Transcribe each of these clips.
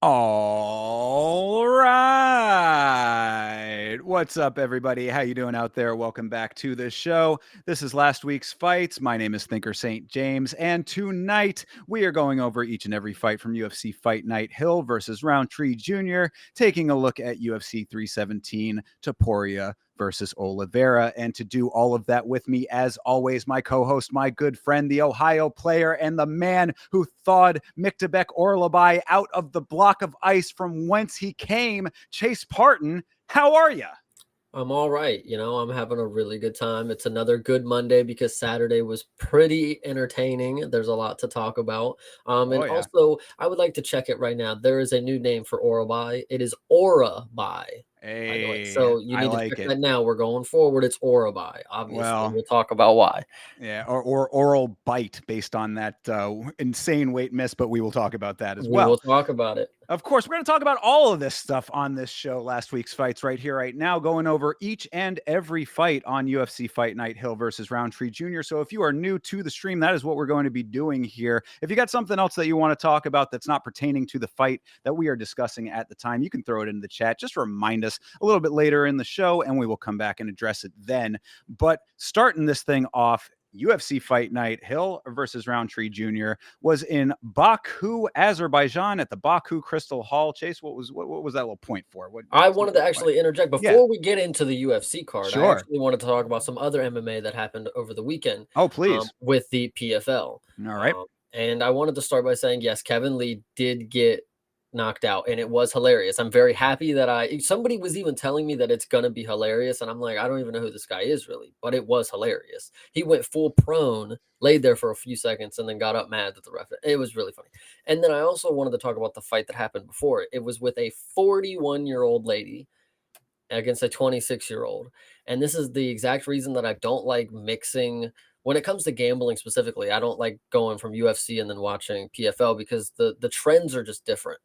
All right. What's up, everybody? How you doing out there? Welcome back to the show. This is last week's fights. My name is Thinker St. James, and tonight we are going over each and every fight from UFC Fight Night. Hill versus Rountree Jr., taking a look at UFC 317, Topuria versus Oliveira. And to do all of that with me, as always, my co-host, my good friend, the Ohio player, and the man who thawed Myktabek Orlabai out of the block of ice from whence he came, Chase Parton. How are you? I'm all right. I'm having a really good time. It's another good Monday because Saturday was pretty entertaining. There's a lot to talk about. Oh, And yeah. also, I would like to check it right now. There is a new name for Orabai. It is Orabai, by the way. Hey, So you I need to like check it. that now. We're going forward. It's Orabai. Obviously, Well, we'll talk about why. yeah, or oral bite based on that insane weight miss, but we will talk about that as We will well. talk about it. Of course, we're going to talk about all of this stuff on this show, last week's fights, right here, right now, going over each and every fight on UFC Fight Night, Hill versus Rountree Jr. So if you are new to the stream, that is what we're going to be doing here. If you got something else that you want to talk about that's not pertaining to the fight that we are discussing at the time, you can throw it in the chat. Just remind us a little bit later in the show, and we will come back and address it then. But starting this thing off, UFC Fight Night, Hill versus Rountree Jr. was in Baku, Azerbaijan, at the Baku Crystal Hall. Chase, what was that little point for? What I some wanted to little point? actually interject Yeah, before we get into the UFC card. I sure. actually wanted to talk about some other MMA that happened over the weekend Oh, please. with the PFL. All right. And I wanted to start by saying, yes, Kevin Lee did get knocked out, and it was hilarious. I'm very happy that somebody was even telling me that it's gonna be hilarious, and I'm like, I don't even know who this guy is really, but it was hilarious. He went full prone, laid there for a few seconds, and then got up mad at the ref. It was really funny. And then I also wanted to talk about the fight that happened before it. It was with a 41-year-old lady against a 26-year-old. And this is the exact reason that I don't like mixing when it comes to gambling specifically. I don't like going from UFC and then watching PFL because the trends are just different.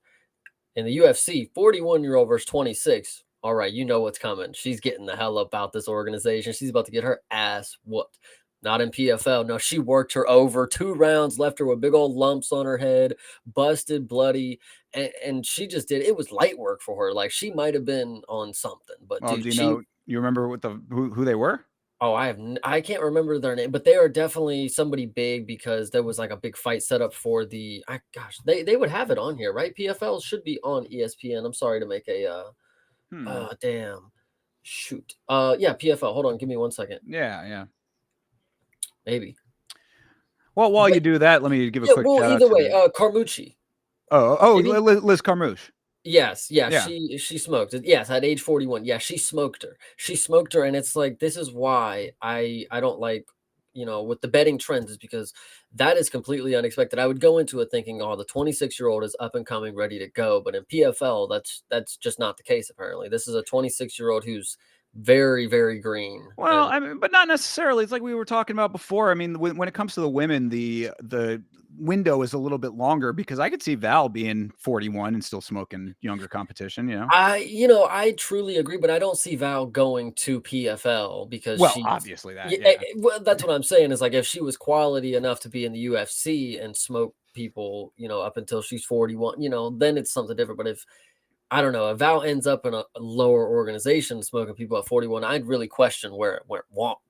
In the UFC, 41-year-old versus 26. All right, you know what's coming. She's getting the hell up out this organization. She's about to get her ass whooped. Not in PFL. No, she worked her over 2 rounds, left her with big old lumps on her head, busted, bloody, and she just did. It was light work for her. Like she might have been on something, but Well, do dude, you know? You remember what who they were? I can't remember their name, but they are definitely somebody big because there was like a big fight set up for gosh, they would have it on here, right? PFL should be on ESPN. I'm sorry to make a Hmm. damn shoot. Yeah, PFL. Hold on, give me 1 second. Yeah, yeah. Maybe. Well, while But you do that, let me give a yeah, quick well, shout out either to way, the. Carmucci. Oh, Maybe? Liz Carmouche. Yes, yeah, Yeah. she smoked it. Yes, at age 41. Yeah, she smoked her. She smoked her, and it's like this is why I don't like, with the betting trends is because that is completely unexpected. I would go into it thinking, oh, the 26-year-old is up and coming, ready to go. But in PFL, that's just not the case, apparently. This is a 26-year-old who's very, very green. Well, And I mean, but not necessarily. It's like we were talking about before. I mean, when it comes to the women, the window is a little bit longer because I could see Val being 41 and still smoking younger competition. I truly agree, but I don't see Val going to PFL because Well, she's obviously that, yeah, yeah. well, that's what I'm saying is like if she was quality enough to be in the UFC and smoke people, up until she's 41, then it's something different. But if I don't know, if Val ends up in a lower organization smoking people at 41, I'd really question where it went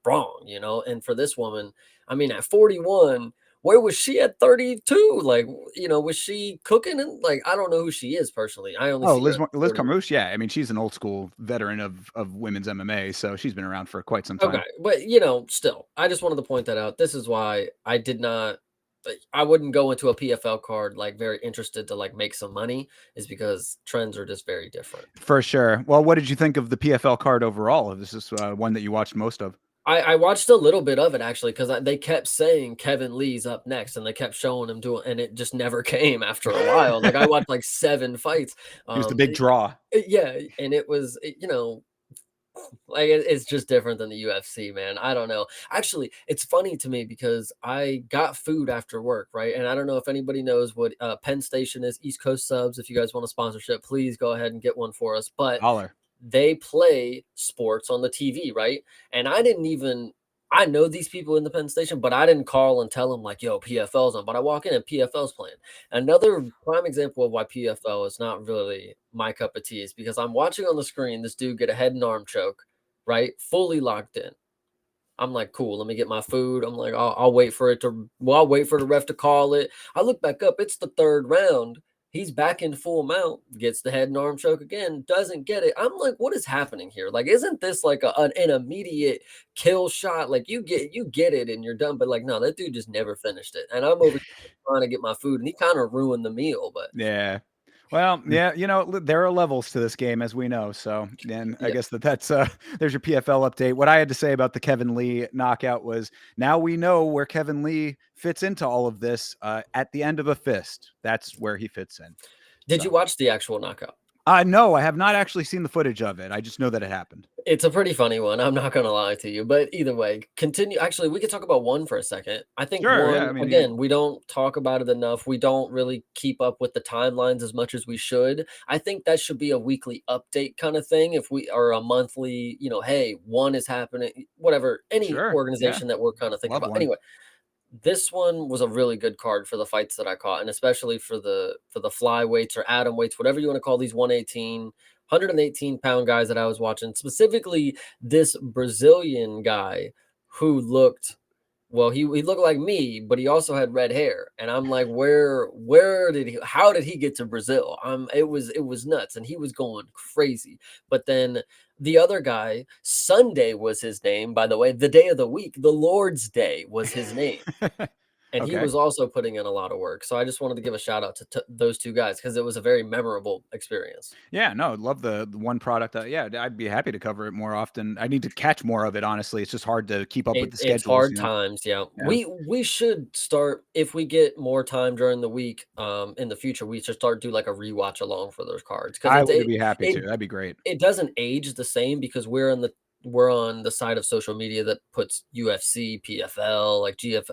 wrong. And for this woman, I mean, at 41, where was she at 32? Like, was she cooking? And like, I don't know who she is personally. I only Oh, see her Liz at Liz 41. Carmouche, yeah. I mean, she's an old school veteran of women's MMA, so she's been around for quite some Okay, time. but still, I just wanted to point that out. This is why I did not. Like, I wouldn't go into a PFL card like very interested to like make some money, is because trends are just very different. For sure. Well, what did you think of the PFL card overall? This is one that you watched most of. I watched a little bit of it actually because they kept saying Kevin Lee's up next, and they kept showing him doing, and it just never came after a while. Like I watched like 7 fights. He was the big draw. Yeah, and it was like it's just different than the UFC, man. I don't know. Actually, it's funny to me because I got food after work, right? And I don't know if anybody knows what Penn Station is. East Coast Subs. If you guys want a sponsorship, please go ahead and get one for us. But Dollar. they play sports on the TV, right? And I know these people in the Penn Station, but I didn't call and tell them like, "Yo, PFL's on." But I walk in and PFL's playing. Another prime example of why PFL is not really my cup of tea is because I'm watching on the screen this dude get a head and arm choke, right? Fully locked in. I'm like, cool, let me get my food. I'm like, I'll wait for it to, well, I'll wait for the ref to call it. I look back up, it's the third round. He's back in full mount, gets the head and arm choke again, doesn't get it. I'm like, what is happening here? Like, isn't this like an immediate kill shot? Like you get it and you're done. But like, no, that dude just never finished it. And I'm over here trying to get my food and he kind of ruined the meal. But Yeah. Well, yeah, there are levels to this game, as we know. So, then I yeah, guess that's there's your PFL update. What I had to say about the Kevin Lee knockout was now we know where Kevin Lee fits into all of this. At the end of a fist, that's where he fits in. did So, you watch the actual knockout? no, I have not actually seen the footage of it. I just know that it happened. It's a pretty funny one, I'm not gonna lie to you, but either way, continue actually, we could talk about 1 for a second. I think Sure. Yeah. 1 I mean, again, we don't talk about it enough, we don't really keep up with the timelines as much as we should. I think that should be a weekly update kinda thing if we or a monthly, "Hey, 1 is happening," whatever, any sure. Yeah. organization that we're kinda thinking Love about. one. Anyway, this one was a really good card for the fights that I caught, and especially for the flyweights or atom weights, whatever you wanna call these 118-pound guys that I was watching, specifically this Brazilian guy who looked well, he looked like me, but he also had red hair, and I'm like, where did he how did he get to Brazil? It was nuts, and he was going crazy. But then the other guy, Sunday was his name, by the way, the day of the week, the Lord's Day was his name. And he Okay. was also putting in a lot of work. So I just wanted to give a shout out to those 2 guys because it was a very memorable experience. Yeah, no, love the one product. Yeah, I'd be happy to cover it more often. I need to catch more of it. Honestly, it's just hard to keep up with the It's schedules. hard times, yeah. Yeah. We should start if we get more time during the week, in the future, we should start do like a rewatch along for those cards because I it's would be happy to. it That'd be great. it doesn't age the same because we're on the side of social media that puts UFC, PFL, like GFL,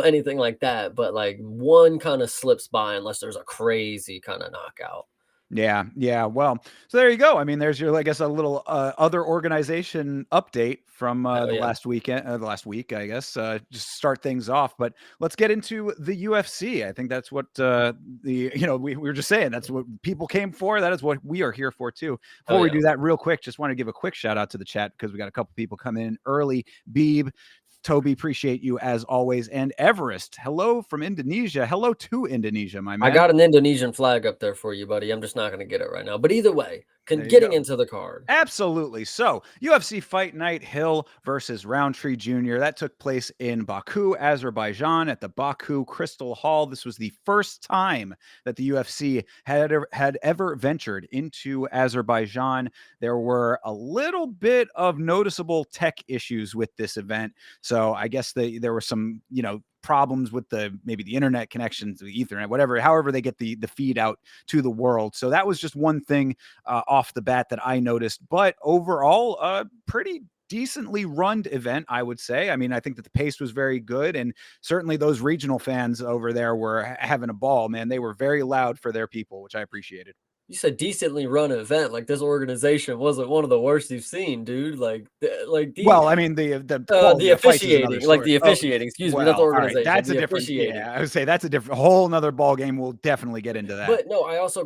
anything like that. But like one kind of slips by unless there's a crazy kind of knockout. Yeah, yeah. Well, so there you go. I mean, there's your, I guess, a little other organization update from Hell the yeah. last weekend, the last week, I guess. Just start things off, but let's get into the UFC. I think that's what we were just saying. That's what people came for. That is what we are here for too. Before Hell we yeah. do that, real quick, just want to give a quick shout out to the chat because we got a couple people coming in early. Beeb. Toby, appreciate you as always. And Everest, hello from Indonesia. Hello to Indonesia, my I man. got an Indonesian flag up there for you, buddy. I'm just not gonna get it right now. But either way, There you getting go. into the card. Absolutely. So, UFC Fight Night Hill versus Rountree Jr. That took place in Baku, Azerbaijan at the Baku Crystal Hall. This was the first time that the UFC had ever ventured into Azerbaijan. There were a little bit of noticeable tech issues with this event. So, I guess there were some, problems with maybe the internet connections, the Ethernet, whatever, however they get the feed out to the world. So that was just one thing off the bat that I noticed. But overall, pretty decently run event, I would say. I mean, I think that the pace was very good, and certainly those regional fans over there were having a ball, man. They were very loud for their people, which I appreciated. You said decently run event. Like this organization wasn't one of the worst you've seen, dude. Well, I mean, the The quality of fights is another officiating, like story. the Oh, officiating. Excuse me, not the well, all right, organization. that's a The different. officiating. Yeah, I would say that's a different, whole nother ball game. We'll definitely get into that. But no,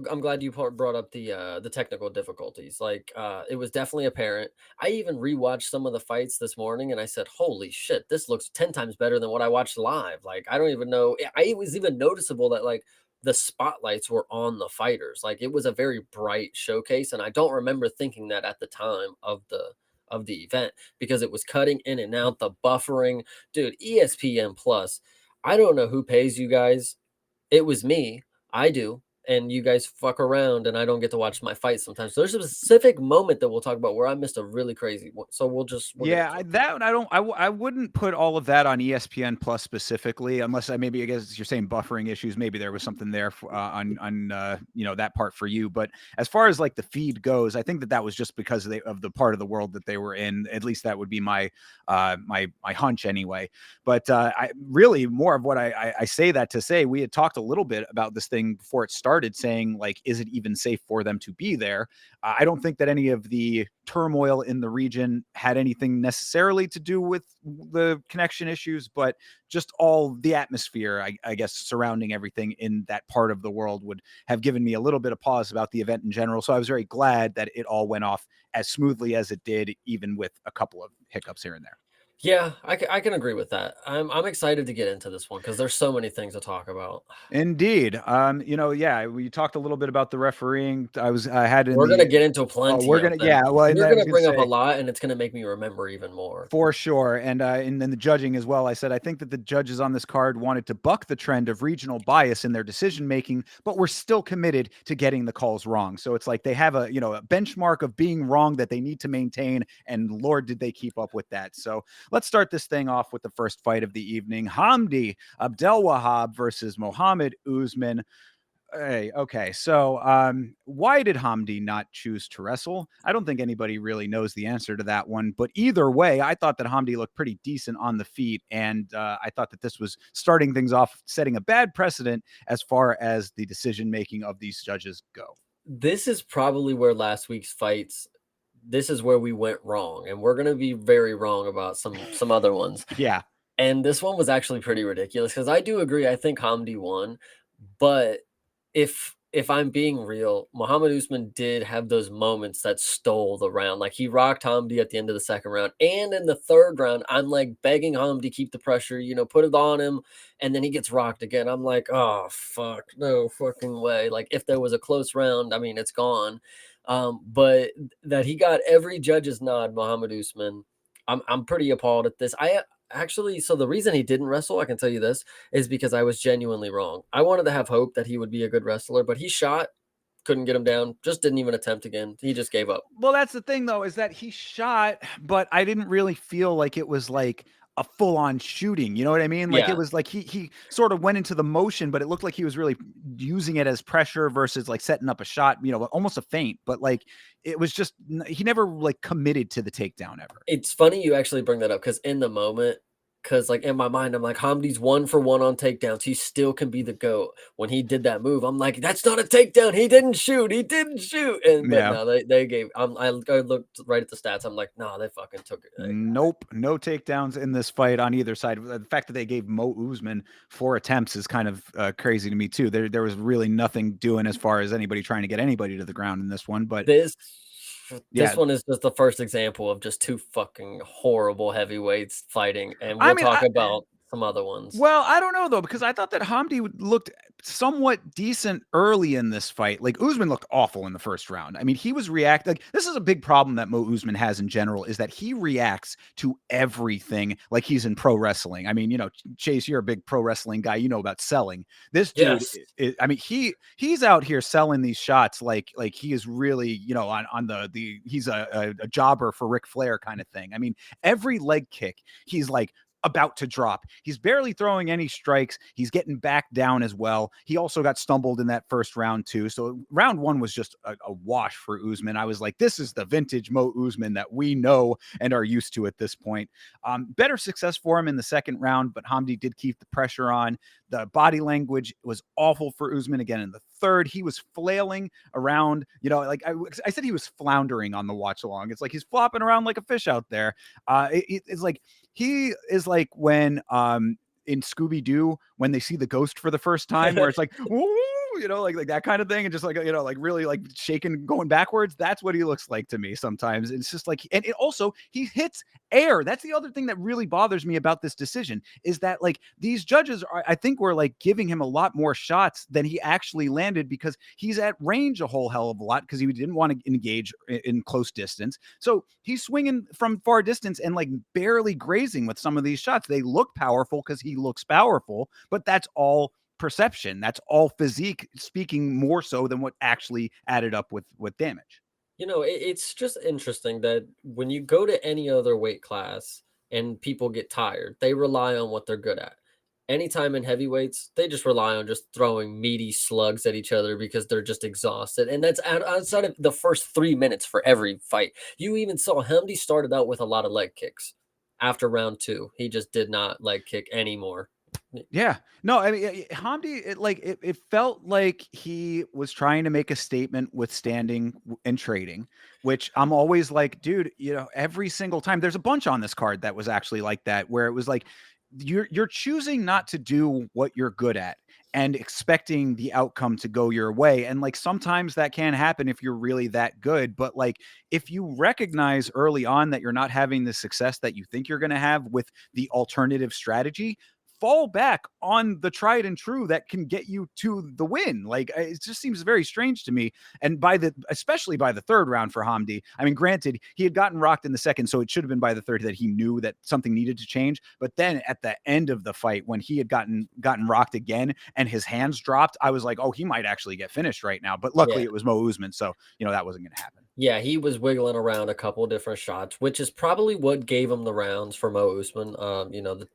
I'm glad you brought up the technical difficulties. It was definitely apparent. I even rewatched some of the fights this morning, and I said, "Holy shit, this looks 10 times better than what I watched live." Like I don't even know. It was even noticeable that like the spotlights were on the fighters. Like it was a very bright showcase, and I don't remember thinking that at the time of the event because it was cutting in and out, the buffering, dude. ESPN Plus. I don't know who pays you guys. It was me. I do. And you guys fuck around and I don't get to watch my fight sometimes. So there's a specific moment that we'll talk about where I missed a really crazy one. So we'll get Yeah, into it. that I don't, I wouldn't put all of that on ESPN Plus specifically, unless I guess you're saying buffering issues. Maybe there was something there on that part for you. But as far as like the feed goes, I think that was just because of the part of the world that they were in. At least that would be my my hunch anyway. But I really more of what I say that to say we had talked a little bit about this thing before it started. started saying, like, is it even safe for them to be there? I don't think that any of the turmoil in the region had anything necessarily to do with the connection issues, but just all the atmosphere, I guess, surrounding everything in that part of the world would have given me a little bit of pause about the event in general. So I was very glad that it all went off as smoothly as it did, even with a couple of hiccups here and there. Yeah, I can agree with that. I'm excited to get into this one because there's so many things to talk about. Indeed. Yeah, we talked a little bit about the refereeing. I had in We're gonna the get into oh, plenty we're of gonna them. yeah, well, and You're I was gonna gonna bring up a say lot, and it's gonna make me remember even more. for sure. And then the judging as well. I said I think that the judges on this card wanted to buck the trend of regional bias in their decision making, but we're still committed to getting the calls wrong. So it's like they have a benchmark of being wrong that they need to maintain, and Lord did they keep up with that. So let's start this thing off with the first fight of the evening. Hamdi Abdelwahab versus Mohammed Usman. Hey, okay. So, why did Hamdi not choose to wrestle? I don't think anybody really knows the answer to that one. But either way, I thought that Hamdi looked pretty decent on the feet, and I thought that this was starting things off, setting a bad precedent as far as the decision making of these judges go. This is probably where last week's fights. This is where we went wrong, and we're gonna be very wrong about some other ones. Yeah, And this one was actually pretty ridiculous because I do agree. I think Hamdi won, but if I'm being real, Muhammad Usman did have those moments that stole the round. Like he rocked Hamdi at the end of the second round, and in the third round, I'm like begging Hamdi keep the pressure, put it on him, and then he gets rocked again. I'm like, oh fuck, no fucking way. Like if there was a close round, I mean, it's gone. But that he got every judge's nod, Muhammad Usman. I'm pretty appalled at this. I actually, so the reason he didn't wrestle, I can tell you this, is because I was genuinely wrong. I wanted to have hope that he would be a good wrestler, but he shot, couldn't get him down, just didn't even attempt again. He just gave up. well, that's the thing though, is that he shot, but I didn't really feel like it was like a full on shooting. You know what I mean? Like it Yeah, was like he sort of went into the motion, but it looked like he was really using it as pressure versus like setting up a shot, almost a feint. But like it was just he never like committed to the takedown ever. it's funny you actually bring that up because in the moment, because like in my mind, I'm like, Hamdi's 1 for 1 on takedowns. He still can be the GOAT. When he did that move, I'm like, that's not a takedown. He didn't shoot. He didn't shoot. And but Yeah. no, they gave. I looked right at the stats. I'm like, no, they fucking took it. Nope, no takedowns in this fight on either side. The fact that they gave Mo Usman 4 attempts is kind of crazy to me too. There was really nothing doing as far as anybody trying to get anybody to the ground in this one. But This yeah, this one is just the first example of just 2 fucking horrible heavyweights fighting, and I we'll mean, talk about some other ones. well, I don't know though, because I thought that Hamdi looked somewhat decent early in this fight. Like Usman looked awful in the first round. I mean, he was reacting. Like, this is a big problem that Mo Usman has in general is that he reacts to everything like he's in pro wrestling. I mean, Chase, you're a big pro wrestling guy. You know about selling. This dude, Yes. I mean, he's out here selling these shots like he is really, on the he's a jobber for Ric Flair kind of thing. I mean, every leg kick, he's like about to drop. He's barely throwing any strikes. He's getting back down as well. He also got stumbled in that first round too. So round one was just a wash for Usman. I was like, this is the vintage Mo Usman that we know and are used to at this point. Better success for him in the second round, but Hamdi did keep the pressure on. The body language was awful for Usman again in the third. He was flailing around, like I said, he was floundering on the watch along. It's like he's flopping around like a fish out there. It's like he is like when in Scooby Doo when they see the ghost for the first time, where it's like, woo, like that kind of thing, and just like like really like shaking, going backwards. That's what he looks like to me sometimes. It's just like, and it also he hits air. That's the other thing that really bothers me about this decision is that like these judges are, I think, were like giving him a lot more shots than he actually landed because he's at range a whole hell of a lot because he didn't want to engage in close distance. So he's swinging from far distance and like barely grazing with some of these shots. They look powerful because he looks powerful, but that's all perception. That's all physique speaking more so than what actually added up with damage. It's just interesting that when you go to any other weight class and people get tired, they rely on what they're good at. Anytime in heavyweights, they just rely on just throwing meaty slugs at each other because they're just exhausted. And that's outside of the first 3 minutes for every fight. You even saw Hamdi started out with a lot of leg kicks. After round two, he just did not leg kick anymore. Yeah. No, I mean, Hamdi, it felt like he was trying to make a statement with standing and trading, which I'm always like, dude, every single time there's a bunch on this card that was actually like that, where it was like, you're choosing not to do what you're good at and expecting the outcome to go your way. And like sometimes that can happen if you're really that good. But like if you recognize early on that you're not having the success that you think you're going to have with the alternative strategy, fall back on the tried and true that can get you to the win. Like it just seems very strange to me. And especially by the third round for Hamdi, I mean, granted, he had gotten rocked in the second, so it should have been by the third that he knew that something needed to change. But then at the end of the fight, when he had gotten rocked again and his hands dropped, I was like, oh, he might actually get finished right now. But luckily Yeah. it was Mo Usman, so that wasn't going to happen. Yeah, he was wiggling around a couple different shots, which is probably what gave him the rounds for Mo Usman.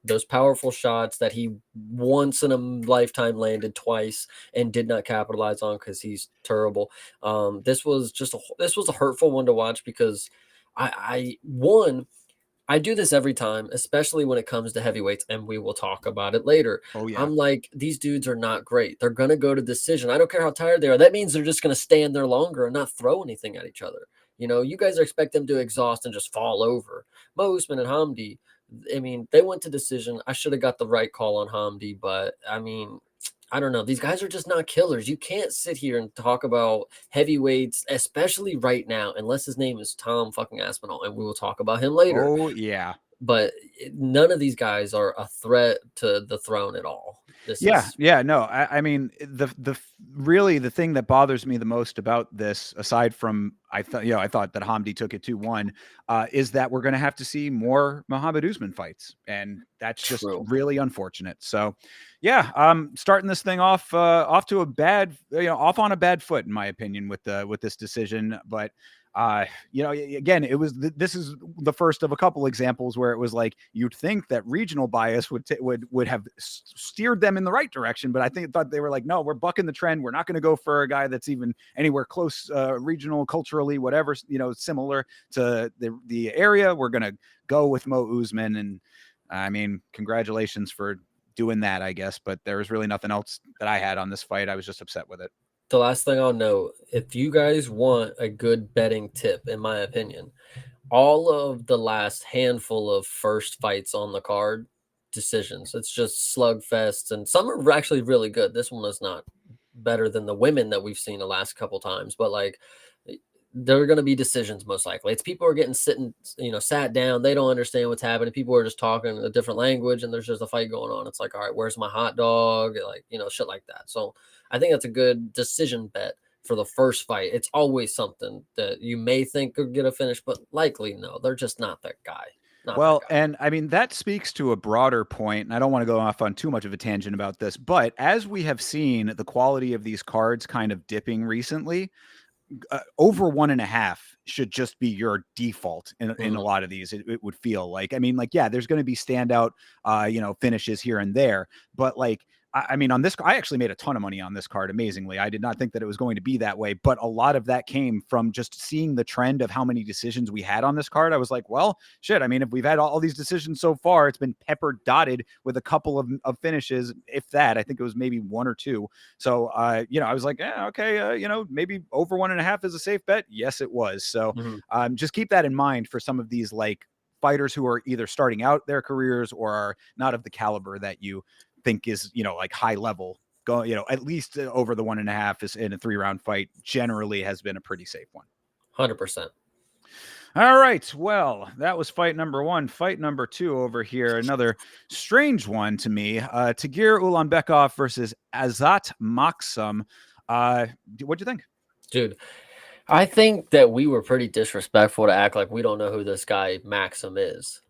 Those powerful shots that he once in a lifetime landed twice and did not capitalize on because he's terrible. This was a hurtful one to watch because I do this every time, especially when it comes to heavyweights, and we will talk about it later. Oh yeah. I'm like, these dudes are not great. They're going to go to decision. I don't care how tired they are. That means they're just going to stand there longer and not throw anything at each other. You guys are expecting them to exhaust and just fall over. Mo Usman and Hamdi, I mean, they went to decision. I should have got the right call on Hamdi, but I mean, I don't know. These guys are just not killers. You can't sit here and talk about heavyweights, especially right now, unless his name is Tom fucking Aspinall, and we will talk about him later. Oh yeah. But none of these guys are a threat to the throne at all. This Yeah, is yeah, no, I mean, really the thing that bothers me the most about this, aside from I thought that Hamdi took it 2-1, is that we're going to have to see more Muhammad Usman fights, and that's just true. really unfortunate. So, yeah, starting this thing off to a bad, off on a bad foot in my opinion with this decision, but again, this is the first of a couple examples where it was like you'd think that regional bias would have steered them in the right direction, but I thought they were like, no, we're bucking the trend. We're not going to go for a guy that's even anywhere close, regional, culturally, whatever, similar to the area. We're going to go with Mo Usman, and I mean, congratulations for doing that, I guess. But there was really nothing else that I had on this fight. I was just upset with it. The last thing I'll note, if you guys want a good betting tip, in my opinion, all of the last handful of first fights on the card, decisions. It's just slugfests, and some are actually really good. This one is not better than the women that we've seen the last couple times, but like there are going to be decisions most likely. It's people are getting sat down. They don't understand what's happening. People are just talking a different language, and there's just a fight going on. It's like, all right, where's my hot dog? Like, shit like that. So I think that's a good decision bet for the first fight. It's always something that you may think could get a finish, but likely no. They're just not that guy. Not that Well, guy. and I mean, that speaks to a broader point, and I don't want to go off on too much of a tangent about this, but as we have seen the quality of these cards kind of dipping recently, over 1.5 should just be your default in a Mhm. lot of these. It would feel like, I mean, like, yeah, there's going to be standout, finishes here and there, but like, I mean, on this, I actually made a ton of money on this card. Amazingly, I did not think that it was going to be that way, but a lot of that came from just seeing the trend of how many decisions we had on this card. I was like, well, shit. I mean, if we've had all these decisions so far, it's been pepper dotted with a couple of finishes, if that. I think it was maybe one or two. So, I was like, yeah, okay, maybe over 1.5 is a safe bet. Yes, it was. So, Mhm. just keep that in mind for some of these like fighters who are either starting out their careers or are not of the caliber that you think is, like high level. Go, at least over the 1.5 is in a 3-round fight generally has been a pretty safe one. 100%. All right. Well, that was fight number 1. Fight number 2 over here. Another strange one to me. Tagir Ulanbekov versus Azat Maksum. What'd you think? Dude, I think that we were pretty disrespectful to act like we don't know who this guy Maxim is.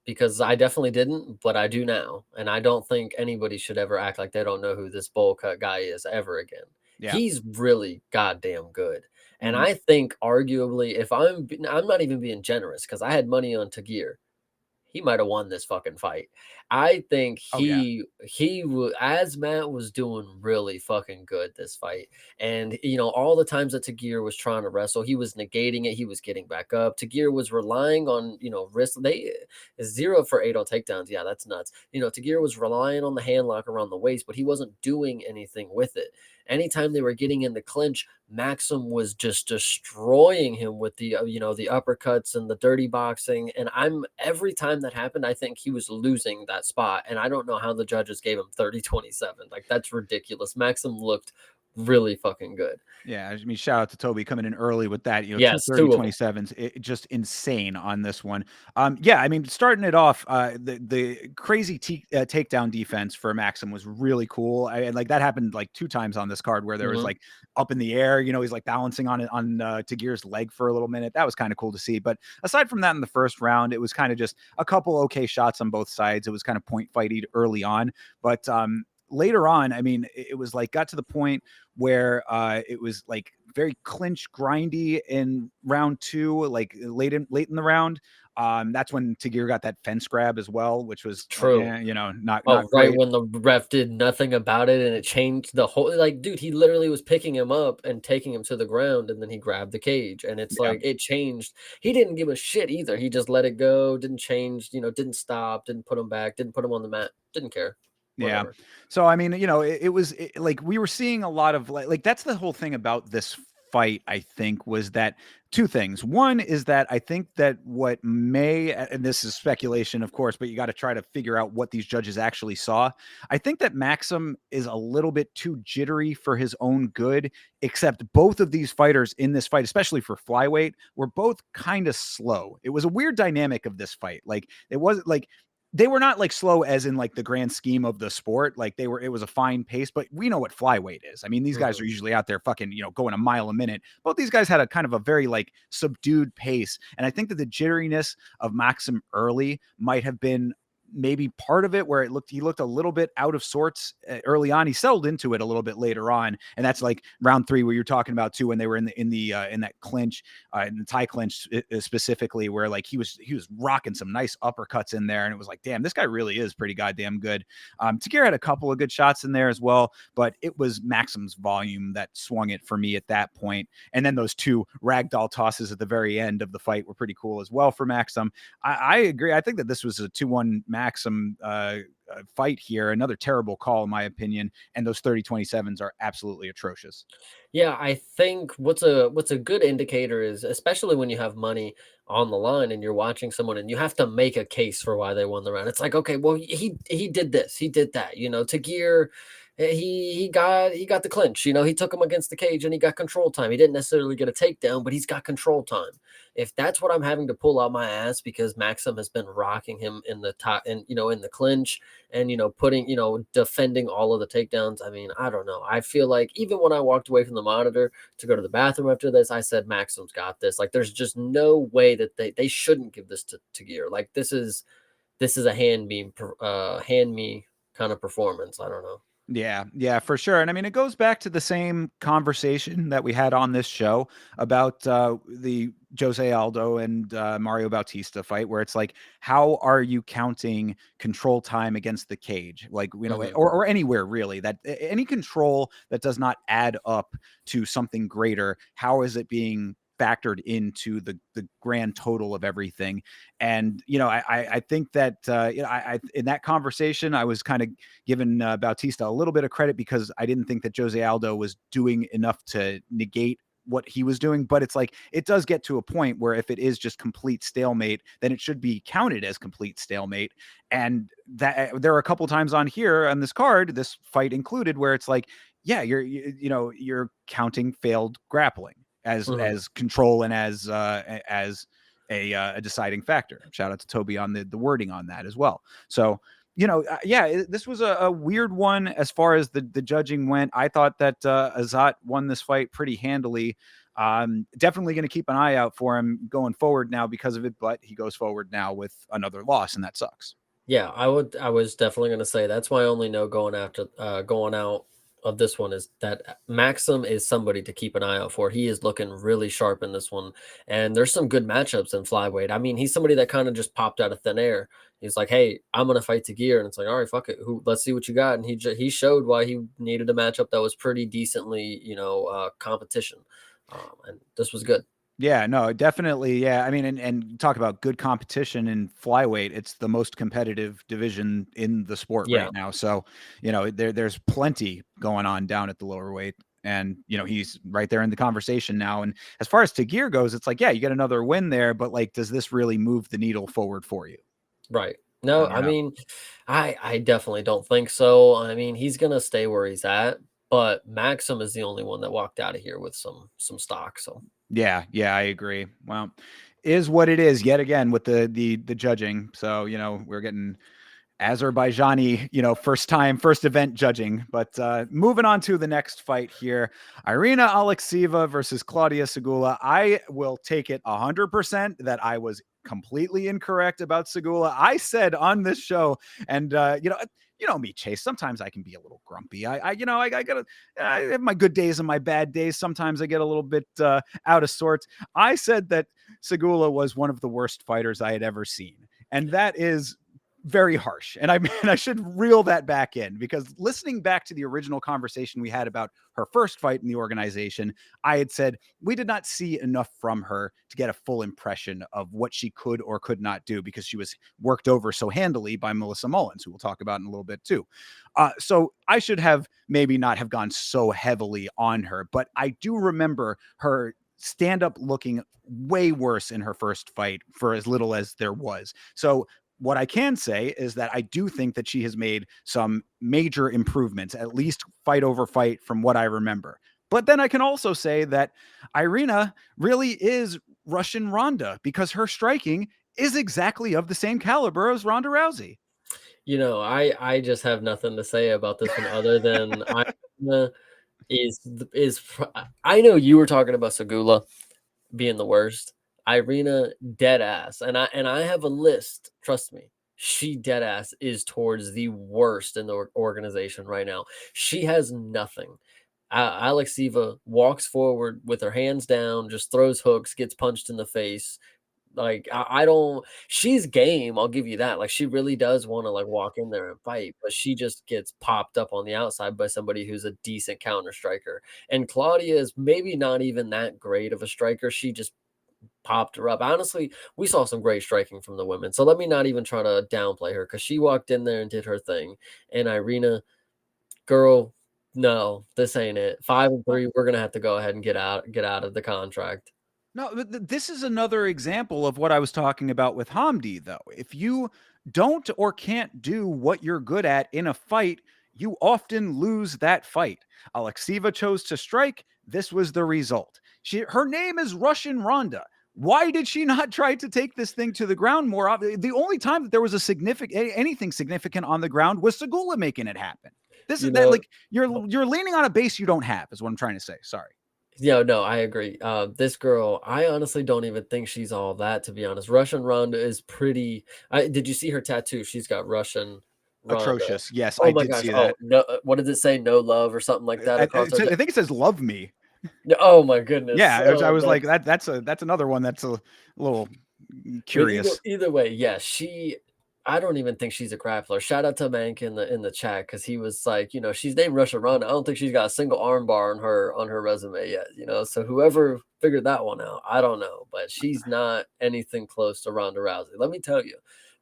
Because I definitely didn't, but I do now. And I don't think anybody should ever act like they don't know who this bowl cut guy is ever again. Yeah. He's really goddamn good. And Mhm. I think arguably if I'm not even being generous because I had money on Tagir. He might have won this fucking fight. I think Oh yeah. as Matt was doing really fucking good this fight, and all the times that Tagir was trying to wrestle, he was negating it. He was getting back up. Tagir was relying on wrist. They 0 for 8 on takedowns. Yeah, that's nuts. Tagir was relying on the hand lock around the waist, but he wasn't doing anything with it. Anytime they were getting in the clinch, Maxim was just destroying him with the uppercuts and the dirty boxing. And every time that happened, I think he was losing that spot. And I don't know how the judges gave him 30-27. Like, that's ridiculous. Maxim looked really fucking good. Yeah, I mean, shout out to Toby coming in early with that. Two Yes, two of them. 30-27s, just insane on this one. Yeah, I mean, starting it off, the crazy takedown defense for Maxim was really cool. Like that happened like 2 times on this card where there was Hmm. like up in the air. He's like balancing on Tagir's leg for a little minute. That was kind of cool to see. But aside from that, in the first round, it was kind of just a couple okay shots on both sides. It was kind of point fighty early on, but later on, I mean, it was like got to the point where it was like very clinch grindy in round 2, like late in the round. That's when Tagir got that fence grab as well, which was True. not Oh, right great. when the ref did nothing about it and it changed the whole, like, dude, he literally was picking him up and taking him to the ground and then he grabbed the cage and it's Yeah. like it changed. He didn't give a shit either. He just let it go, didn't change, didn't stop, didn't put him back, didn't put him on the mat, didn't care. Yeah. Whatever. So I mean, it was like we were seeing a lot of like that's the whole thing about this fight, I think, was that two things. One is that I think that what may, and this is speculation, of course, but you got to try to figure out what these judges actually saw. I think that Maxim is a little bit too jittery for his own good, except both of these fighters in this fight, especially for flyweight, were both kind of slow. It was a weird dynamic of this fight. Like it wasn't like they were not like slow as in like the grand scheme of the sport. Like it was a fine pace, but we know what flyweight is. I mean, these guys Mhm. are usually out there fucking, going a mile a minute. Both these guys had a kind of a very like subdued pace. And I think that the jitteriness of Maxim early might have been maybe part of it where he looked a little bit out of sorts early on. He settled into it a little bit later on. And that's like round 3 where you're talking about too, when they were in that clinch, in the tie clinch specifically, where like he was rocking some nice uppercuts in there, and it was like, damn, this guy really is pretty goddamn good. Tagir had a couple of good shots in there as well, but it was Maxim's volume that swung it for me at that point. And then those 2 ragdoll tosses at the very end of the fight were pretty cool as well for Maxim. I agree. I think that this was a 2-1 Maxim fight here. Another terrible call, in my opinion. And those 30-27s are absolutely atrocious. Yeah, I think what's a good indicator is, especially when you have money on the line and you're watching someone and you have to make a case for why they won the round. It's like, okay, well, he did this, he did that. Tagir, he got the clinch. He took him against the cage and he got control time. He didn't necessarily get a takedown, but he's got control time. If that's what I'm having to pull out my ass because Maxim has been rocking him in the top and in the clinch and putting defending all of the takedowns. I mean, I don't know. I feel like even when I walked away from the monitor to go to the bathroom after this, I said Maxim's got this. Like, there's just no way that they shouldn't give this to Gear. Like, this is a hand me kind of performance. I don't know. Yeah, for sure. And I mean, it goes back to the same conversation that we had on this show about the Jose Aldo and Mario Bautista fight, where it's like, how are you counting control time against the cage? Like, Hmm. or anywhere really, that any control that does not add up to something greater, how is it being factored into the grand total of everything? And I think that I in that conversation I was kind of giving Bautista a little bit of credit because I didn't think that Jose Aldo was doing enough to negate what he was doing. But it's like it does get to a point where if it is just complete stalemate, then it should be counted as complete stalemate. And that there are a couple times on here on this card, this fight included, where it's like, yeah, you're counting failed grappling Hmm. as control and as a deciding factor. Shout out to Toby on the wording on that as well. So yeah, this was a weird one as far as the judging went. I thought that Azat won this fight pretty handily. Definitely going to keep an eye out for him going forward now because of it, but he goes forward now with another loss, and that sucks. Yeah, I was definitely gonna say that's my only no going out of this one is that Maxim is somebody to keep an eye out for. He is looking really sharp in this one, and there's some good matchups in flyweight. I mean, he's somebody that kind of just popped out of thin air. He's like, "Hey, I'm gonna fight Tagir," and it's like, "All right, fuck it, let's see what you got." And he showed why he needed a matchup that was pretty decently, competition, and this was good. Yeah, no, definitely. Yeah. I mean, and talk about good competition in flyweight. It's the most competitive division in the sport Yeah, right now. So, there's plenty going on down at the lower weight. And, he's right there in the conversation now. And as far as Tagir goes, it's like, yeah, you get another win there, but like, does this really move the needle forward for you? right. I No, don't I know. mean, I definitely don't think so. I mean, he's gonna stay where he's at, but Maxim is the only one that walked out of here with some stock. So Yeah, yeah, I agree. Well, is what it is yet again with the judging. So, we're getting Azerbaijani, first event judging. But moving on to the next fight here, Irina Alexieva versus Claudia Segula. I will take it 100% that I was completely incorrect about Segula. I said on this show, and me, Chase. Sometimes I can be a little grumpy. I gotta. I have my good days and my bad days. Sometimes I get a little bit out of sorts. I said that Segula was one of the worst fighters I had ever seen, and that is very harsh. And I should reel that back in, because listening back to the original conversation we had about her first fight in the organization, I had said we did not see enough from her to get a full impression of what she could or could not do, because she was worked over so handily by Melissa Mullins, who we'll talk about in a little bit too. So I should have maybe not have gone so heavily on her, but I do remember her stand up looking way worse in her first fight for as little as there was. So what I can say is that I do think that she has made some major improvements, at least fight over fight from what I remember. But then I can also say that Irina really is Russian Ronda, because her striking is exactly of the same caliber as Ronda Rousey. I just have nothing to say about this one other than I know you were talking about Segula being the worst. Irina dead ass, and I have a list. Trust me, she dead ass is towards the worst in the organization right now. She has nothing. Alexiva walks forward with her hands down, just throws hooks, gets punched in the face. Like I don't. She's game. I'll give you that. Like she really does want to like walk in there and fight, but she just gets popped up on the outside by somebody who's a decent counter striker. And Claudia is maybe not even that great of a striker. She just popped her up. Honestly, we saw some great striking from the women. So let me not even try to downplay her because she walked in there and did her thing. And Irina, girl, no, this ain't it. 5-3, we're gonna have to go ahead and get out of the contract. No, this is another example of what I was talking about with Hamdi, though. If you don't or can't do what you're good at in a fight, you often lose that fight. Alexiva chose to strike. This was the result. Her name is Russian Ronda. Why did she not try to take this thing to the ground more? The only time that there was anything significant on the ground was Segula making it happen. This is You that know, like you're leaning on a base you don't have, is what I'm trying to say. Sorry. yeah, no, I agree. This girl, I honestly don't even think she's all that, to be honest. Russian Ronda is pretty. Did you see her tattoo? She's got Russian Ronda. Atrocious. Yes, I Oh my did gosh. see Oh that. no, what does it say? No love or something like that across her. I think it says "love me." Oh my goodness. Yeah, I was like that's another one that's a little I mean, either curious. either way, yeah, I don't even think she's a grappler. Shout out to Mank in the chat because he was like, she's named Russia Run. I don't think she's got a single arm bar on her resume yet. So whoever figured that one out, I don't know, but she's not anything close to Ronda Rousey. Let me tell you,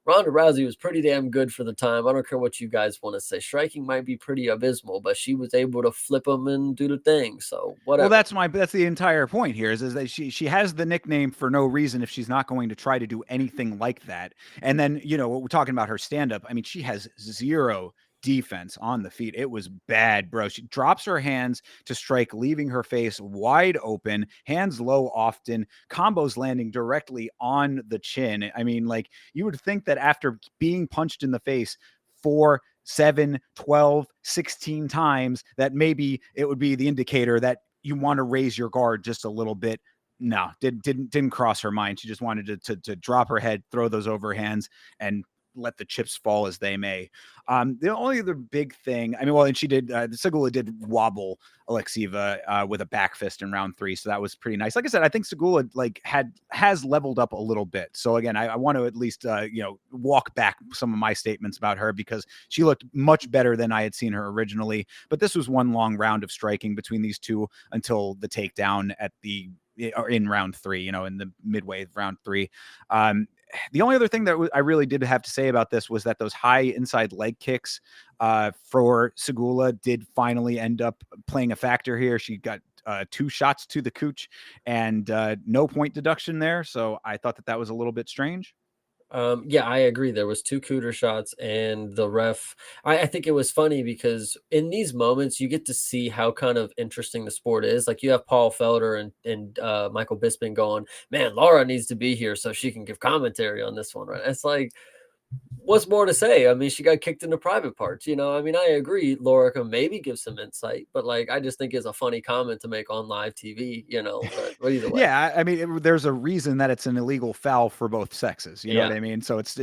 Ronda Rousey was pretty damn good for the time. I don't care what you guys want to say. Striking might be pretty abysmal, but she was able to flip them and do the thing. So Well, whatever. that's the entire point here is that she has the nickname for no reason if she's not going to try to do anything like that. And then, what we're talking about her stand up, I mean, she has zero defense on the feet. It was bad, bro. She drops her hands to strike, leaving her face wide open, hands low often, combos landing directly on the chin. I mean, like you would think that after being punched in the face 4, 7, 12, 16 times, that maybe it would be the indicator that you want to raise your guard just a little bit. No, didn't cross her mind. She just wanted to drop her head, throw those overhands, and let the chips fall as they may. The only other big thing, I mean, well, and she did, Segula did wobble Alexieva with a back fist in round 3, so that was pretty nice. Like I said, I think Segula has leveled up a little bit. So again, I want to at least walk back some of my statements about her, because she looked much better than I had seen her originally. But this was one long round of striking between these two until the takedown in round 3, in the midway of round 3. The only other thing that I really did have to say about this was that those high inside leg kicks for Segula did finally end up playing a factor here. She got 2 shots to the cooch and no point deduction there. So I thought that was a little bit strange. Yeah, I agree. There was 2 cooter shots, and the ref. I think it was funny because in these moments you get to see how kind of interesting the sport is. Like you have Paul Felder and Michael Bisping going, "Man, Laura needs to be here so she can give commentary on this one." Right? It's like, what's more to say? I mean, she got kicked into private parts. I mean, I agree. Laura can maybe give some insight, but like, I just think it's a funny comment to make on live TV. But either way, Yeah, I mean, there's a reason that it's an illegal foul for both sexes. You know what yeah. I mean? So it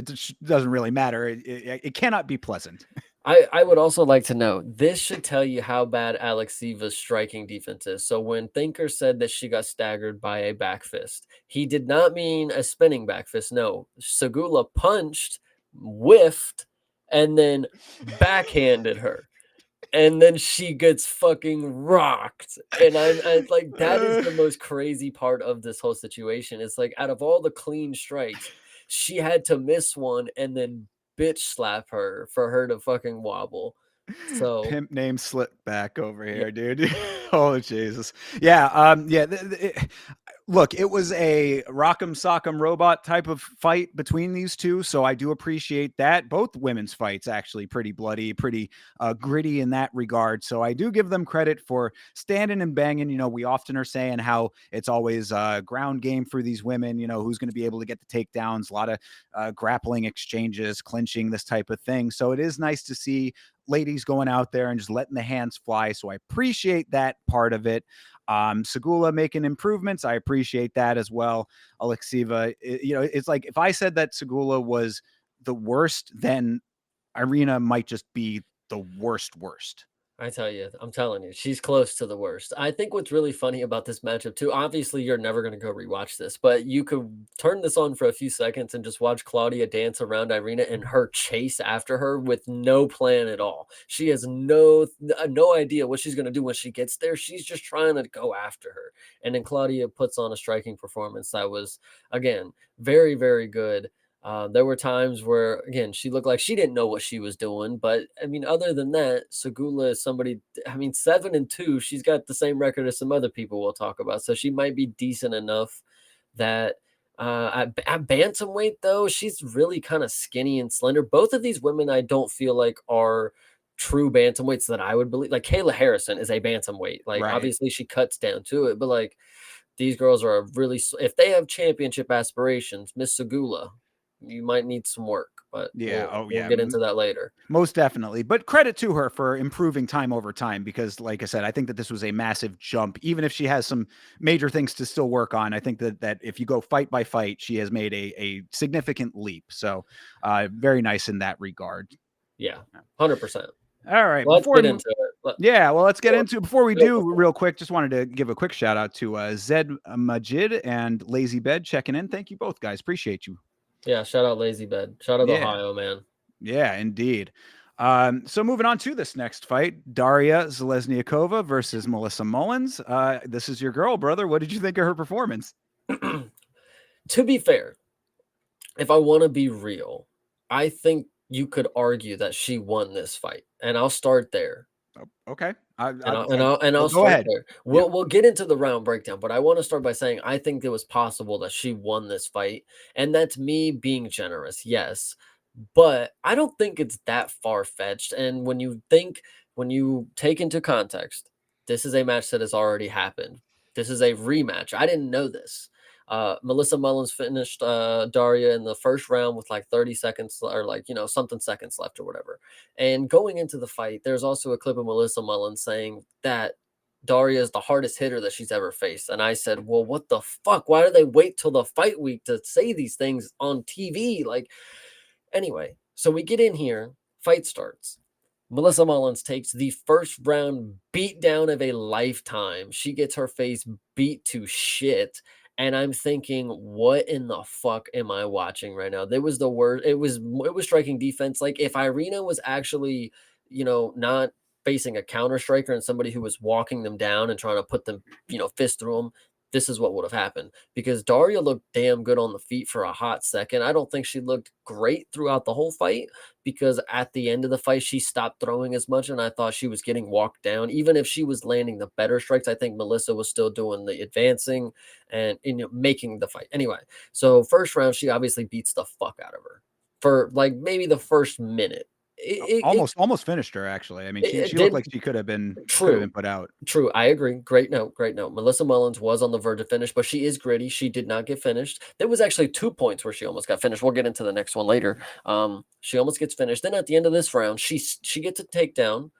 doesn't really matter. It cannot be pleasant. I would also like to know, this should tell you how bad Alexieva's striking defense is. So when Thinker said that she got staggered by a back fist, he did not mean a spinning back fist. No, Segula punched, whiffed, and then backhanded her. And then she gets fucking rocked. And I like, that is the most crazy part of this whole situation. It's like, out of all the clean strikes, she had to miss one and then bitch slap her for her to fucking wobble. So, Pimp name slip back over yeah, here, dude. Oh Jesus. Yeah. Yeah. Look, it was a rock'em sock'em robot type of fight between these two, so I do appreciate that. Both women's fights actually pretty bloody, pretty gritty in that regard. So I do give them credit for standing and banging. We often are saying how it's always ground game for these women. Who's going to be able to get the takedowns, a lot of grappling exchanges, clinching, this type of thing. So it is nice to see ladies going out there and just letting the hands fly. So I appreciate that part of it. Segula making improvements, I appreciate that as well. Alexieva, it's like if I said that Segula was the worst, then Irina might just be the worst. I tell you, I'm telling you, she's close to the worst. I think what's really funny about this matchup too, obviously you're never going to go rewatch this, but you could turn this on for a few seconds and just watch Claudia dance around Irina and her chase after her with no plan at all. She has no idea what she's going to do when she gets there. She's just trying to go after her. And then Claudia puts on a striking performance that was, again, very, very good. There were times where, again, she looked like she didn't know what she was doing. But I mean, other than that, Segula is somebody. I mean, 7-2. She's got the same record as some other people we'll talk about, so she might be decent enough that. At bantamweight, though, she's really kind of skinny and slender. Both of these women, I don't feel like are true bantamweights that I would believe. Like Kayla Harrison is a bantamweight. Like Right. obviously she cuts down to it, but like these girls are really. If they have championship aspirations, Miss Segula, you might need some work, but Yeah. we'll Oh, we'll yeah. get into that later. Most definitely. But credit to her for improving time over time, because, like I said, I think that this was a massive jump. Even if she has some major things to still work on, I think that if you go fight by fight, she has made a significant leap. So very nice in that regard. Yeah, 100%. All right. Let's get into it. Yeah, well, let's get into, before we do, Before- real quick, just wanted to give a quick shout out to Zed Majid and Lazy Bed checking in. Thank you both, guys. Appreciate you. Yeah, shout out Lazy Bed. Shout out Yeah. Ohio, man. Yeah, indeed. So moving on to this next fight, Daria Zelezniakova versus Melissa Mullins. This is your girl, brother. What did you think of her performance? To be fair, if I want to be real, I think you could argue that she won this fight, and I'll start there. Oh, okay. And I'll Go start ahead. there. Yep. We'll get into the round breakdown, but I want to start by saying I think it was possible that she won this fight, and that's me being generous. Yes, but I don't think it's that far fetched. And when you take into context, this is a match that has already happened. This is a rematch. I didn't know this. Melissa Mullins finished Daria in the first round with like 30 seconds or like, something seconds left or whatever. And going into the fight, there's also a clip of Melissa Mullins saying that Daria is the hardest hitter that she's ever faced. And I said, well, what the fuck? Why do they wait till the fight week to say these things on TV? Like, anyway, So we get in here, fight starts. Melissa Mullins takes the first round beat down of a lifetime. She gets her face beat to shit. And I'm thinking, what in the fuck am I watching right now? There was the worst. It was striking defense. Like if Irina was actually, not facing a counter striker and somebody who was walking them down and trying to put them, fist through them, this is what would have happened. Because Daria looked damn good on the feet for a hot second. I don't think she looked great throughout the whole fight, because at the end of the fight, she stopped throwing as much, and I thought she was getting walked down. Even if she was landing the better strikes, I think Melissa was still doing the advancing and making the fight. Anyway, so first round, she obviously beats the fuck out of her for like maybe the first minute. Almost finished her, actually. I mean, It she looked did. like she could have been True. put out. True, I agree. Great note, great note. Melissa Mullins was on the verge of finish, but she is gritty. She did not get finished. There was actually 2 points where she almost got finished. We'll get into the next one later. She almost gets finished. Then at the end of this round, she gets a takedown,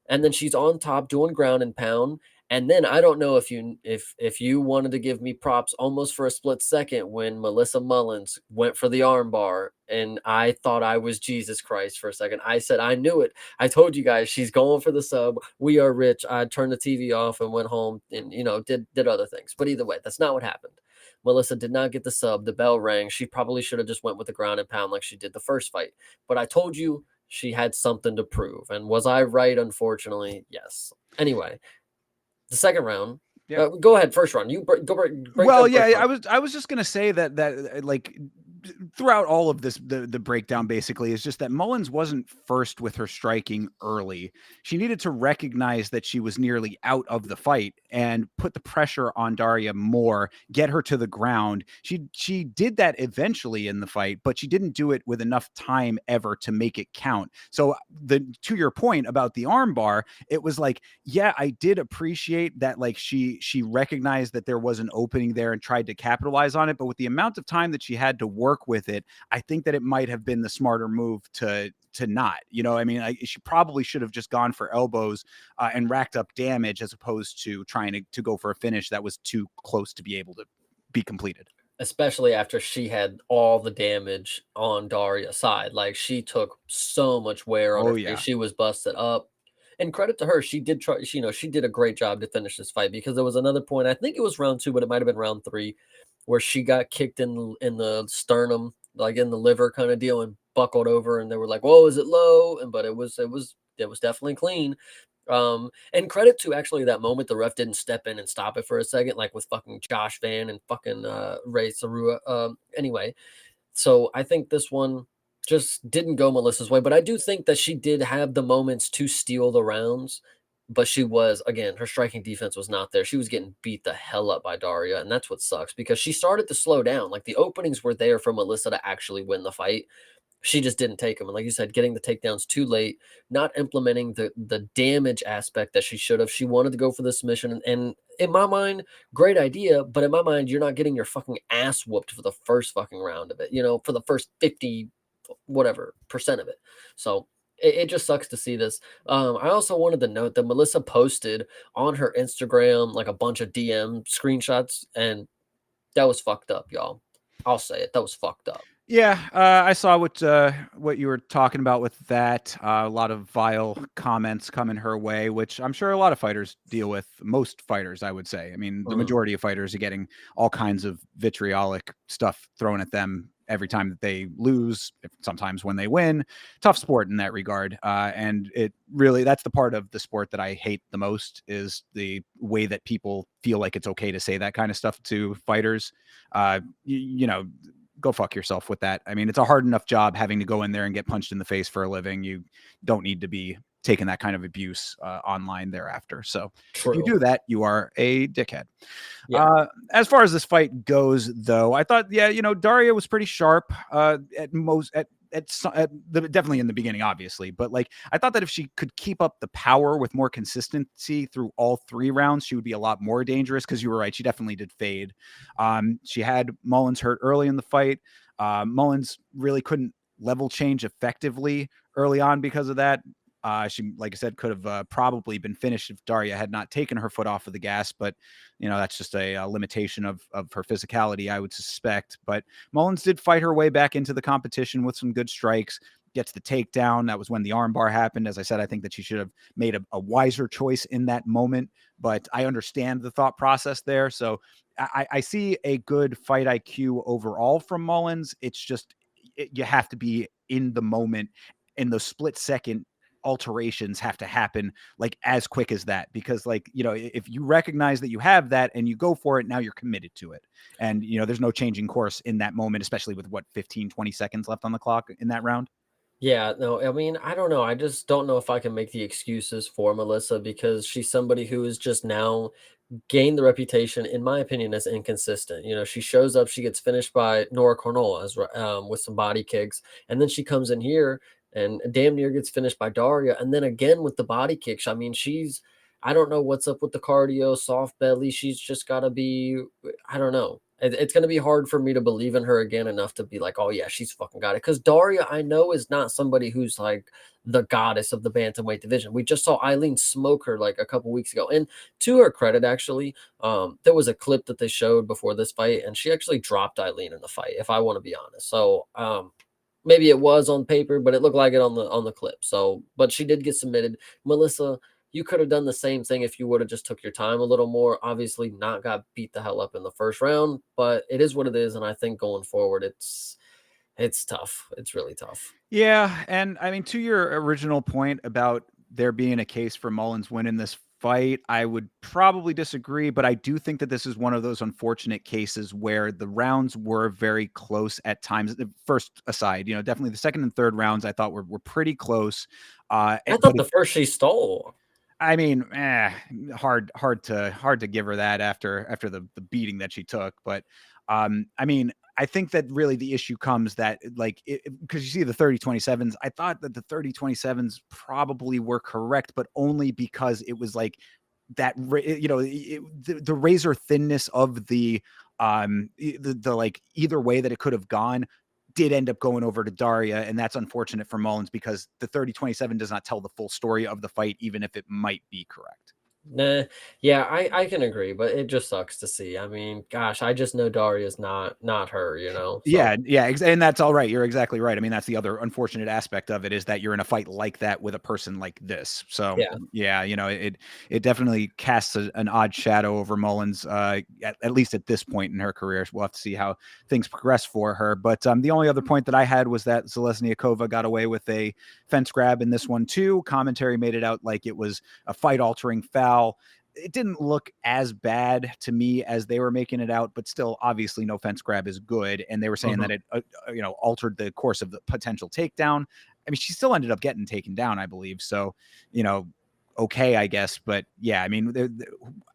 and then she's on top doing ground and pound. And then I don't know if you wanted to give me props almost for a split second when Melissa Mullins went for the arm bar, and I thought I was Jesus Christ for a second. I said I knew it. I told you guys she's going for the sub. We are rich. I turned the TV off and went home and did other things. But either way, that's not what happened. Melissa did not get the sub. The bell rang. She probably should have just went with the ground and pound like she did the first fight. But I told you she had something to prove. And was I right? Unfortunately, yes. Anyway, the second round. Yeah. Go ahead, first round. You break Well, down yeah, first round. I was just gonna say that like throughout all of this, the breakdown basically is just that Mullins wasn't first with her striking early. She needed to recognize that she was nearly out of the fight and put the pressure on Daria more, get her to the ground. She did that eventually in the fight, but she didn't do it with enough time ever to make it count. So to your point about the armbar, it was like, yeah, I did appreciate that, like she recognized that there was an opening there and tried to capitalize on it, but with the amount of time that she had to work with it, I think that it might have been the smarter move to not. I mean, she probably should have just gone for elbows and racked up damage as opposed to trying to go for a finish that was too close to be able to be completed. Especially after she had all the damage on Daria's side. Like she took so much wear on Oh her face. yeah. She was busted up. And credit to her, she did try, she did a great job to finish this fight, because there was another point, I think it was round 2, but it might have been round 3, where she got kicked in the sternum, like in the liver kind of deal, and buckled over, and they were like, "Whoa, is it low?" And but it was definitely clean. And credit to actually that moment, the ref didn't step in and stop it for a second, like with fucking Josh Van and fucking Ray Sarua. Anyway, so I think this one just didn't go Melissa's way, but I do think that she did have the moments to steal the rounds. But she was, again, her striking defense was not there. She was getting beat the hell up by Daria, and that's what sucks, because she started to slow down. Like the openings were there for Melissa to actually win the fight. She just didn't take them. And like you said, getting the takedowns too late, not implementing the damage aspect that she should have. She wanted to go for the submission. And in my mind, great idea. But in my mind, you're not getting your fucking ass whooped for the first fucking round of it, for the first 50 whatever percent of it. So it just sucks to see this. I also wanted to note that Melissa posted on her Instagram like a bunch of DM screenshots, and that was fucked up, y'all. I'll say it. That was fucked up. Yeah, I saw what you were talking about with that. A lot of vile comments coming her way, which I'm sure a lot of fighters deal with. Most fighters, I would say. I mean, the Mhm. majority of fighters are getting all kinds of vitriolic stuff thrown at them every time that they lose. Sometimes when they win. Tough sport in that regard, and it really, that's the part of the sport that I hate the most, is the way that people feel like it's okay to say that kind of stuff to fighters. You know, go fuck yourself with that. I mean, it's a hard enough job having to go in there and get punched in the face for a living. You don't need to be taking that kind of abuse online thereafter. So if you True. do that, you are a dickhead. Yeah. As far as this fight goes, though, I thought, yeah, Daria was pretty sharp at most definitely in the beginning, obviously, but like I thought that if she could keep up the power with more consistency through all 3 rounds, she would be a lot more dangerous. Because you were right, she definitely did fade. She had Mullins hurt early in the fight. Mullins really couldn't level change effectively early on because of that. She, like I said, could have probably been finished if Daria had not taken her foot off of the gas, but that's just a limitation of her physicality, I would suspect. But Mullins did fight her way back into the competition with some good strikes. gets the takedown. That was when the armbar happened. As I said, I think that she should have made a wiser choice in that moment, but I understand the thought process there. So I see a good fight IQ overall from Mullins. It's just you have to be in the moment, in those split second alterations have to happen like as quick as that, because like, if you recognize that you have that and you go for it, now you're committed to it. And there's no changing course in that moment, especially with what, 15-20 seconds left on the clock in that round. Yeah, no, I mean, I don't know. I just don't know if I can make the excuses for Melissa because she's somebody who is just now gained the reputation, in my opinion, as inconsistent. She shows up, she gets finished by Nora Cornola with some body kicks, and then she comes in here and damn near gets finished by Daria, and then again with the body kicks. I mean, I don't know what's up with the cardio, soft belly. She's just got to be, I don't know. It's going to be hard for me to believe in her again enough to be like, oh yeah, she's fucking got it. Because Daria, I know, is not somebody who's like the goddess of the bantamweight division. We just saw Eileen smoke her like a couple weeks ago, and to her credit, actually, there was a clip that they showed before this fight, and she actually dropped Eileen in the fight, if I want to be honest. So maybe it was on paper, but it looked like it on the clip. So, but she did get submitted. Melissa, you could have done the same thing if you would have just took your time a little more. Obviously, not got beat the hell up in the first round, but it is what it is. And I think going forward, it's tough. It's really tough. Yeah, and I mean, to your original point about there being a case for Mullins winning this fight, I would probably disagree, but I do think that this is one of those unfortunate cases where the rounds were very close at times. The first aside, definitely the second and third rounds I thought were pretty close. I But thought the first she stole. I mean, hard to give her that after the beating that she took. But I mean, I think that really the issue comes that like because you see the 30-27s, I thought that the 30-27s probably were correct, but only because it was like that the razor thinness of the like either way that it could have gone did end up going over to Daria, and that's unfortunate for Mullins because the 30-27 does not tell the full story of the fight, even if it might be correct. Nah, yeah, I can agree, but it just sucks to see. I mean, gosh, I just know Daria's not her, so Yeah, yeah, and that's all right. You're exactly right. I mean, that's the other unfortunate aspect of it is that you're in a fight like that with a person like this. So yeah. yeah, it definitely casts an odd shadow over Mullins, at least at this point in her career. We'll have to see how things progress for her. But the only other point that I had was that Zelezniakova got away with a fence grab in this one too. Commentary made it out like it was a fight-altering foul. It didn't look as bad to me as they were making it out, but still, obviously, no fence grab is good. And they were saying Mhm. that it, altered the course of the potential takedown. I mean, she still ended up getting taken down, I believe. So, okay, I guess. But yeah, I mean,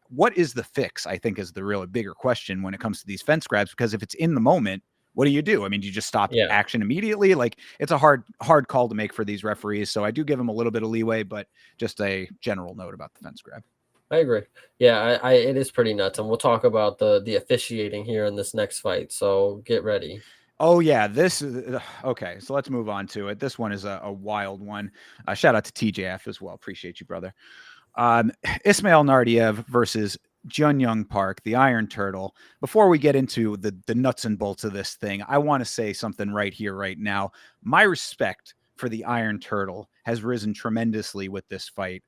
what is the fix? I think is the real bigger question when it comes to these fence grabs, because if it's in the moment, what do? I mean, do you just stop Yeah. action immediately? Like, it's a hard call to make for these referees. So I do give them a little bit of leeway, but just a general note about the fence grab. I agree. Yeah, it is pretty nuts, and we'll talk about the officiating here in this next fight. So get ready. Oh yeah, this is okay. So let's move on to it. This one is a wild one. Shout out to TJF as well. Appreciate you, brother. Ismail Nardiev versus Jun Young Park, the Iron Turtle. Before we get into the nuts and bolts of this thing, I want to say something right here, right now. My respect for the Iron Turtle has risen tremendously with this fight.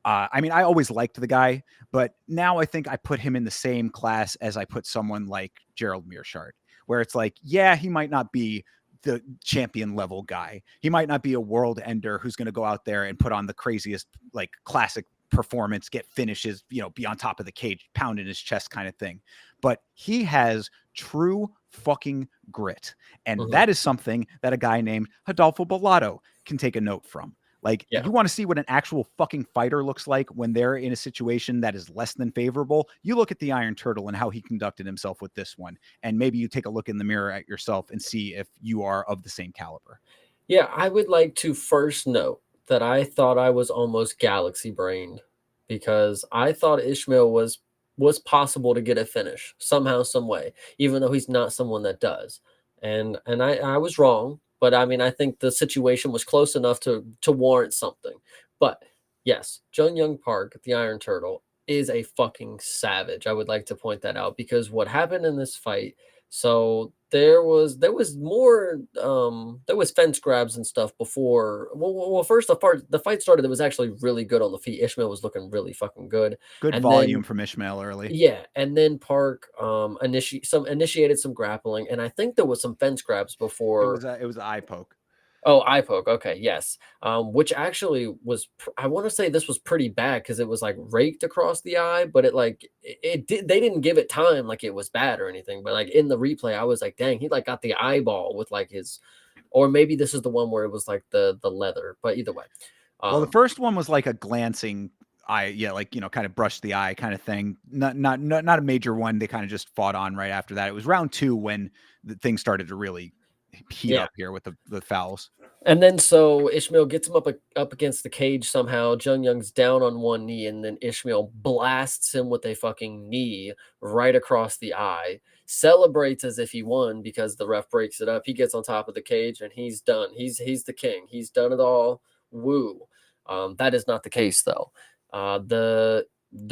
I mean, I always liked the guy, but now I think I put him in the same class as I put someone like Gerald Mearshart, where it's like, yeah, he might not be the champion level guy. He might not be a world ender who's going to go out there and put on the craziest, like, classic performance, get finishes, be on top of the cage, pounding his chest kind of thing. But he has true fucking grit. And Mhm. that is something that a guy named Adolfo Bellato can take a note from. Like, Yeah. you want to see what an actual fucking fighter looks like when they're in a situation that is less than favorable. You look at the Iron Turtle and how he conducted himself with this one. And maybe you take a look in the mirror at yourself and see if you are of the same caliber. Yeah, I would like to first note that I thought I was almost galaxy brained because I thought Ishmael was possible to get a finish somehow, some way, even though he's not someone that does. And I was wrong, but I mean I think the situation was close enough to warrant something. But yes, Jun Young Park, the Iron Turtle, is a fucking savage. I would like to point that out because what happened in this fight So there was more there was fence grabs and stuff before. Well, first the fight started. It was actually really good on the feet. Ishmael was looking really fucking good, Good and then volume from Ishmael early. yeah, and then Park initiated some grappling, and I think there was some fence grabs before. It was an eye poke. Oh, eye poke. Okay, yes. Which actually was I want to say this was pretty bad because it was like raked across the eye, but it did they didn't give it time like it was bad or anything. But like in the replay, I was like, dang, he like got the eyeball with like his, or maybe this is the one where it was like the leather. But either way, Well, the um, first one was like a glancing eye, yeah, like kind of brushed the eye kind of thing. Not a major one. They kind of just fought on right after that. It was round 2 when the thing started to really heat yeah. up here with the fouls. And then so Ishmael gets him up against the cage somehow. Jung Young's down on one knee, and then Ishmael blasts him with a fucking knee right across the eye. Celebrates as if he won because the ref breaks it up. He gets on top of the cage and he's done. He's the king. He's done it all. Woo. That is not the case though. The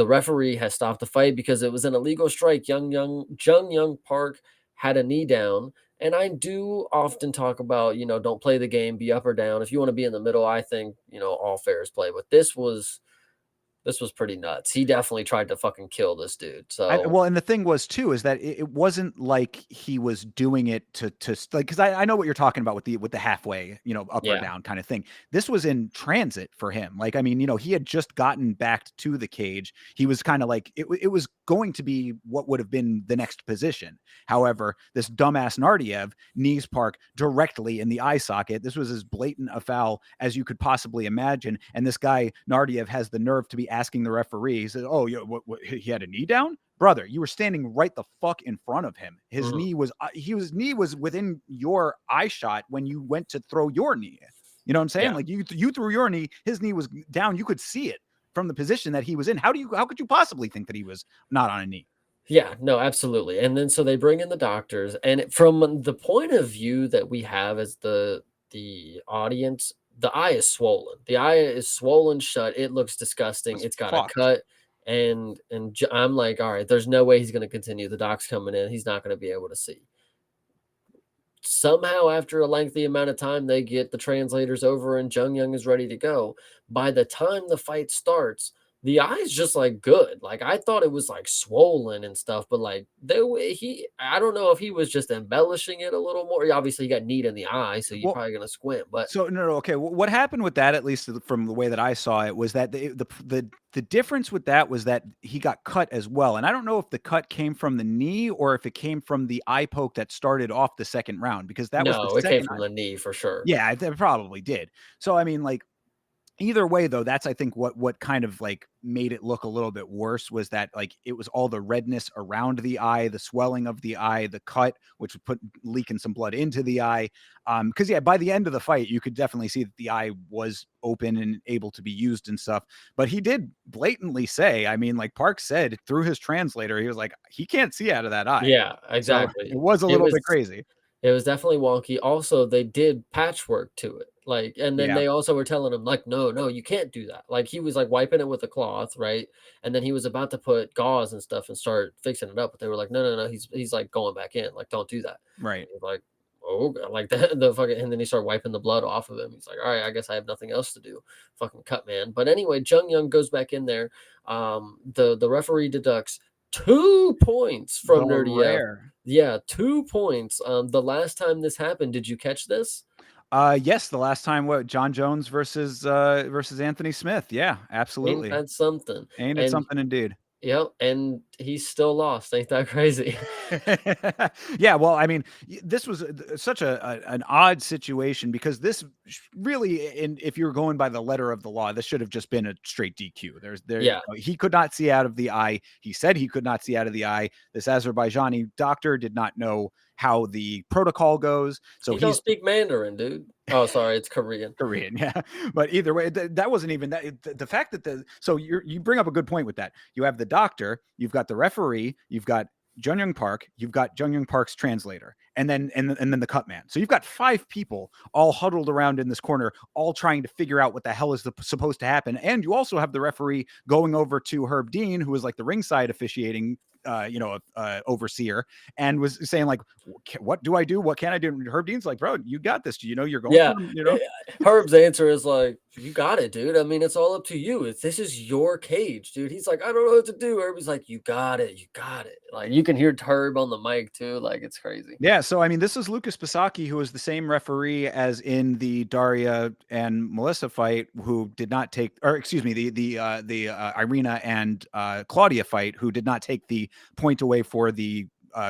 referee has stopped the fight because it was an illegal strike. Jung Young Park had a knee down, and I do often talk about, don't play the game, be up or down. If you want to be in the middle, I think, all fair is play. But this was pretty nuts. He definitely tried to fucking kill this dude. So Well, and the thing was too is that it wasn't like he was doing it to like, because I know what you're talking about with the halfway, up or yeah, down kind of thing. This was in transit for him. Like, I mean, he had just gotten back to the cage. He was kind of like it was going to be what would have been the next position. However, this dumbass Nardiev knees Park directly in the eye socket. This was as blatant a foul as you could possibly imagine. And this guy Nardiev has the nerve to be asking the referee. He said, "Oh, he had a knee down, brother. You were standing right the fuck in front of him. His mhm, knee was within your eye shot when you went to throw your knee. You know what I'm saying? yeah. Like you threw your knee, his knee was down. You could see it from the position that he was in. How could you possibly think that he was not on a knee? Yeah, no, absolutely. And then so they bring in the doctors, and from the point of view that we have as the audience, the eye is swollen. The eye is swollen shut. It looks It disgusting. was It's got a fucked. cut, I'm like, all right, there's no way he's going to continue. The doc's coming in. He's not going to be able to see. Somehow, after a lengthy amount of time, they get the translators over, and Jung Young is ready to go. By the time the fight starts, the eye's just like good. Like I thought it was like swollen and stuff, but like I don't know if he was just embellishing it a little more. Obviously, he got need in the eye, so you're Well, probably gonna squint. But so no, okay. What happened with that, at least from the way that I saw it, was that the difference with that was that he got cut as well, and I don't know if the cut came from the knee or if it came from the eye poke that started off the second round, because that was the no, it came second. from the knee for sure. Yeah, it probably did. So I mean, like, either way though, that's I think what kind of like made it look a little bit worse was that like it was all the redness around the eye, the swelling of the eye, the cut, which would put leaking some blood into the eye. Because yeah, by the end of the fight, you could definitely see that the eye was open and able to be used and stuff. But he did blatantly say, I mean, like Park said through his translator, he was like, he can't see out of that eye. Yeah, So exactly. it was a It little was bit crazy. It was definitely wonky. Also, they did patchwork to it. Like, and then Yeah, they also were telling him, like, no, no, you can't do that. Like, he was like wiping it with a cloth, right? And then he was about to put gauze and stuff and start fixing it up. But they were like, no, no, no, he's like going back in. Like, don't do that. And right. he's like, oh, like the fucking, and then he started wiping the blood off of him. He's like, all right, I guess I have nothing else to do. Fucking cut, man. But anyway, Jung Young goes back in there. The referee deducts 2 points The from Nerdiev. rare. Yeah, 2 points. The last time this happened, did you catch this? Yes, the last time what John Jones versus Anthony Smith. Yeah, Ain't absolutely. that something? Ain't it And something indeed? yep, and he still lost. Ain't that crazy? Yeah, well, I mean, this was such an odd situation because this really, if you're going by the letter of the law, this should have just been a straight DQ. Yeah, He could not see out of the eye. He said he could not see out of the eye. This Azerbaijani doctor did not know how the protocol goes, so he don't he's speak Mandarin, dude. Oh, sorry, it's Korean. Korean, yeah. But either way, that wasn't even that. The fact that so you bring up a good point with that. You have the doctor, you've got the referee, you've got Jung Young Park, you've got Jung Young Park's translator, and then the cut man. So you've got 5 people all huddled around in this corner, all trying to figure out what the hell is supposed to happen. And you also have the referee going over to Herb Dean, who is like the ringside officiating overseer, and was saying like, what do I do? What can I do? And Herb Dean's like, bro, you got this. You know, you're going Yeah, through them, you know? Herb's answer is like, "You got it, dude. I mean, it's all up to you. This is your cage, dude." He's like, "I don't know what to do." Herb's like, "You got it. You got it." Like, you can hear Herb on the mic too. Like, it's crazy. Yeah, so I mean, this is Lucas Pisaki, who was the same referee as in the Daria and Melissa fight, who did not take, or excuse me, the Irina and Claudia fight, who did not take the point away for the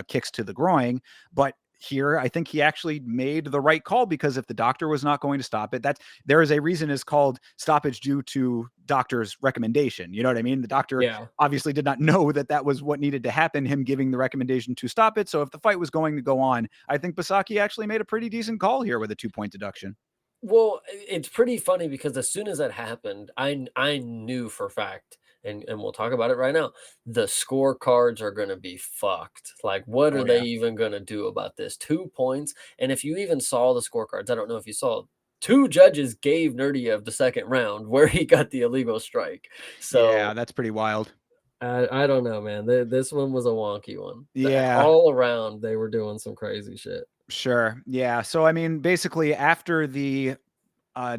kicks to the groin. But here, I think he actually made the right call, because if the doctor was not going to stop it, that's there is a reason is called stoppage due to doctor's recommendation. You know what I mean? The doctor Yeah. obviously did not know that that was what needed to happen, him giving the recommendation to stop it. So if the fight was going to go on, I think Basaki actually made a pretty decent call here with a 2-point deduction. Well, it's pretty funny because as soon as that happened, I knew for a fact, and we'll talk about it right now. The scorecards are gonna be fucked. Like, what are Oh they yeah. even gonna do about this? 2 points, and if you even saw the scorecards, I don't know if you saw. Two judges gave Nerdiev the second round where he got the illegal strike. Yeah, So that's pretty wild. I don't know, man. This one was a wonky one. Yeah, All around, they were doing some crazy shit. sure. Yeah. So I mean, basically after the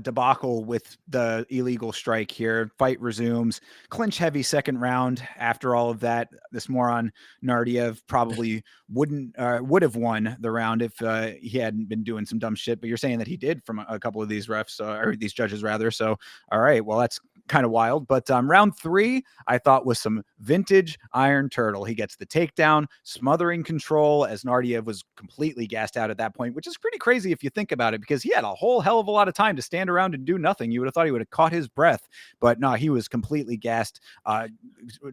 debacle with the illegal strike here. Fight resumes. Clinch heavy second round. After all of that, this moron Nardiev probably would have won the round if he hadn't been doing some dumb shit. But you're saying that he did from a couple of these refs or these judges rather. So all right, well that's kind of wild. But round 3, I thought was some vintage Iron Turtle. He gets the takedown, smothering control as Nardiev was completely gassed out at that point, which is pretty crazy if you think about it, because he had a whole hell of a lot of time to stand around and do nothing. You would have thought he would have caught his breath, but no, he was completely gassed.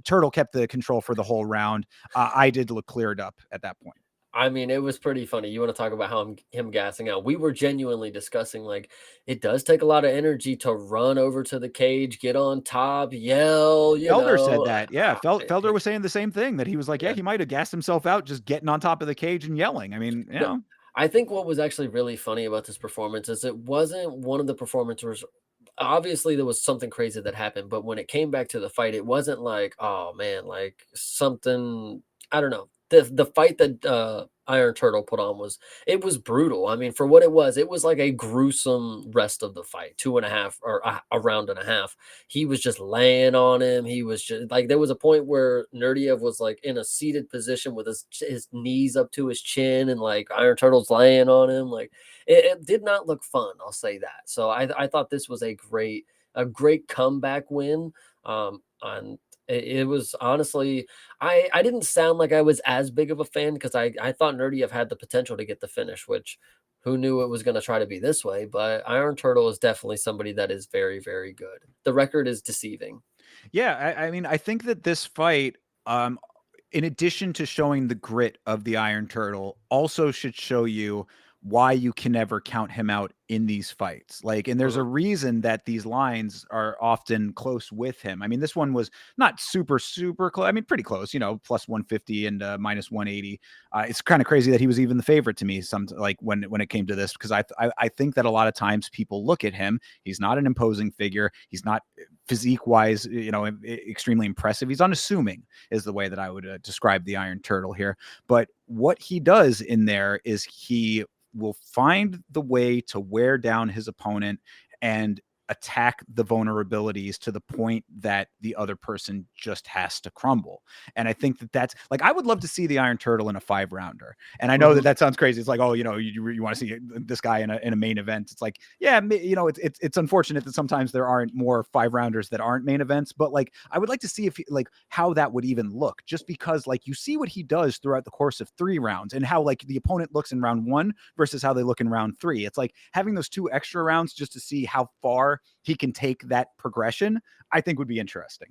Turtle kept the control for the whole round. I did look cleared up at that point. I mean, it was pretty funny. You want to talk about how him gassing out? We were genuinely discussing like it does take a lot of energy to run over to the cage, get on top, yell. Felder said that. Yeah, Felder It- was saying the same thing, that he was like, yeah, yeah. he might have gassed himself out just getting on top of the cage and yelling. I mean, you No, know, I think what was actually really funny about this performance is it wasn't one of the performances. Obviously, there was something crazy that happened, but when it came back to the fight, it wasn't like, oh man, like something. I don't know. The fight that Iron Turtle put on was brutal. I mean, for what it was like a gruesome rest of the fight, 2.5 or a round and a half. He was just laying on him. He was just like there was a point where Nerdiev was like in a seated position with his knees up to his chin, and like Iron Turtle's laying on him. Like it did not look fun. I'll say that. So I thought this was a great comeback win. And it was honestly, I didn't sound like I was as big of a fan because I thought Nerdiev had the potential to get the finish, which who knew it was going to try to be this way. But Iron Turtle is definitely somebody that is very, very good. The record is deceiving. yeah. I mean, I think that this fight, um, in addition to showing the grit of the Iron Turtle, also should show you why you can never count him out in these fights. Like, and there's a Mhm. reason that these lines are often close with him. I mean, this one was not super close. I mean, pretty close, you know, plus 150 and minus 180. It's kind of crazy that he was even the favorite to me. Some like when it came to this, because I think that a lot of times people look at him. He's not an imposing figure. He's not physique wise, you know, extremely impressive. He's unassuming is the way that I would describe the Iron Turtle here. But what he does in there is he will find the way to wear down his opponent and attack the vulnerabilities to the point that the other person just has to crumble. And I think that that's like, I would love to see the Iron Turtle in a 5-rounder. And I know that Mhm. that sounds crazy. It's like, oh, you know, you want to see this guy in a main event. It's like, yeah, you know, it's unfortunate that sometimes there aren't more 5-rounders that aren't main events, but like, I would like to see if like how that would even look, just because like you see what he does throughout the course of 3 rounds and how like the opponent looks in round 1 versus how they look in round 3. It's like having those 2 extra rounds just to see how far he can take that progression, I think would be interesting.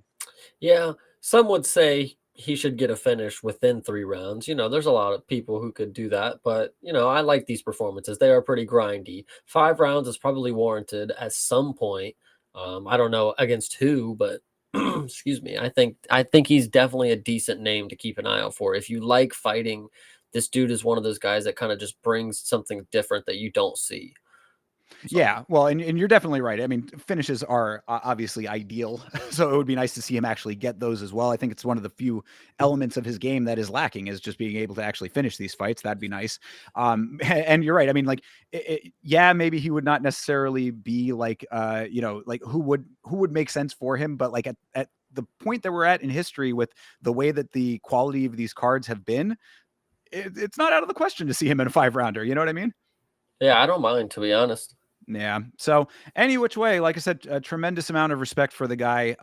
Yeah, some would say he should get a finish within 3 rounds. There's a lot of people who could do that, but I like these performances. They are pretty grindy. 5 rounds is probably warranted at some point. I don't know against who, but excuse me. I think he's definitely a decent name to keep an eye out for. If you like fighting, this dude is one of those guys that kind of just brings something different that you don't see. So Yeah, well, and you're definitely right. I mean, finishes are obviously ideal, so it would be nice to see him actually get those as well. I think it's one of the few elements of his game that is lacking is just being able to actually finish these fights. That'd be nice. And you're right. I mean, like, yeah, maybe he would not necessarily be like, like who would make sense for him, but like at the point that we're at in history with the way that the quality of these cards have been, it's not out of the question to see him in a 5 rounder. You know what I mean? yeah, I don't mind, to be honest. Yeah. So any which way, like I said, a tremendous amount of respect for the guy.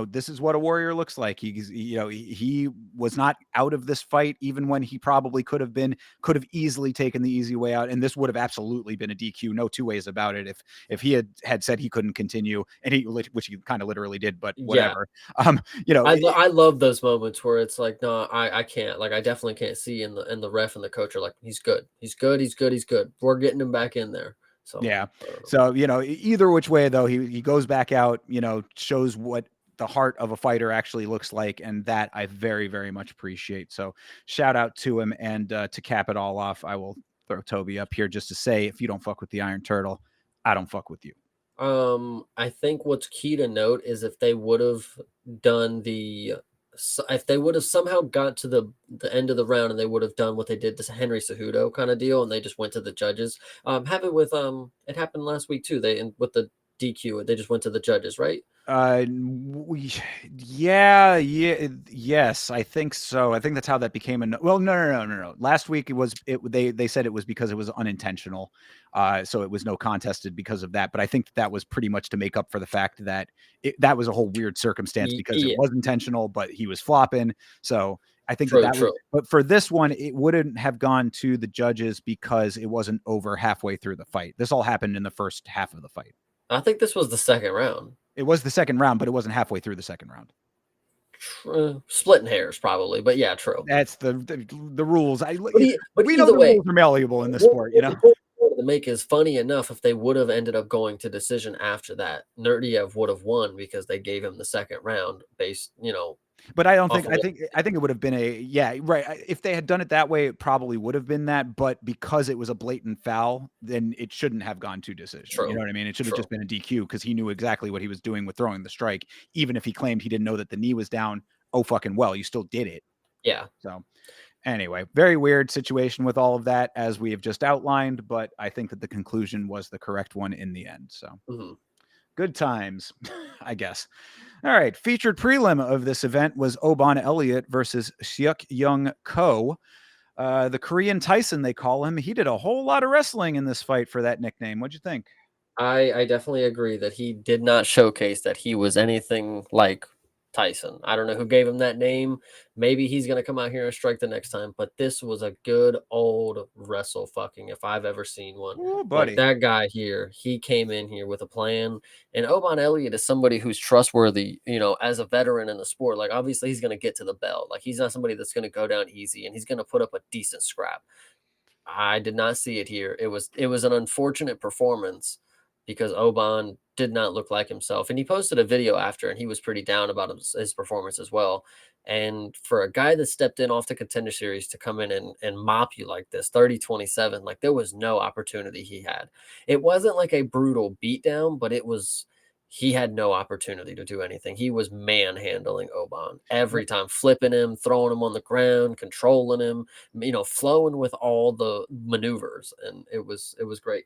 This is what a warrior looks like. He was not out of this fight, even when he probably could have easily taken the easy way out. And this would have absolutely been a DQ. No two ways about it. If he had said he couldn't continue, and which he kind of literally did, but Yeah. whatever. Um, you know, it, I love those moments where it's like, no, I can't. Like, I definitely can't see, and the ref and the coach are like, he's good. He's good. He's good. He's good. We're getting him back in there. So Yeah. I don't know. So, either which way though, he goes back out, shows what the heart of a fighter actually looks like, and that I very, very much appreciate. So, shout out to him. And to cap it all off, I will throw Toby up here just to say, if you don't fuck with the Iron Turtle, I don't fuck with you. I think what's key to note is if they would have done if they would have somehow got to the end of the round and they would have done what they did to Henry Cejudo kind of deal, and they just went to the judges. Have it with it happened last week too. With the DQ, they just went to the judges, right? Yeah, yes, I think so. I think that's how that became well, no. Last week they said it was because it was unintentional. So it was no contested because of that. But I think that was pretty much to make up for the fact that that was a whole weird circumstance because it Yeah, was intentional, but he was flopping. So I think true, that was, true. but for this one, it wouldn't have gone to the judges because it wasn't over halfway through the fight. This all happened in the first half of the fight. I think this was the second round. It was the second round, but it wasn't halfway through the second round. Splitting hairs probably, but yeah, true. That's the rules. But We know either the way, rules are malleable in this what sport, what the point I wanted to make is funny enough, if they would have ended up going to decision after that, Nurdiev would have won because they gave him the second round based, But I don't off think of what. I think it would have been yeah, right. If they had done it that way, it probably would have been that. But because it was a blatant foul, then it shouldn't have gone to decision. You know True, what I mean? It should have true. just been a DQ because he knew exactly what he was doing with throwing the strike. Even if he claimed he didn't know that the knee was down, oh fucking well, you still did it. Yeah. So anyway, very weird situation with all of that, as we have just outlined. But I think that the conclusion was the correct one in the end. So Mhm. good times, I guess. All right. Featured prelim of this event was Oban Elliott versus Seok Young Ko. The Korean Tyson, they call him. He did a whole lot of wrestling in this fight for that nickname. What'd you think? I definitely agree that he did not showcase that he was anything like Tyson. I don't know who gave him that name. Maybe he's gonna come out here and strike the next time, but this was a good old wrestle fucking if I've ever seen one. Oh, Like buddy. that guy here, he came in here with a plan. And Oban Elliott is somebody who's trustworthy, as a veteran in the sport. Like obviously he's gonna get to the belt. Like he's not somebody that's gonna go down easy and he's gonna put up a decent scrap. I did not see it here. It was an unfortunate performance because Oban did not look like himself. And he posted a video after and he was pretty down about his performance as well. And for a guy that stepped in off the contender series to come in and mop you like this, 30-27, like there was no opportunity he had. It wasn't like a brutal beatdown, but he had no opportunity to do anything. He was manhandling Oban every time, flipping him, throwing him on the ground, controlling him, flowing with all the maneuvers, and it was great.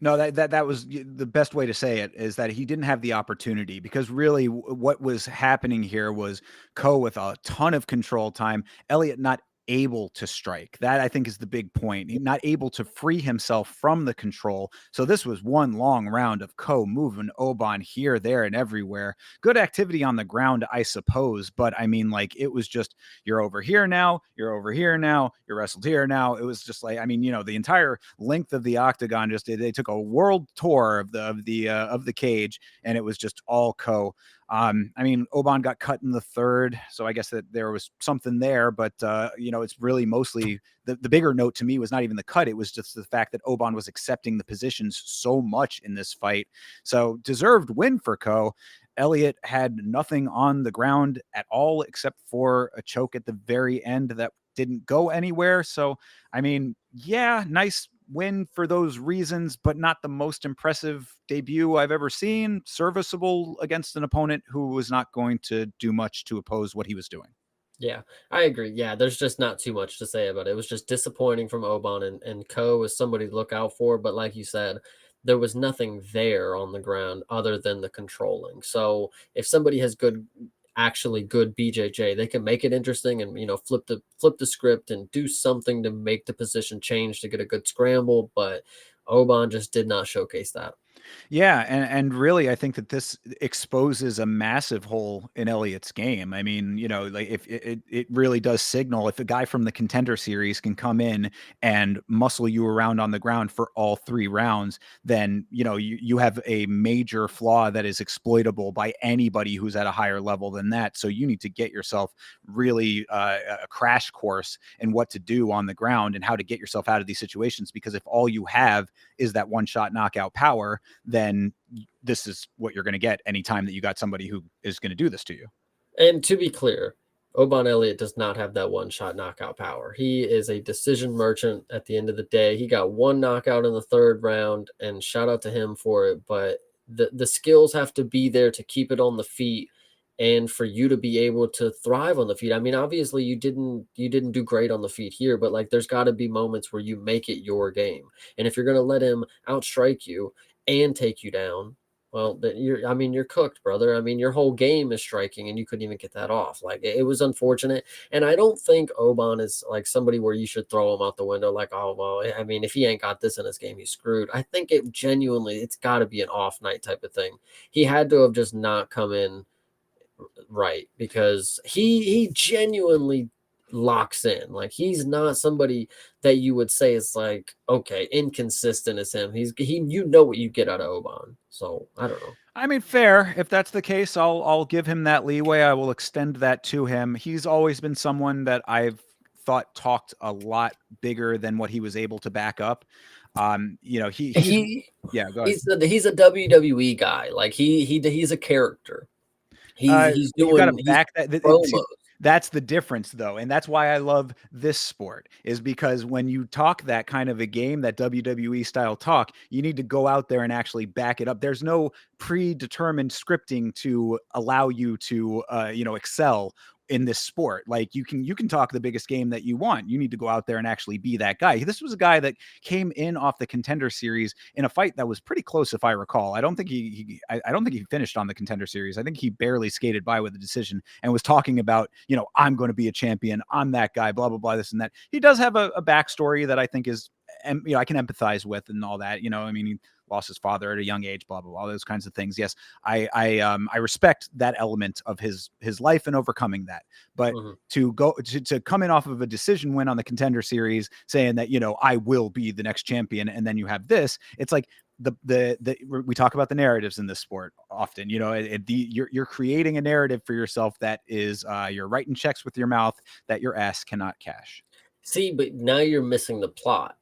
No, that was the best way to say it, is that he didn't have the opportunity, because really what was happening here was Ko with a ton of control time, Elliott not able to strike. That I think is the big point. He's not able to free himself from the control. So this was one long round of Ko moving Oban here, there, and everywhere. Good activity on the ground, I suppose, but I mean, like, it was just, you're over here now, you're over here now, you're wrestled here now. It was just like, I mean, the entire length of the octagon, just they took a world tour of the cage, and it was just all Ko. I mean, Oban got cut in the third, so I guess that there was something there, but it's really mostly the bigger note to me was not even the cut. It was just the fact that Oban was accepting the positions so much in this fight. So deserved win for Ko. Elliott had nothing on the ground at all except for a choke at the very end that didn't go anywhere. So, I mean, yeah, nice win for those reasons, but not the most impressive debut I've ever seen. Serviceable against an opponent who was not going to do much to oppose what he was doing. Yeah, I agree. Yeah, there's just not too much to say about it. It was just disappointing from Oban, and Ko is somebody to look out for. But like you said, there was nothing there on the ground other than the controlling. So if somebody has actually good BJJ, they can make it interesting and flip the script and do something to make the position change to get a good scramble. But Oban just did not showcase that. Yeah, and really, I think that this exposes a massive hole in Elliott's game. I mean, like if it really does signal if a guy from the Contender Series can come in and muscle you around on the ground for all 3 rounds, then you have a major flaw that is exploitable by anybody who's at a higher level than that. So you need to get yourself really a crash course in what to do on the ground and how to get yourself out of these situations. Because if all you have is that one-shot knockout power, then this is what you're going to get anytime that you got somebody who is going to do this to you. And to be clear, Oban Elliott does not have that one-shot knockout power. He is a decision merchant at the end of the day. He got 1 knockout in the 3rd round, and shout out to him for it. But the skills have to be there to keep it on the feet and for you to be able to thrive on the feet. I mean, obviously you didn't do great on the feet here, but like there's got to be moments where you make it your game. And if you're going to let him outstrike you and take you down, well, you're cooked, brother. I mean, your whole game is striking and you couldn't even get that off. Like it was unfortunate. And I don't think Oban is like somebody where you should throw him out the window. Like, oh, well, I mean, if he ain't got this in his game, he's screwed. I think it's got to be an off night type of thing. He had to have just not come in right, because he genuinely locks in. Like he's not somebody that you would say is like, okay, inconsistent as him. You know what you get out of Oban. So I don't know. I mean, fair. If that's the case, I'll give him that leeway. I will extend that to him. He's always been someone that I've thought talked a lot bigger than what he was able to back up. Yeah, go ahead. He's a WWE guy. Like he's a character. He's you got to doing back that. promos. That's the difference, though, and that's why I love this sport. Is because when you talk that kind of a game, that WWE style talk, you need to go out there and actually back it up. There's no predetermined scripting to allow you to, excel in this sport. Like you can talk the biggest game that you want. You need to go out there and actually be that guy. This was a guy that came in off the Contender Series in a fight that was pretty close, if I recall. I don't think I don't think he finished on the Contender Series. I think he barely skated by with a decision and was talking about, I'm going to be a champion. I'm that guy, blah, blah, blah, this and that. He does have a backstory that I think is, and I can empathize with and all that. I mean, he lost his father at a young age, blah, blah, blah, those kinds of things. Yes, I respect that element of his life and overcoming that. But to go to come in off of a decision win on the Contender Series, saying that I will be the next champion, and then you have this, it's like we talk about the narratives in this sport often. You're creating a narrative for yourself that is you're writing checks with your mouth that your ass cannot cash. See, but now you're missing the plot.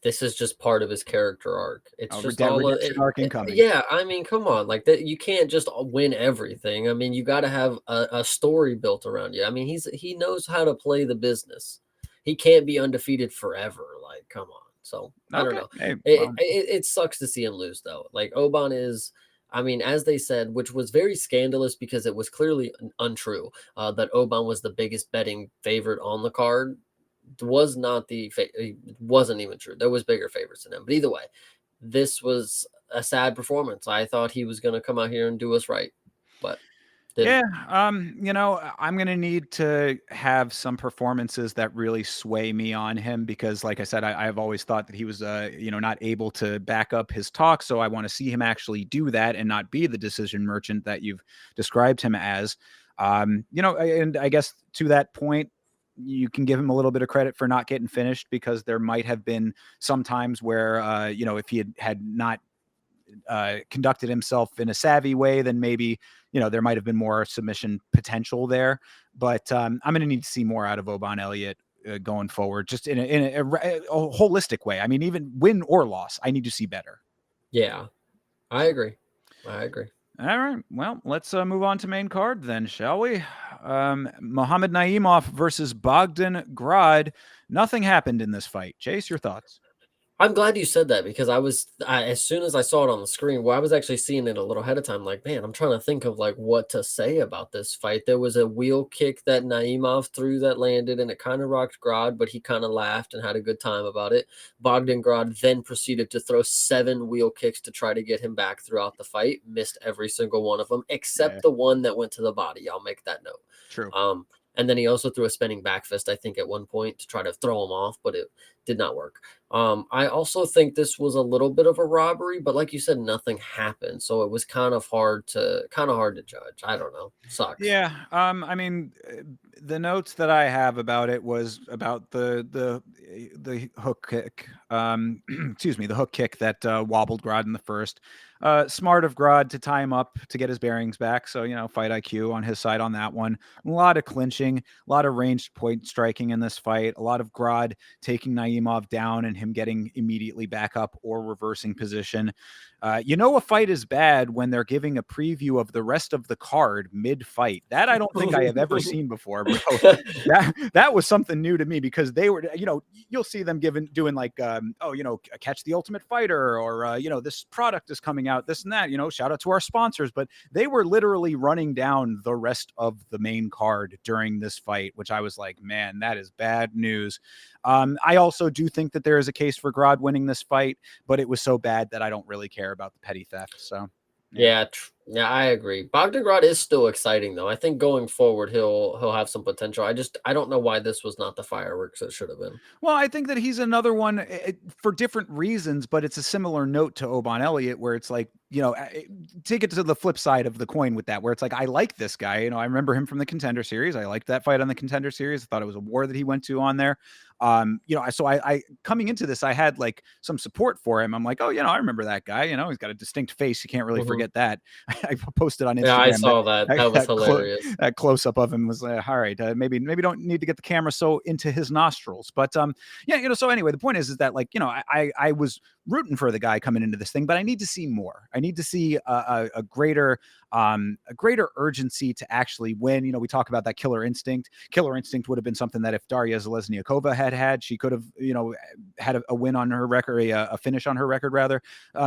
This is just part of his character arc. It's just redemption arc incoming. Yeah, I mean, come on, like that. You can't just win everything. I mean, you got to have a story built around you. I mean, he knows how to play the business. He can't be undefeated forever. Like, come on. So I don't know. Hey, it sucks to see him lose, though. Like Oban is. I mean, as they said, which was very scandalous because it was clearly untrue, that Oban was the biggest betting favorite on the card. Was not it wasn't even true. There was bigger favorites than him. But either way, this was a sad performance. I thought he was going to come out here and do us right, but didn't. Yeah, I'm gonna need to have some performances that really sway me on him because, like I said, I've always thought that he was, not able to back up his talk. So I want to see him actually do that and not be the decision merchant that you've described him as. And I guess to that point, you can give him a little bit of credit for not getting finished because there might have been some times where, if he had not conducted himself in a savvy way, then maybe, there might have been more submission potential there. But I'm going to need to see more out of Oban Elliott going forward, just in a holistic way. I mean, even win or loss, I need to see better. Yeah, I agree. All right. Well, let's move on to main card then, shall we? Mohamed Naimov versus Bogdan Grad. Nothing happened in this fight. Chase, your thoughts? I'm glad you said that because as soon as I saw it on the screen, well, I was actually seeing it a little ahead of time. Like, man, I'm trying to think of like what to say about this fight. There was a wheel kick that Naimov threw that landed, and it kind of rocked Grod, but he kind of laughed and had a good time about it. Bogdan Grod then proceeded to throw 7 wheel kicks to try to get him back throughout the fight. Missed every single one of them Yeah, except the one that went to the body. I'll make that note. true. And then he also threw a spinning back fist, I think, at one point to try to throw him off, but it did not work. I also think this was a little bit of a robbery, but like you said, nothing happened, so it was kind of hard to judge. I don't know. Sucks. Yeah, I mean, the notes that I have about it was about the hook kick. Excuse me, the hook kick that wobbled Grod in the first. Smart of Grod to tie him up to get his bearings back. So fight IQ on his side on that one. A lot of clinching, a lot of ranged point striking in this fight. A lot of Grod taking Naimov down and him getting immediately back up or reversing position. A fight is bad when they're giving a preview of the rest of the card mid-fight. That I don't think I have ever seen before, bro. That was something new to me because they were, you'll see them doing like, catch the Ultimate Fighter, or this product is coming out, this and that. Shout out to our sponsors, but they were literally running down the rest of the main card during this fight, which I was like, man, that is bad news. I also do think that there is a case for Grod winning this fight, but it was so bad that I don't really care about the petty theft. So, yeah. Yeah, I agree. Bogdangrad is still exciting though. I think going forward he'll have some potential. I don't know why this was not the fireworks it should have been. Well, I think that he's another one for different reasons, but it's a similar note to Oban Elliott, where it's like, take it to the flip side of the coin with that, where it's like, I like this guy. I remember him from the Contender Series. I liked that fight on the Contender Series. I thought it was a war that he went to on there. So I coming into this, I had like some support for him. I'm like, oh, I remember that guy. He's got a distinct face. You can't really Mhm. forget that. I posted on Yeah, I Instagram that saw that. That was hilarious. that close up of him was all right. Maybe don't need to get the camera so into his nostrils, but yeah. So anyway, the point is that like I was rooting for the guy coming into this thing, but I need to see more. I need to see a greater urgency to actually win. We talk about that killer instinct. Killer instinct would have been something that if Daria Zalesniakova had, she could have had a win on her record, a finish on her record rather.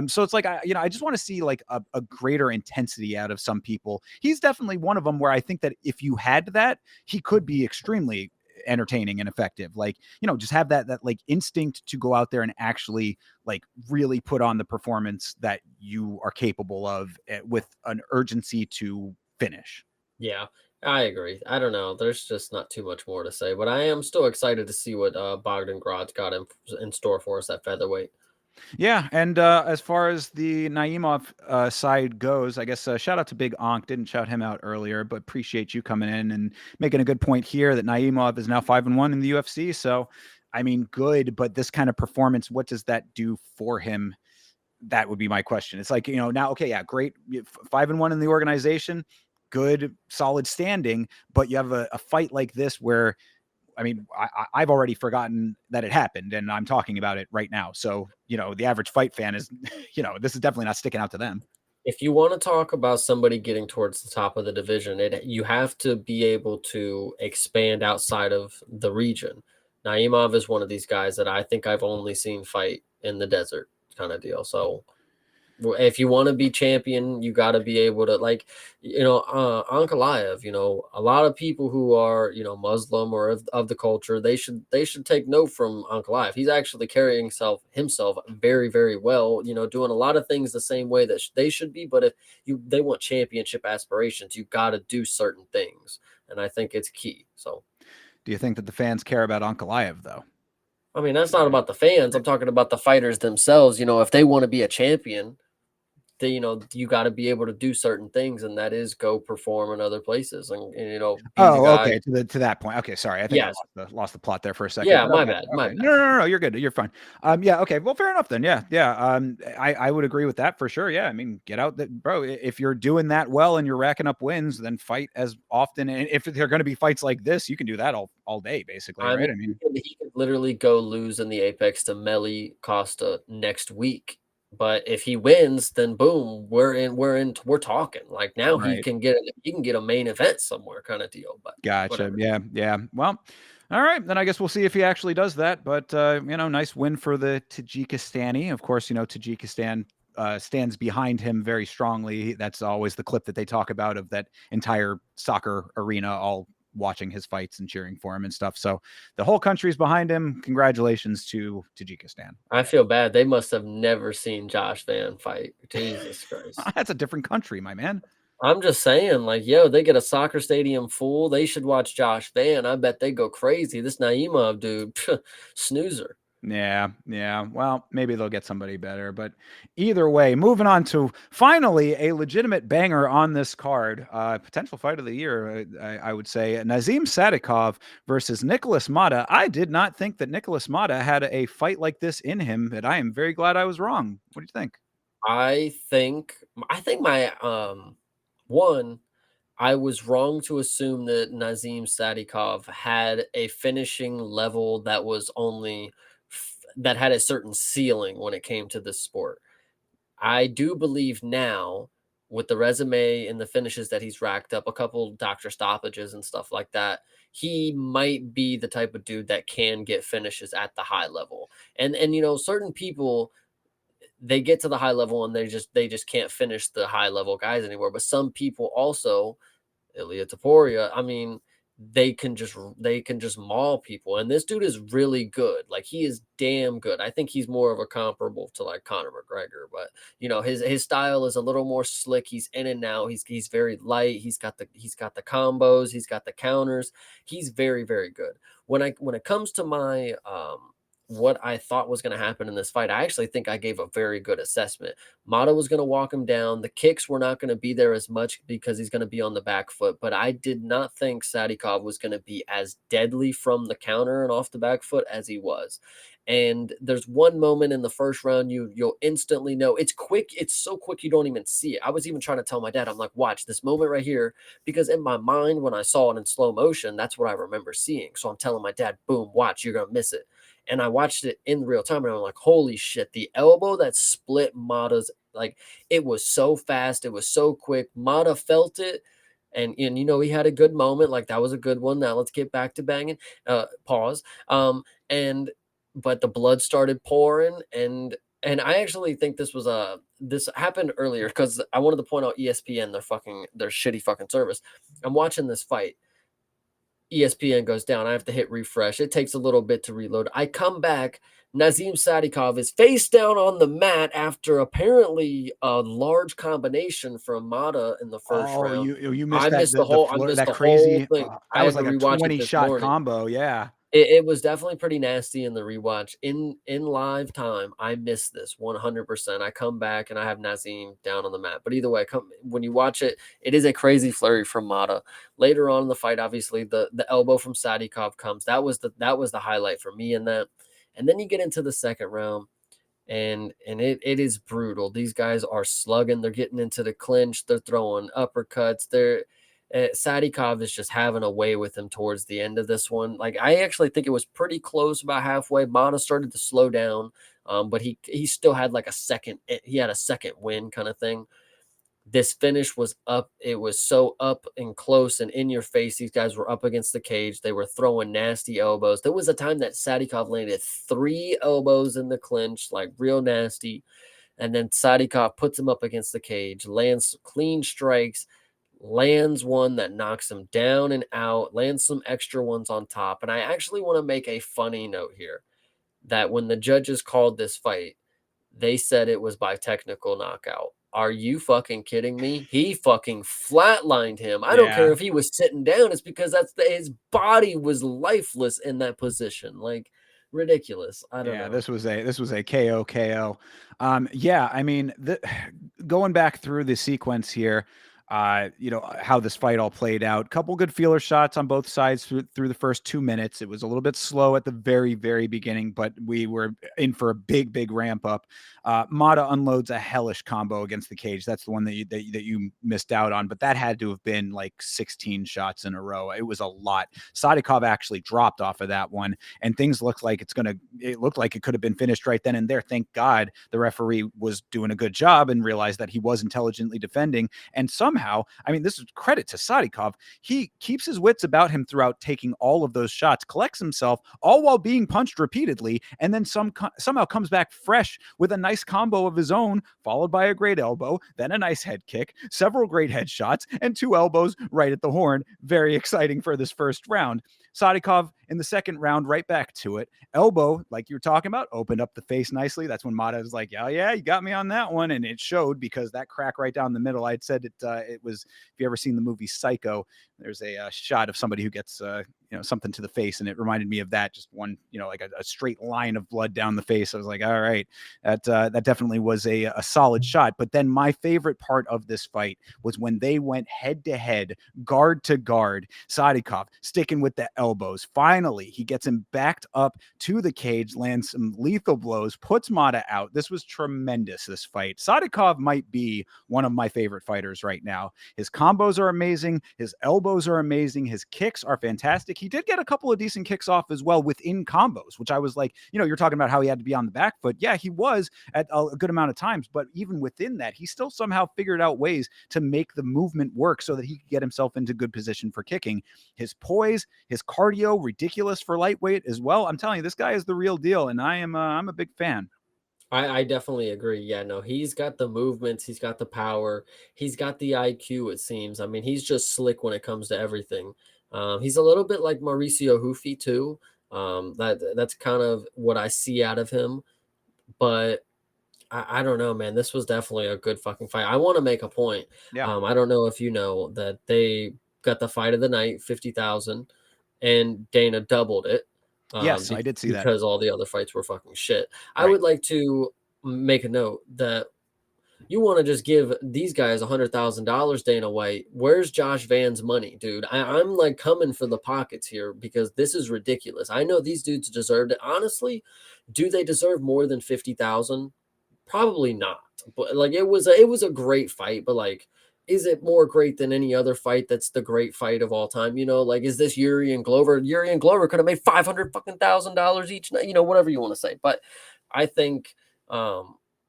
So it's like I just want to see like a greater intensity out of some people. He's definitely one of them where I think that if you had that, he could be extremely entertaining and effective. Like, just have that like instinct to go out there and actually like really put on the performance that you are capable of, with an urgency to finish. Yeah, I agree. I don't know. There's just not too much more to say, but I am still excited to see what Bogdangrad's got in store for us at featherweight. Yeah, and as far as the Naimov side goes, I guess shout out to Big Onk. Didn't shout him out earlier, but appreciate you coming in and making a good point here that Naimov is now 5-1 in the UFC. So, I mean, good, but this kind of performance, what does that do for him? That would be my question. It's like, now, okay, yeah, great, 5-1 in the organization, good, solid standing, but you have a fight like this where I mean, I've already forgotten that it happened, and I'm talking about it right now. So, the average fight fan is, this is definitely not sticking out to them. If you want to talk about somebody getting towards the top of the division, you have to be able to expand outside of the region. Naimov is one of these guys that I think I've only seen fight in the desert kind of deal. So if you want to be champion, you got to be able to Ankalaev, a lot of people who are, Muslim or of the culture, they should take note from Ankalaev. He's actually carrying himself very, very well, doing a lot of things the same way that they should be. But if they want championship aspirations, you got to do certain things. And I think it's key. So, Do you think that the fans care about Ankalaev, though? I mean, that's not about the fans. I'm talking about the fighters themselves. If they want to be a champion, you got to be able to do certain things, and that is go perform in other places, and be the Oh, guy. okay. To that point. Okay, sorry. I think I Yes. lost the plot there for a second. Yeah, But my okay, bad. My okay. bad. No. You're good. You're fine. Yeah. Okay. Well, fair enough then. Yeah. Yeah. I would agree with that for sure. Yeah. I mean, get out that, bro. If you're doing that well and you're racking up wins, then fight as often. And if there are going to be fights like this, you can do that all day, basically, I mean, right? I mean, he could literally go lose in the Apex to Meli Costa next week. But if he wins, then boom, we're talking. Like now right. he can get a main event somewhere kind of deal. But Gotcha. whatever. Yeah. Yeah. Well. All right, then I guess we'll see if he actually does that. But nice win for the Tajikistani. Of course, Tajikistan stands behind him very strongly. That's always the clip that they talk about of that entire soccer arena all watching his fights and cheering for him and stuff. So the whole country's behind him. Congratulations to Tajikistan. I feel bad. They must have never seen Josh Van fight. Jesus Christ. That's a different country, my man. I'm just saying, like, yo, they get a soccer stadium full. They should watch Josh Van. I bet they go crazy. This Naimov dude, snoozer. Yeah. Well, maybe they'll get somebody better. But either way, moving on to finally a legitimate banger on this card. Potential fight of the year, I would say. Nazim Sadikov versus Nicholas Mata. I did not think that Nicholas Mata had a fight like this in him, and I am very glad I was wrong. What do you think? I think my one, I was wrong to assume that Nazim Sadikov had a finishing level that was only that had a certain ceiling when it came to this sport. I do believe now, with the resume and the finishes that he's racked up, a couple doctor stoppages and stuff like that, he might be the type of dude that can get finishes at the high level. And certain people, they get to the high level and they just can't finish the high level guys anymore. But some people also, Ilya Topuria, I mean, they can just maul people. And this dude is really good. Like, he is damn good. I think he's more of a comparable to like Conor McGregor, but his style is a little more slick. He's in and out. He's very light. He's got the combos. He's got the counters. He's very, very good. When it comes to my what I thought was going to happen in this fight, I actually think I gave a very good assessment. Mata was going to walk him down. The kicks were not going to be there as much because he's going to be on the back foot, but I did not think Sadikov was going to be as deadly from the counter and off the back foot as he was. And there's one moment in the first round you'll instantly know. It's quick. It's so quick you don't even see it. I was even trying to tell my dad, I'm like, watch this moment right here, because in my mind when I saw it in slow motion, that's what I remember seeing. So I'm telling my dad, boom, watch, you're going to miss it. And I watched it in real time and I'm like, holy shit, the elbow that split Mata's, like, it was so fast, it was so quick. Mata felt it. And he had a good moment. Like, that was a good one. Now let's get back to banging. Pause. And but the blood started pouring, and I actually think this happened earlier because I wanted to point out ESPN, their shitty fucking service. I'm watching this fight. ESPN goes down. I have to hit refresh. It takes a little bit to reload. I come back. Nazim Sadikov is face down on the mat after apparently a large combination from Mata in the first Oh, round. you missed I that missed the whole. I missed that the whole crazy. thing. That I was had to like a rewatch it 20 this shot morning. combo. Yeah. It was definitely pretty nasty in the rewatch. In live time, I missed this 100%. I come back and I have Nazim down on the mat. But either way, when you watch it, it is a crazy flurry from Mata. Later on in the fight, obviously the elbow from Sadikov comes. That was the highlight for me in that. And then you get into the second round, and it is brutal. These guys are slugging. They're getting into the clinch. They're throwing uppercuts. Sadikov is just having a way with him towards the end of this one. Like, I actually think it was pretty close about halfway. Mata started to slow down, but he still had like a second. He had a second win kind of thing. This finish was up. It was so up and close and in your face. These guys were up against the cage. They were throwing nasty elbows. There was a time that Sadikov landed 3 elbows in the clinch, like real nasty. And then Sadikov puts him up against the cage, lands clean strikes, lands one that knocks him down and out, lands some extra ones on top. And I actually want to make a funny note here that when the judges called this fight, they said it was by technical knockout. Are you fucking kidding me? He fucking flatlined him. I don't care Yeah. if he was sitting down. It's because his body was lifeless in that position. Like, ridiculous. I don't Yeah, know. this was a KO. Yeah, I mean, going back through the sequence here, how this fight all played out. Couple good feeler shots on both sides through the first 2 minutes. It was a little bit slow at the very, very beginning, but we were in for a big, big ramp up. Mata unloads a hellish combo against the cage. That's the one that you missed out on, but that had to have been like 16 shots in a row. It was a lot. Sadikov actually dropped off of that one, and things looked like it looked like it could have been finished right then and there. Thank God the referee was doing a good job and realized that he was intelligently defending, and somehow somehow, I mean, this is credit to Sadikov. He keeps his wits about him throughout taking all of those shots, collects himself, all while being punched repeatedly, and then somehow comes back fresh with a nice combo of his own, followed by a great elbow, then a nice head kick, several great headshots, and 2 elbows right at the horn. Very exciting for this first round. Sadikov in the second round, right back to it. Elbow, like you were talking about, opened up the face nicely. That's when Mata was like, "Oh yeah, you got me on that one," and it showed because that crack right down the middle. I'd said it. It was. If you ever seen the movie Psycho, there's a shot of somebody who gets something to the face, and it reminded me of that. Just one, like a straight line of blood down the face. I was like, all right, that definitely was a solid shot. But then my favorite part of this fight was when they went head to head, guard to guard. Sadikov sticking with the elbows. Finally, he gets him backed up to the cage, lands some lethal blows, puts Mata out. This was tremendous, this fight. Sadikov might be one of my favorite fighters right now. His combos are amazing. His elbows are amazing. His kicks are fantastic. He did get a couple of decent kicks off as well within combos, which I was like, you're talking about how he had to be on the back foot. Yeah, he was at a good amount of times, but even within that, he still somehow figured out ways to make the movement work so that he could get himself into good position for kicking. His poise, his cardio, ridiculous for lightweight as well. I'm telling you, this guy is the real deal, and I'm a big fan. I definitely agree. Yeah, no, he's got the movements, he's got the power, he's got the IQ, it seems. I mean, he's just slick when it comes to everything. He's a little bit like Mauricio Hufi too. That's kind of what I see out of him. But I don't know, man. This was definitely a good fucking fight. I want to make a point. Yeah. I don't know if you know that they got the fight of the night, 50,000, and Dana doubled it. Yes, I did see that. Because all the other fights were fucking shit. I Right. would like to make a note that you want to just give these guys $100,000, Dana White. Where's Josh Van's money, dude? I'm like coming for the pockets here because this is ridiculous. I know these dudes deserved it. Honestly, do they deserve more than 50,000? Probably not. But like it was a great fight, but like is it more great than any other fight that's the great fight of all time? Like is this Yuri and Glover? Yuri and Glover could have made 500 fucking $1,000 each night, whatever you want to say. But I think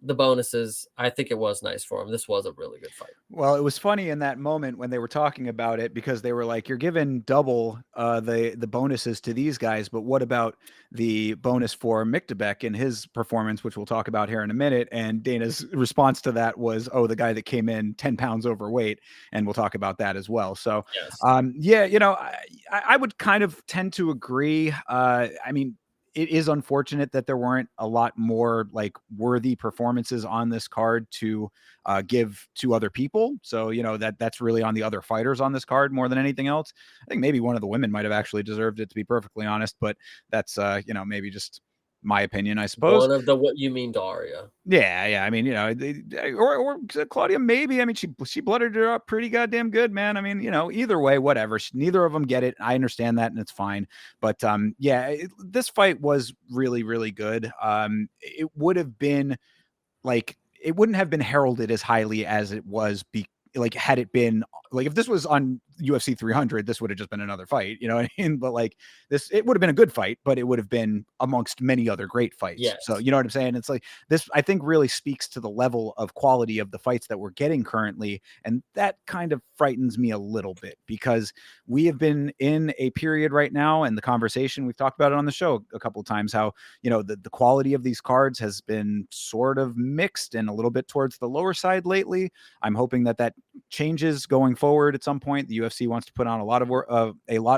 the bonuses, I think it was nice for him. This was a really good fight. Well, it was funny in that moment when they were talking about it because they were like, "You're giving double the bonuses to these guys, but what about the bonus for Mikdebek in his performance, which we'll talk about here in a minute?" And Dana's response to that was, "Oh, the guy that came in 10 pounds overweight," and we'll talk about that as well. So, Yes. yeah, I would kind of tend to agree. I mean, it is unfortunate that there weren't a lot more like worthy performances on this card to give to other people. So, that's really on the other fighters on this card more than anything else. I think maybe one of the women might have actually deserved it, to be perfectly honest, but that's, maybe just my opinion, I suppose. One of the what you mean Daria. Yeah. I mean, or Claudia, maybe. I mean, she blooded her up pretty goddamn good, man. I mean, either way, whatever. Neither of them get it. I understand that, and it's fine. But yeah, this fight was really, really good. It would have been like it wouldn't have been heralded as highly as it was like had it been like if this was on UFC 300, this would have just been another fight, you know what I mean? But like it would have been a good fight, but it would have been amongst many other great fights. So Yes. you know what I'm saying? It's like this, I think, really speaks to the level of quality of the fights that we're getting currently, and that kind of frightens me a little bit because we have been in a period right now, and the conversation we've talked about it on the show a couple of times, how the quality of these cards has been sort of mixed and a little bit towards the lower side lately. I'm hoping that changes going forward at some point. The UFC wants to put on a lot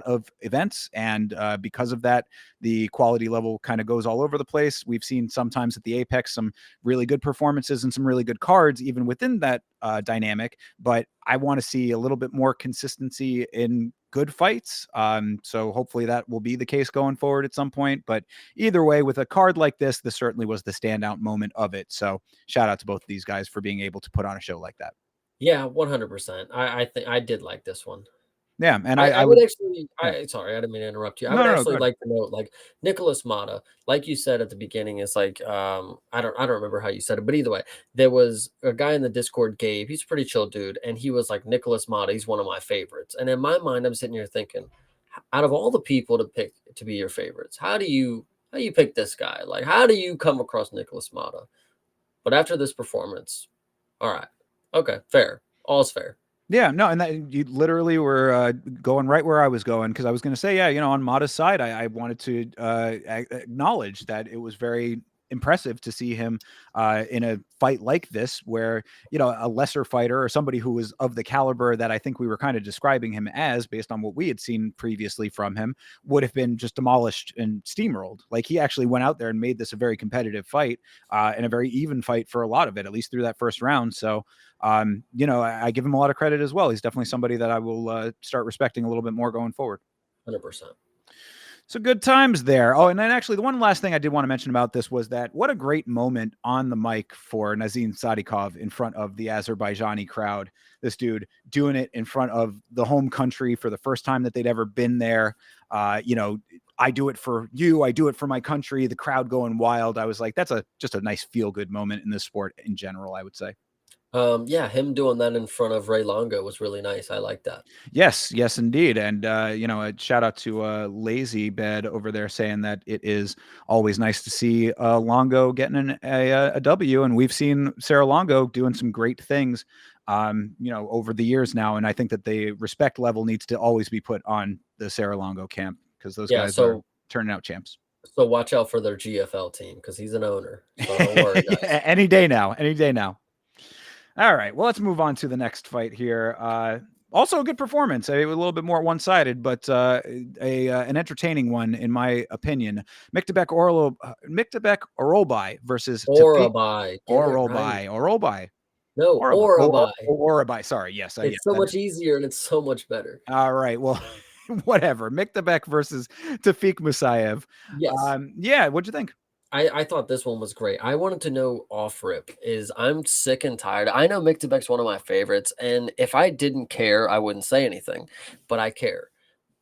of events, and because of that, the quality level kind of goes all over the place. We've seen sometimes at the Apex some really good performances and some really good cards even within that dynamic, but I want to see a little bit more consistency in good fights. So hopefully that will be the case going forward at some point. But either way, with a card like this certainly was the standout moment of it. So shout out to both of these guys for being able to put on a show like that. Yeah, 100%. I think I did like this one. Yeah, and I I would would. actually Yeah. sorry, I didn't mean to interrupt you. I No, would no, no. Go actually ahead. like to note, like, Nicholas Mata, like you said at the beginning, is like, I don't remember how you said it, but either way, there was a guy in the Discord, Gabe, he's a pretty chill dude, and he was like, "Nicholas Mata, he's one of my favorites." And in my mind, I'm sitting here thinking, out of all the people to pick to be your favorites, how do you pick this guy? Like, how do you come across Nicholas Mata? But after this performance, all right, okay, fair. All's fair. Yeah, no, and that you literally were going right where I was going because I was going to say, yeah, on Mata's side, I wanted to acknowledge that it was very impressive to see him in a fight like this, where a lesser fighter or somebody who was of the caliber that I think we were kind of describing him as, based on what we had seen previously from him, would have been just demolished and steamrolled. Like he actually went out there and made this a very competitive fight and a very even fight for a lot of it, at least through that first round. So I give him a lot of credit as well. He's definitely somebody that I will start respecting a little bit more going forward. 100%. So good times there. Oh, and then actually the one last thing I did want to mention about this was that what a great moment on the mic for Nazim Sadikov in front of the Azerbaijani crowd. This dude doing it in front of the home country for the first time that they'd ever been there. I do it for you. I do it for my country. The crowd going wild. I was like, that's just a nice feel good moment in this sport in general, I would say. Yeah, him doing that in front of Ray Longo was really nice. I like that. Yes, indeed. And, a shout out to Lazy Bed over there saying that it is always nice to see Longo getting a W. And we've seen Sarah Longo doing some great things, over the years now. And I think that the respect level needs to always be put on the Sarah Longo camp because those Yeah, guys are turning out champs. so watch out for their GFL team because he's an owner. So don't worry, guys. Any day now. Any day now. All right. Well, let's move on to the next fight here. Also a good performance, a little bit more one-sided, but an entertaining one in my opinion. Miktabek Orolbai versus Tafik Orabai, get it right. Orolbai. No, Orabai. Orabai. Sorry. Yes. Yes, It's so that much is. easier and it's so much better. All right. Well, whatever. Miktabek versus Tafik Musayev. Yes. Yeah. What'd you think? I thought this one was great. I wanted to know off rip is I'm sick and tired. I know Mictabek's one of my favorites, and if I didn't care, I wouldn't say anything, but I care.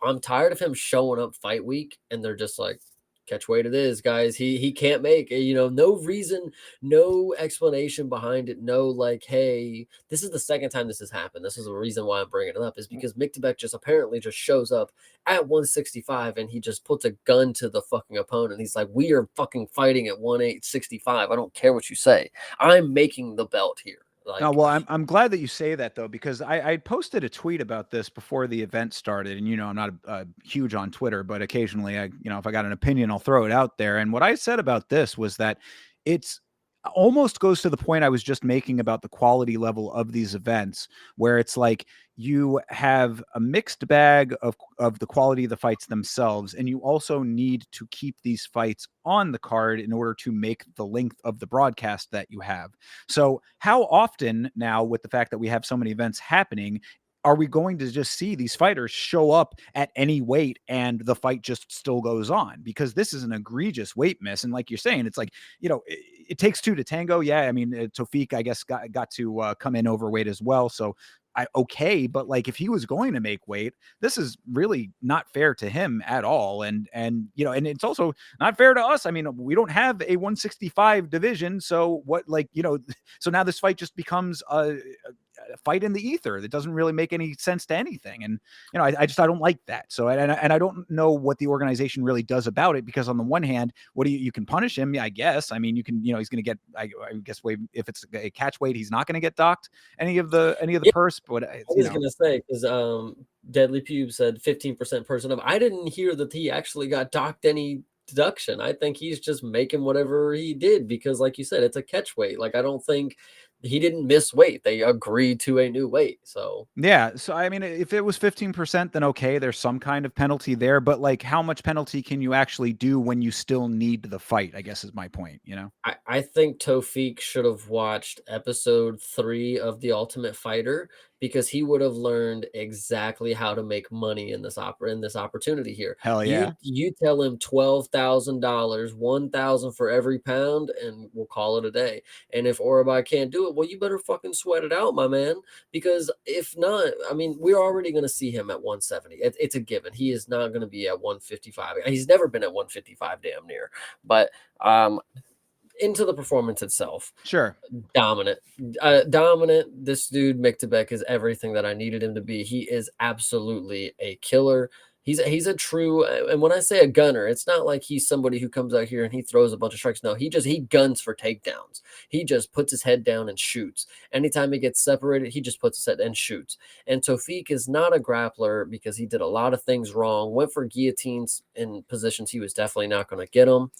I'm tired of him showing up fight week and they're just like, catch weight it is, guys. He can't make it, no reason, no explanation behind it. No, like, hey, this is the second time this has happened. This is the reason why I'm bringing it up, is because Miktabek just apparently just shows up at 165 and he just puts a gun to the fucking opponent. He's like, we are fucking fighting at 165. I don't care what you say. I'm making the belt here. Oh, Like, well, I'm glad that you say that though, because I posted a tweet about this before the event started, and I'm not huge on Twitter, but occasionally if I got an opinion, I'll throw it out there. And what I said about this was that it's almost goes to the point I was just making about the quality level of these events, where it's like you have a mixed bag of the quality of the fights themselves, and you also need to keep these fights on the card in order to make the length of the broadcast that you have. So how often now, with the fact that we have so many events happening, are we going to just see these fighters show up at any weight and the fight just still goes on? Because this is an egregious weight miss. And like you're saying, it's like, it takes two to tango. Yeah. I mean, Tofik, I guess, got to come in overweight as well. So okay. But like, if he was going to make weight, this is really not fair to him at all. And it's also not fair to us. I mean, we don't have a 165 division. So what, like, so now this fight just becomes a fight in the ether that doesn't really make any sense to anything. And I don't like that. So and I don't know what the organization really does about it, because on the one hand, what do you can punish him? I guess. I mean, you can, he's going to get, I guess, if it's a catch weight, he's not going to get docked any of the yeah, purse. But I was gonna say, because Deadly Pube said 15% person up. I didn't hear that he actually got docked any deduction. I think he's just making whatever he did because, like you said, it's a catch weight. Like, I don't think he didn't miss weight. They agreed to a new weight. So yeah. So I mean, if it was 15%, then okay, there's some kind of penalty there. But like, how much penalty can you actually do when you still need the fight? I guess is my point. I think Tofik should have watched episode 3 of The Ultimate Fighter, because he would have learned exactly how to make money in this opportunity here. Hell yeah. You tell him $12,000, 1,000 for every pound, and we'll call it a day. And if Orabai can't do it, well, you better fucking sweat it out, my man. Because if not, I mean, we're already going to see him at 170. It's a given. He is not going to be at 155. He's never been at 155, damn near. But into the performance itself. Sure. Dominant. Dominant. This dude, Miktabek, is everything that I needed him to be. He is absolutely a killer. He's a true, and when I say a gunner, it's not like he's somebody who comes out here and he throws a bunch of strikes. No, he guns for takedowns. He just puts his head down and shoots. Anytime he gets separated, he just puts his head and shoots. And Tofik is not a grappler because he did a lot of things wrong. Went for guillotines in positions he was definitely not going to get them.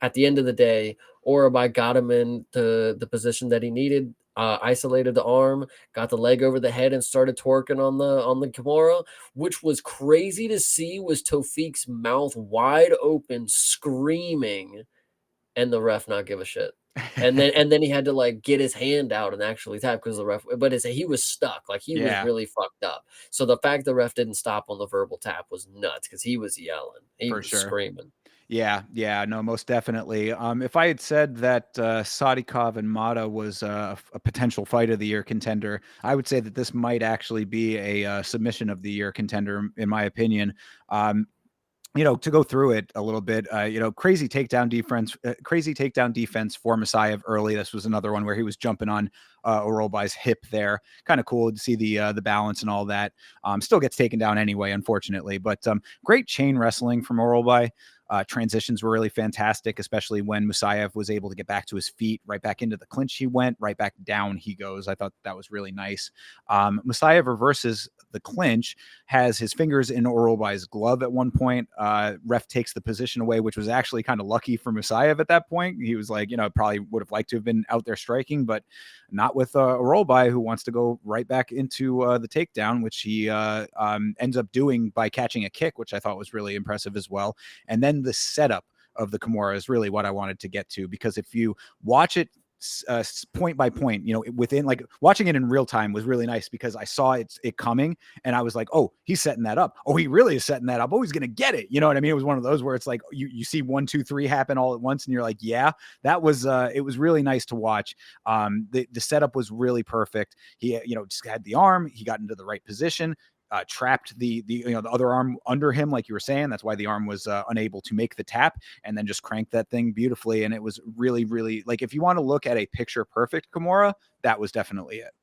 At the end of the day, Orabai got him in the position that he needed, isolated the arm, got the leg over the head, and started twerking on the Kimura, which was crazy to see. Was Tofik's mouth wide open, screaming, and the ref not give a shit. And then he had to like get his hand out and actually tap because the ref, but he was stuck, like he was Yeah, really fucked up. So the fact the ref didn't stop on the verbal tap was nuts because he was yelling, he for was sure. screaming. Yeah, yeah, no, most definitely. If I had said that Sadikov and Mata was a potential fight of the year contender, I would say that this might actually be a submission of the year contender, in my opinion. Um, to go through it a little bit, crazy takedown defense for Masayev early. This was another one where he was jumping on Orolbai's hip there. Kind of cool to see the balance and all that. Still gets taken down anyway, unfortunately, but great chain wrestling from Orolbai. Transitions were really fantastic, especially when Musayev was able to get back to his feet. Right back into the clinch he went, right back down he goes. I thought that was really nice. Musayev reverses the clinch, has his fingers in Orolbai's glove at one point. Ref takes the position away, which was actually kind of lucky for Musayev at that point. He was like, probably would have liked to have been out there striking, but not with Orolbai, who wants to go right back into the takedown, which he ends up doing by catching a kick, which I thought was really impressive as well. And then the setup of the Kimura is really what I wanted to get to, because if you watch it point by point, within, like, watching it in real time was really nice because I saw it coming and I was like, oh, he's setting that up. Oh, he really is setting that up. Oh, he's going to get it. You know what I mean? It was one of those where it's like you see 1, 2, 3 happen all at once and you're like, yeah, that was, it was really nice to watch. The setup was really perfect. He, just had the arm, he got into the right position, trapped the other arm under him, like you were saying. That's why the arm was unable to make the tap, and then just cranked that thing beautifully. And it was really, really, like, if you want to look at a picture perfect Kimura, that was definitely it.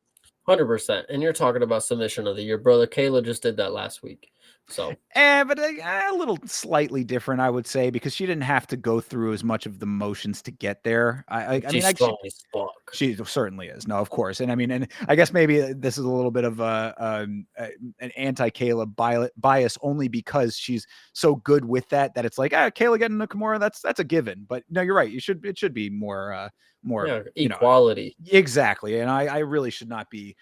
100%. And you're talking about submission of the year. Brother Kayla just did that last week. So, But a little slightly different, I would say, because she didn't have to go through as much of the motions to get there. I mean, she's strong as fuck. She certainly is. No, of course. And I mean, and I guess maybe this is a little bit of an anti-Kayla bias, only because she's so good with that it's like, Kayla getting a Kimura, that's a given. But no, you're right. It should be more, Yeah, equality. Exactly. And I really should not be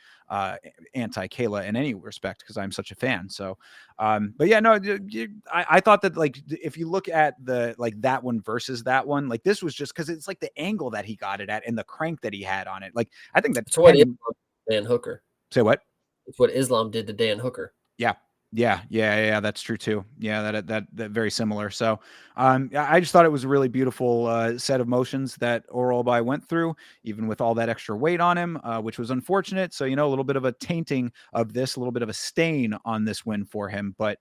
anti-Kayla in any respect because I'm such a fan. So, but yeah, no, I thought that, like, if you look at that one versus that one, like, this was just because it's like the angle that he got it at and the crank that he had on it. Like, I think that It's what Islam did to Dan Hooker. Say what? It's what Islam did to Dan Hooker. Yeah, that's true too. Yeah, that very similar. So, I just thought it was a really beautiful set of motions that Orolbai went through, even with all that extra weight on him, which was unfortunate. So, a little bit of a tainting of this, a little bit of a stain on this win for him. But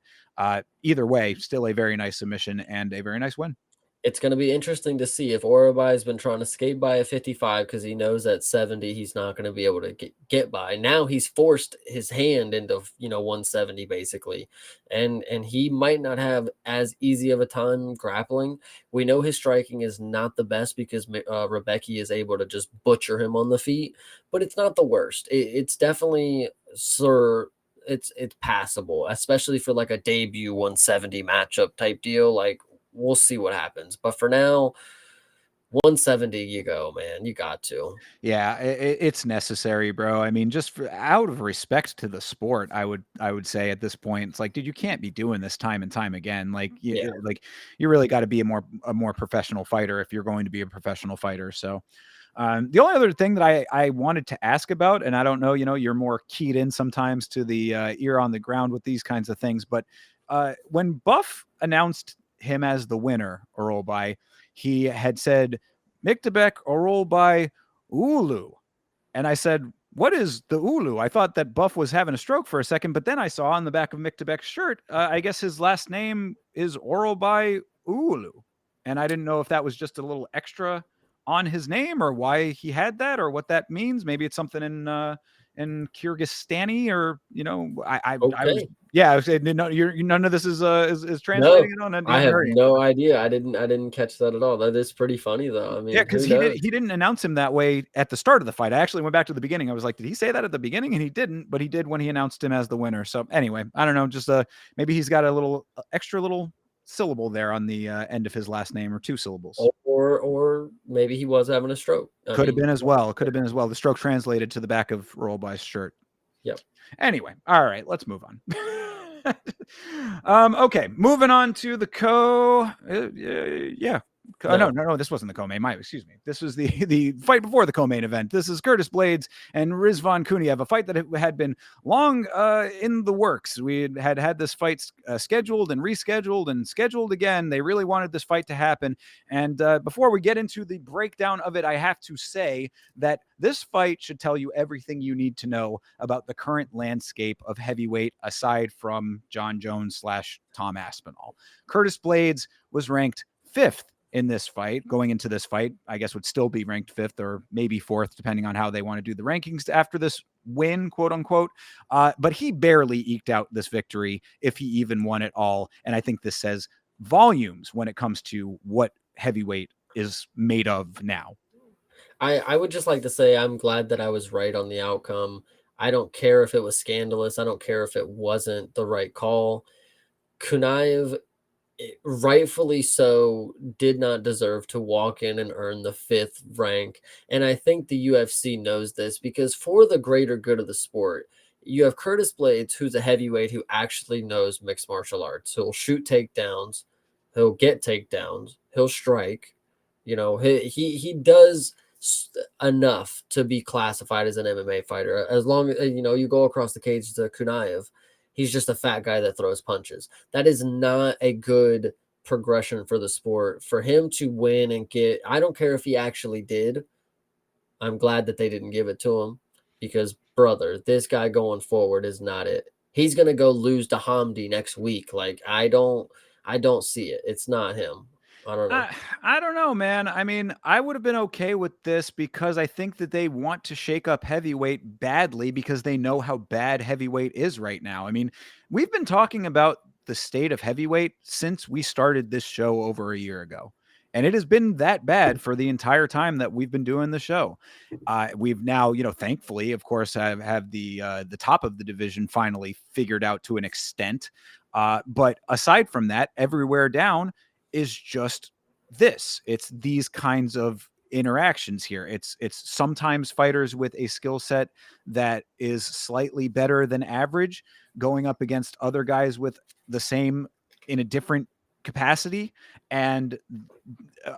either way, still a very nice submission and a very nice win. It's going to be interesting to see if Orobai's been trying to skate by at 55 because he knows at 70 he's not going to be able to get by. Now he's forced his hand into 170 basically, and he might not have as easy of a time grappling. We know his striking is not the best because Rebecca is able to just butcher him on the feet, but it's not the worst. It's definitely it's passable, especially for like a debut 170 matchup type deal. Like, we'll see what happens. But for now, 170, you go, man. You got to. Yeah, it's necessary, bro. I mean, just out of respect to the sport, I would say at this point, it's like, dude, you can't be doing this time and time again. Like, Yeah. You really got to be a more professional fighter if you're going to be a professional fighter. So, the only other thing that I wanted to ask about, and I don't know, you're more keyed in sometimes to the ear on the ground with these kinds of things, but when Buff announced him as the winner, Orolbai, he had said Miktabek Orolbai Ulu. And I said, what is the Ulu? I thought that Buff was having a stroke for a second, but then I saw on the back of Miktabek's shirt, I guess his last name is Orolbai Ulu. And I didn't know if that was just a little extra on his name or why he had that or what that means. Maybe it's something in Kyrgyzstani, or I was, Okay. yeah, I was saying, no, none of this is No, translating at all. None, you I haven't have heard anything. no idea. I didn't catch that at all. That is pretty funny though. I Yeah, mean, because who knows? he didn't announce him that way at the start of the fight. I actually went back to the beginning. I was like, did he say that at the beginning? And he didn't, but he did when he announced him as the winner. So anyway, I don't know. Just maybe he's got a little extra little syllable there on the end of his last name, or two syllables. Or maybe he was having a stroke. I Could have mean, been as well. Could have been as well. The stroke translated to the back of Rollby's shirt. yep. Anyway, all right, let's move on. Okay, moving on to the yeah. No, this wasn't the co-main. Excuse me. This was the fight before the co-main event. This is Curtis Blades and Rizvan Kuniev, a fight that had been long in the works. We had this fight scheduled and rescheduled and scheduled again. They really wanted this fight to happen. And before we get into the breakdown of it, I have to say that this fight should tell you everything you need to know about the current landscape of heavyweight, aside from John Jones / Tom Aspinall. Curtis Blades was ranked 5th in this fight. Going into this fight, I guess would still be ranked 5th or maybe 4th, depending on how they want to do the rankings after this win, quote unquote. But he barely eked out this victory, if he even won at all. And I think this says volumes when it comes to what heavyweight is made of now. I would just like to say I'm glad that I was right on the outcome. I don't care if it was scandalous. I don't care if it wasn't the right call. Kunaev, rightfully so, did not deserve to walk in and earn the 5th rank. And I think the UFC knows this, because for the greater good of the sport, you have Curtis Blades, who's a heavyweight who actually knows mixed martial arts. He'll shoot takedowns, he'll get takedowns, he'll strike. He does enough to be classified as an MMA fighter. As long as you go across the cage to Kunaev, he's just a fat guy that throws punches. That is not a good progression for the sport. For him to win and get, I don't care if he actually did. I'm glad that they didn't give it to him, because brother, this guy going forward is not it. He's gonna go lose to Hamdi next week. Like I don't see it. It's not him. I don't know. I don't know, man. I mean, I would have been okay with this, because I think that they want to shake up heavyweight badly, because they know how bad heavyweight is right now. I mean, we've been talking about the state of heavyweight since we started this show over a year ago. And it has been that bad for the entire time that we've been doing the show. We've now, thankfully, of course, have the top of the division finally figured out to an extent. But aside from that, everywhere down is just this. It's these kinds of interactions here. It's sometimes fighters with a skill set that is slightly better than average going up against other guys with the same in a different capacity, and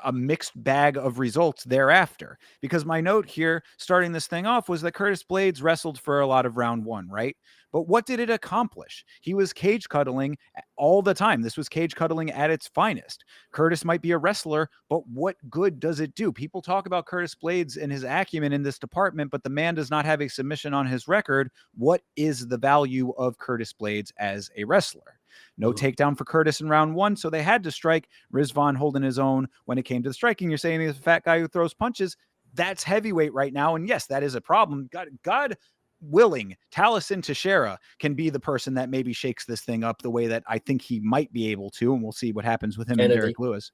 a mixed bag of results thereafter. Because my note here starting this thing off was that Curtis Blades wrestled for a lot of round 1, right? But what did it accomplish? He was cage cuddling all the time. This was cage cuddling at its finest. Curtis might be a wrestler, but what good does it do? People talk about Curtis Blades and his acumen in this department, but the man does not have a submission on his record. What is the value of Curtis Blades as a wrestler? No takedown for Curtis in round 1, so they had to strike. Rizvan holding his own when it came to the striking. You're saying he's a fat guy who throws punches. That's heavyweight right now, and yes, that is a problem. God willing, Taliesin Teixeira can be the person that maybe shakes this thing up the way that I think he might be able to, and we'll see what happens with him and Derek Lewis.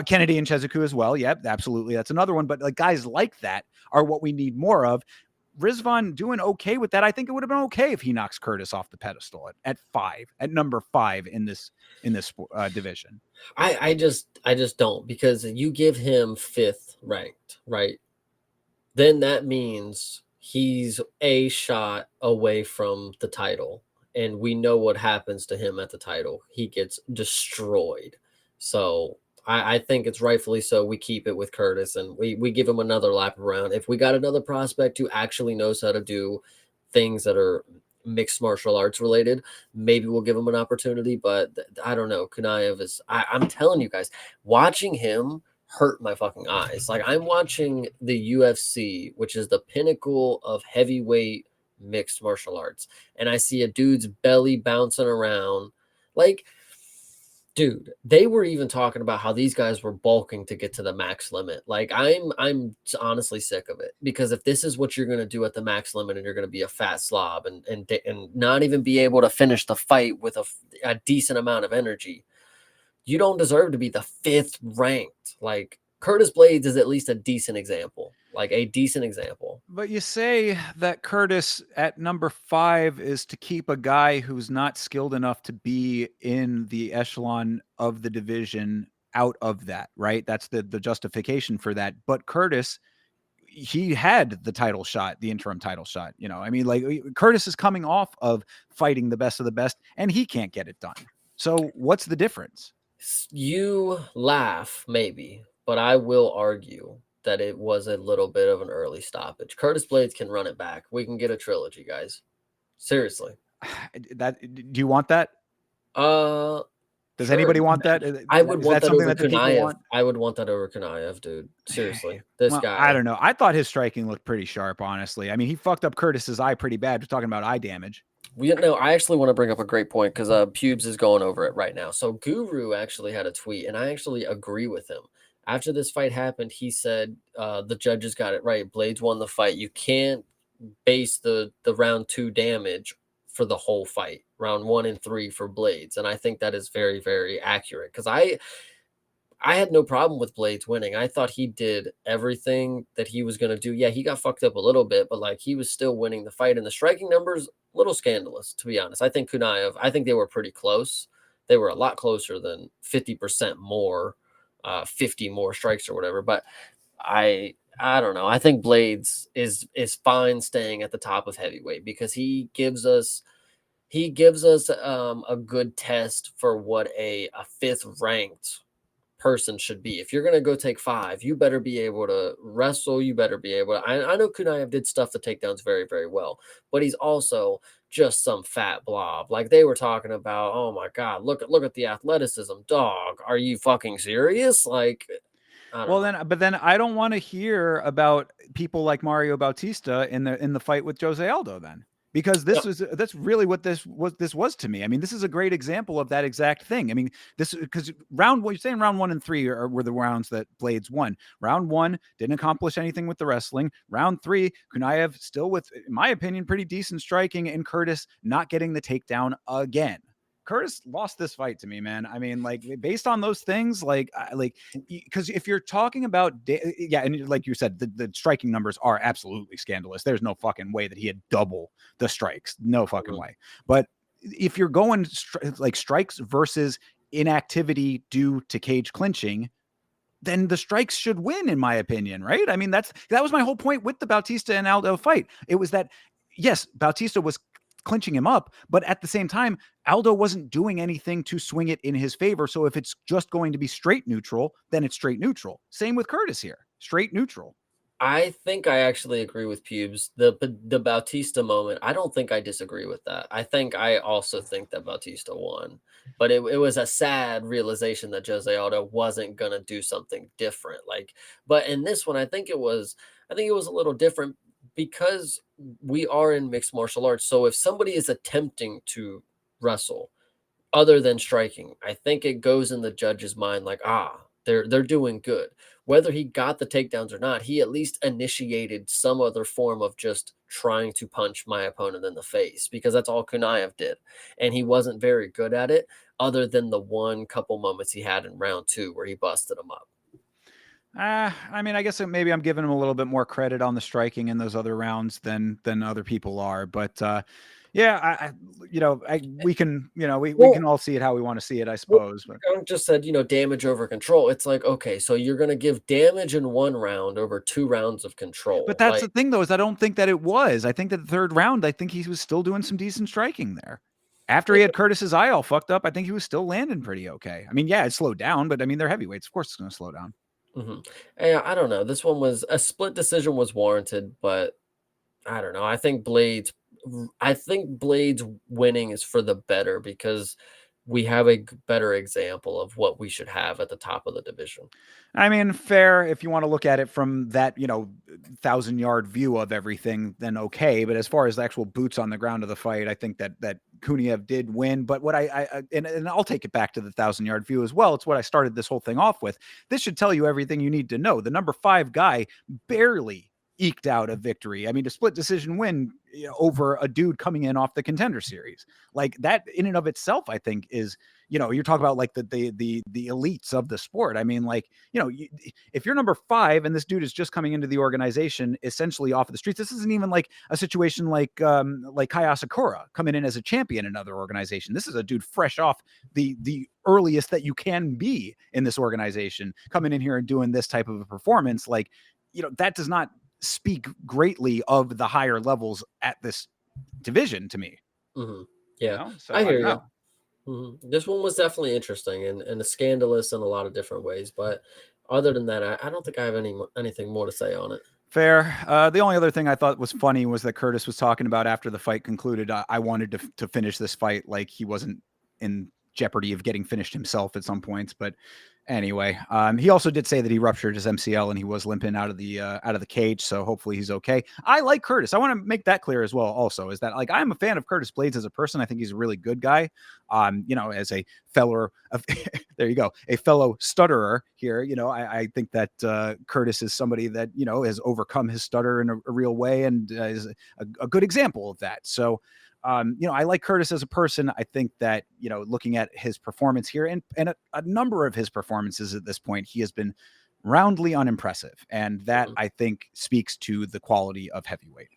Kennedy and Chezuku as well. Yep, absolutely. That's another one. But like guys like that are what we need more of. Rizvan doing okay with that. I think it would have been okay if he knocks Curtis off the pedestal at number 5 in this division. I just don't, because you give him 5th ranked, right? Then that means he's a shot away from the title, and we know what happens to him at the title. He gets destroyed. So I think it's rightfully so we keep it with Curtis, and we give him another lap around. If we got another prospect who actually knows how to do things that are mixed martial arts related, maybe we'll give him an opportunity. But I don't know. Kunaev is, I'm telling you guys, watching him hurt my fucking eyes. Like I'm watching the UFC, which is the pinnacle of heavyweight mixed martial arts, and I see a dude's belly bouncing around. Like Dude, they were even talking about how these guys were bulking to get to the max limit. Like, I'm honestly sick of it, because if this is what you're gonna do at the max limit and you're gonna be a fat slob and not even be able to finish the fight with a decent amount of energy, you don't deserve to be the 5th ranked. Like, Curtis Blades is at least a decent example, like a decent example. But you say that Curtis at number 5 is to keep a guy who's not skilled enough to be in the echelon of the division out of that, right? That's the justification for that. But Curtis, he had the title shot, the interim title shot. You know, I mean, like Curtis is coming off of fighting the best of the best, and he can't get it done. So what's the difference? You laugh, maybe, but I will argue that it was a little bit of an early stoppage. Curtis Blades can run it back. We can get a trilogy, guys. Seriously. That do you want that? Uh, Does sure. anybody want that? I would Is want that that something over that the people Kunaev. want? I would want that over Kunaev, dude. Seriously. This Well, I guy. don't know. I thought his striking looked pretty sharp, honestly. I mean, he fucked up Curtis's eye pretty bad. We're talking about eye damage. I actually want to bring up a great point, because Pubes is going over it right now. So Guru actually had a tweet, and I actually agree with him. After this fight happened, he said the judges got it right. Blades won the fight. You can't base the round 2 damage for the whole fight. Round 1 and 3 for Blades, and I think that is very, very accurate, because I had no problem with Blades winning. I thought he did everything that he was going to do. Yeah, he got fucked up a little bit, but like, he was still winning the fight. And the striking numbers, a little scandalous, to be honest. I think Kunaev, I think they were pretty close. They were a lot closer than 50% more, 50 more strikes or whatever. But I don't know. I think Blades is fine staying at the top of heavyweight, because he gives us a good test for what a 5th ranked person should be. If you're going to go take 5, you better be able to wrestle. You better be able to. I know Kunaev did stuff the takedowns very, very well, but he's also just some fat blob. Like, they were talking about, oh my God, look at the athleticism, dog. Are you fucking serious? Like, I don't Well, know. then I don't want to hear about people like Mario Bautista in the fight with Jose Aldo then. Because No, that's really what this was to me. I mean, this is a great example of that exact thing. I mean, this because what you're saying round 1 and 3 were the rounds that Blades won. Round 1 didn't accomplish anything with the wrestling. Round 3, Kunaev still with, in my opinion, pretty decent striking, and Curtis not getting the takedown again. Curtis lost this fight to me, man. I mean, like based on those things, because if you're talking about, yeah, and like you said, the striking numbers are absolutely scandalous. There's no fucking way that he had double the strikes. No fucking way. But if you're going like strikes versus inactivity due to cage clinching, then the strikes should win, in my opinion, right? I mean, that was my whole point with the Bautista and Aldo fight. It was that, yes, Bautista was clinching him up, but at the same time, Aldo wasn't doing anything to swing it in his favor. So if it's just going to be straight neutral, then it's straight neutral. Same with Curtis here, straight neutral. I think I actually agree with Pubes. The Bautista moment, I don't think I disagree with that. I also think that Bautista won, but it was a sad realization that Jose Aldo wasn't gonna do something different. Like, but in this one, I think it was a little different, because we are in mixed martial arts. So if somebody is attempting to wrestle other than striking, I think it goes in the judge's mind like, they're doing good. Whether he got the takedowns or not, he at least initiated some other form of just trying to punch my opponent in the face, because that's all Kunaev did. And he wasn't very good at it, other than the one couple moments he had in round 2 where he busted him up. I mean, I guess maybe I'm giving him a little bit more credit on the striking in those other rounds than other people are. But yeah, we can, we Well, can all see it how we want to see it, I well, suppose. But just said, damage over control. It's like, okay, so you're gonna give damage in 1 round over 2 rounds of control. that's the Like, thing, though, is I don't think that it was. I think that the third round, I think he was still doing some decent striking there. After he had Curtis's eye all fucked up, I think he was still landing pretty okay. I mean, yeah, it slowed down, but I mean, they're heavyweights. Of course, it's going to slow down. mhm. Yeah, I don't know. This one was a split decision was warranted, but I don't know. I think Blades winning is for the better, because we have a better example of what we should have at the top of the division. I mean, fair if you want to look at it from that, 1,000-yard view of everything, then okay. But as far as the actual boots on the ground of the fight, I think that Kuniev did win. But what and I'll take it back to the 1,000-yard view as well. It's what I started this whole thing off with. This should tell you everything you need to know. The number 5 guy barely eked out a victory. I mean, a split decision win over a dude coming in off the Contender Series, like that in and of itself, I think is, you're talking about like the elites of the sport. I mean, like, if you're number 5 and this dude is just coming into the organization essentially off of the streets, this isn't even like a situation like Kai Asakura coming in as a champion in another organization. This is a dude fresh off the earliest that you can be in this organization, coming in here and doing this type of a performance. Like, that does not speak greatly of the higher levels at this division to me. Yeah, So I hear you. This one was definitely interesting and scandalous in a lot of different ways, but other than that, I don't think I have anything more to say on it. Fair. The only other thing I thought was funny was that Curtis was talking about after the fight concluded, I wanted to finish this fight like he wasn't in jeopardy of getting finished himself at some points. But anyway, he also did say that he ruptured his MCL and he was limping out of the cage. So hopefully he's okay. I like Curtis. I want to make that clear as well. Also, is that like I'm a fan of Curtis Blades as a person. I think he's a really good guy. As a fellow, there you go, a fellow stutterer here. I think that Curtis is somebody that has overcome his stutter in a real way and is a good example of that. So. I like Curtis as a person. I think that, looking at his performance here and a number of his performances at this point, he has been roundly unimpressive. And that I think speaks to the quality of heavyweight.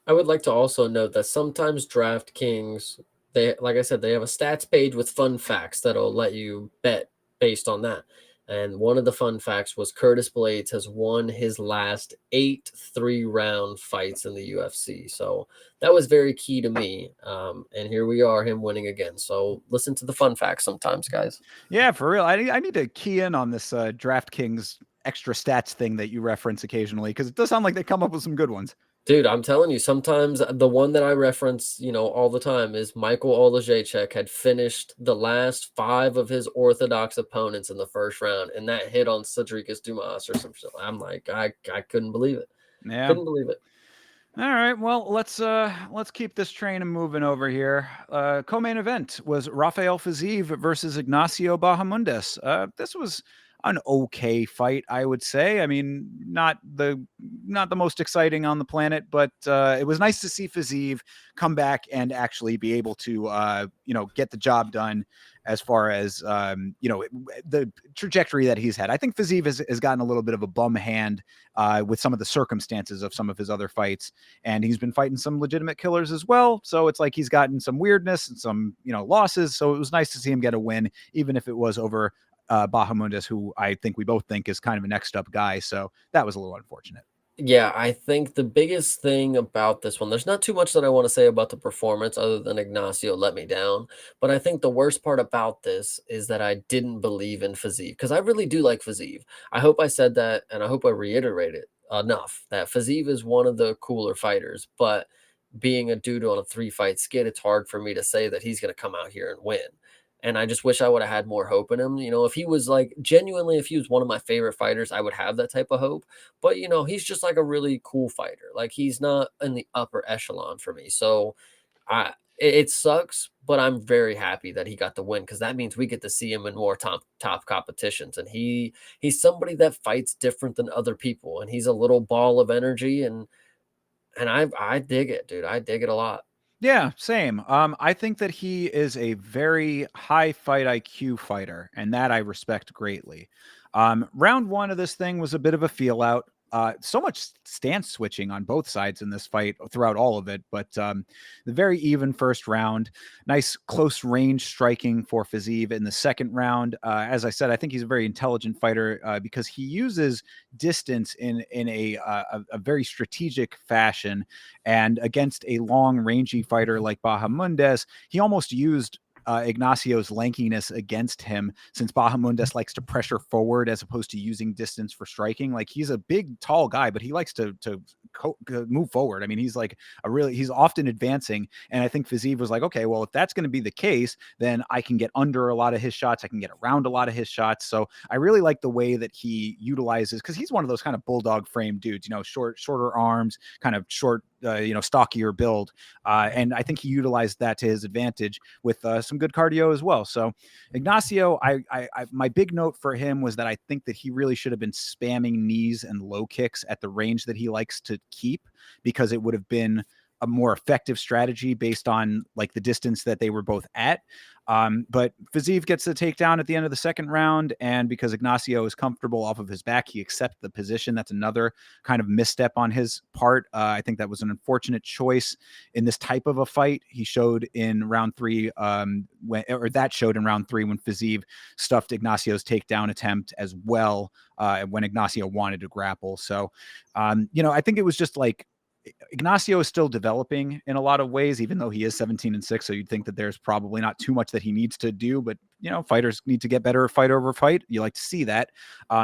I would like to also note that sometimes DraftKings, like I said, they have a stats page with fun facts that'll let you bet based on that. And one of the fun facts was Curtis Blades has won his last 8 3-round fights in the UFC. So that was very key to me. And here we are, him winning again. So listen to the fun facts sometimes, guys. Yeah, for real. I need to key in on this DraftKings extra stats thing that you reference occasionally, because it does sound like they come up with some good ones. Dude, I'm telling you, sometimes the one that I reference, all the time is Michael Olajaychuk had finished the last 5 of his orthodox opponents in the first round, and that hit on Cedricus Dumas or some shit. I'm like, I couldn't believe it. Yeah. Couldn't believe it. All right, well, let's keep this train moving over here. Co-main event was Rafael Fiziev versus Ignacio Bahamondes. This was an okay fight, I would say. I mean, not the most exciting on the planet, but it was nice to see Fiziev come back and actually be able to get the job done as far as the trajectory that he's had. I think Fiziev has gotten a little bit of a bum hand with some of the circumstances of some of his other fights, and he's been fighting some legitimate killers as well. So it's like he's gotten some weirdness and some losses. So it was nice to see him get a win, even if it was over Bahamondes, who I think we both think is kind of a next up guy. So that was a little unfortunate. Yeah, I think the biggest thing about this one, there's not too much that I want to say about the performance other than Ignacio let me down. But I think the worst part about this is that I didn't believe in Fiziev, because I really do like Fiziev. I hope I said that, and I hope I reiterated enough that Fiziev is one of the cooler fighters. But being a dude on a 3-fight skid, it's hard for me to say that he's going to come out here and win. And I just wish I would have had more hope in him. If he was like genuinely, if he was one of my favorite fighters, I would have that type of hope. But he's just like a really cool fighter. Like he's not in the upper echelon for me. So it sucks, but I'm very happy that he got the win, because that means we get to see him in more top competitions. And he's somebody that fights different than other people, and he's a little ball of energy, and I dig it, dude. I dig it a lot. Yeah, same. I think that he is a very high fight IQ fighter, and that I respect greatly. Round 1 of this thing was a bit of a feel out. So much stance switching on both sides in this fight throughout all of it, but the very even first round, nice close range striking for Fiziev in the second round. As I said, I think he's a very intelligent fighter because he uses distance in a very strategic fashion, and against a long rangy fighter like Bahamondes, he almost used Ignacio's lankiness against him, since Bahamondes likes to pressure forward as opposed to using distance for striking. Like he's a big, tall guy, but he likes to move forward. I mean, he's often advancing. And I think Fiziev was like, okay, well, if that's going to be the case, then I can get under a lot of his shots. I can get around a lot of his shots. So I really like the way that he utilizes, because he's one of those kind of bulldog frame dudes, shorter arms, kind of short, stockier build. And I think he utilized that to his advantage with some good cardio as well. So Ignacio, my big note for him was that I think that he really should have been spamming knees and low kicks at the range that he likes to keep, because it would have been a more effective strategy based on like the distance that they were both at. But Fiziev gets the takedown at the end of the second round, and because Ignacio is comfortable off of his back, he accepts the position. That's another kind of misstep on his part. I think that was an unfortunate choice in this type of a fight. He showed in round three, that showed in round three when Fiziev stuffed Ignacio's takedown attempt as well, when Ignacio wanted to grapple. So, I think it was just like, Ignacio is still developing in a lot of ways, even though he is 17-6. So you'd think that there's probably not too much that he needs to do, but fighters need to get better fight over fight. You like to see that.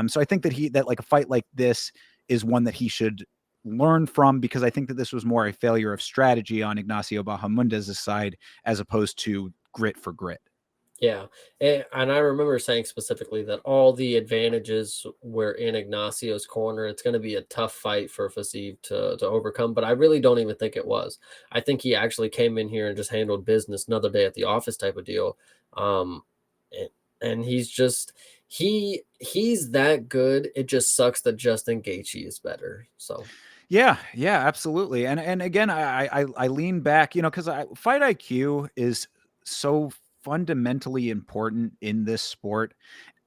So I think that like a fight like this is one that he should learn from, because I think that this was more a failure of strategy on Ignacio Bahamundez's side as opposed to grit for grit. Yeah, and I remember saying specifically that all the advantages were in Ignacio's corner. It's going to be a tough fight for Fiziev to overcome, but I really don't even think it was. I think he actually came in here and just handled business, another day at the office type of deal. And, and he's that good. It just sucks that Justin Gaethje is better. So. Yeah, absolutely. And again, I lean back, because fight IQ is so fundamentally important in this sport.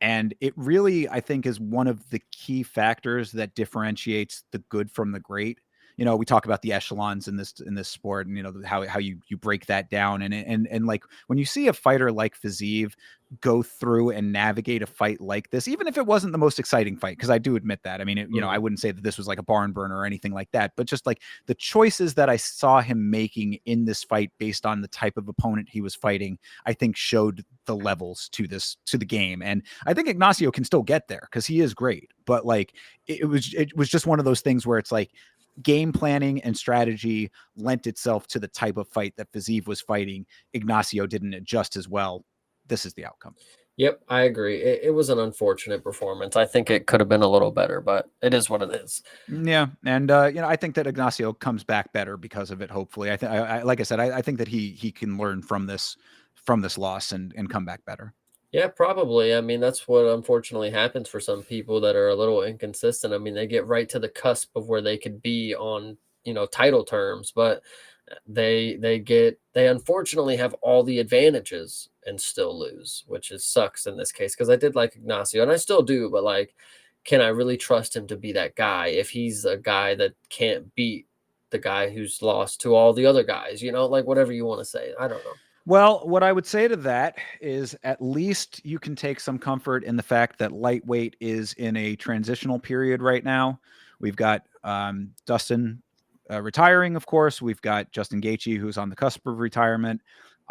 And it really, I think, is one of the key factors that differentiates the good from the great. We talk about the echelons in this sport, and how you break that down. And like when you see a fighter like Fiziev go through and navigate a fight like this, even if it wasn't the most exciting fight, because I do admit that. I mean, I wouldn't say that this was like a barn burner or anything like that, but just like the choices that I saw him making in this fight based on the type of opponent he was fighting, I think showed the levels to the game. And I think Ignacio can still get there because he is great, but like it was just one of those things where it's like game planning and strategy lent itself to the type of fight that Fiziev was fighting. Ignacio didn't adjust as well. This is the outcome. Yep, I agree. It was an unfortunate performance. I think it could have been a little better, but it is what it is. Yeah, and I think that Ignacio comes back better because of it. Hopefully, like I said, I think that he can learn from this loss and come back better. Yeah, probably. I mean, that's what unfortunately happens for some people that are a little inconsistent. I mean, they get right to the cusp of where they could be on, title terms, but they unfortunately have all the advantages and still lose, which sucks in this case, because I did like Ignacio and I still do, but like, can I really trust him to be that guy if he's a guy that can't beat the guy who's lost to all the other guys, like whatever you want to say. I don't know. Well, what I would say to that is at least you can take some comfort in the fact that lightweight is in a transitional period right now. We've got Dustin retiring, of course. We've got Justin Gaethje, who's on the cusp of retirement.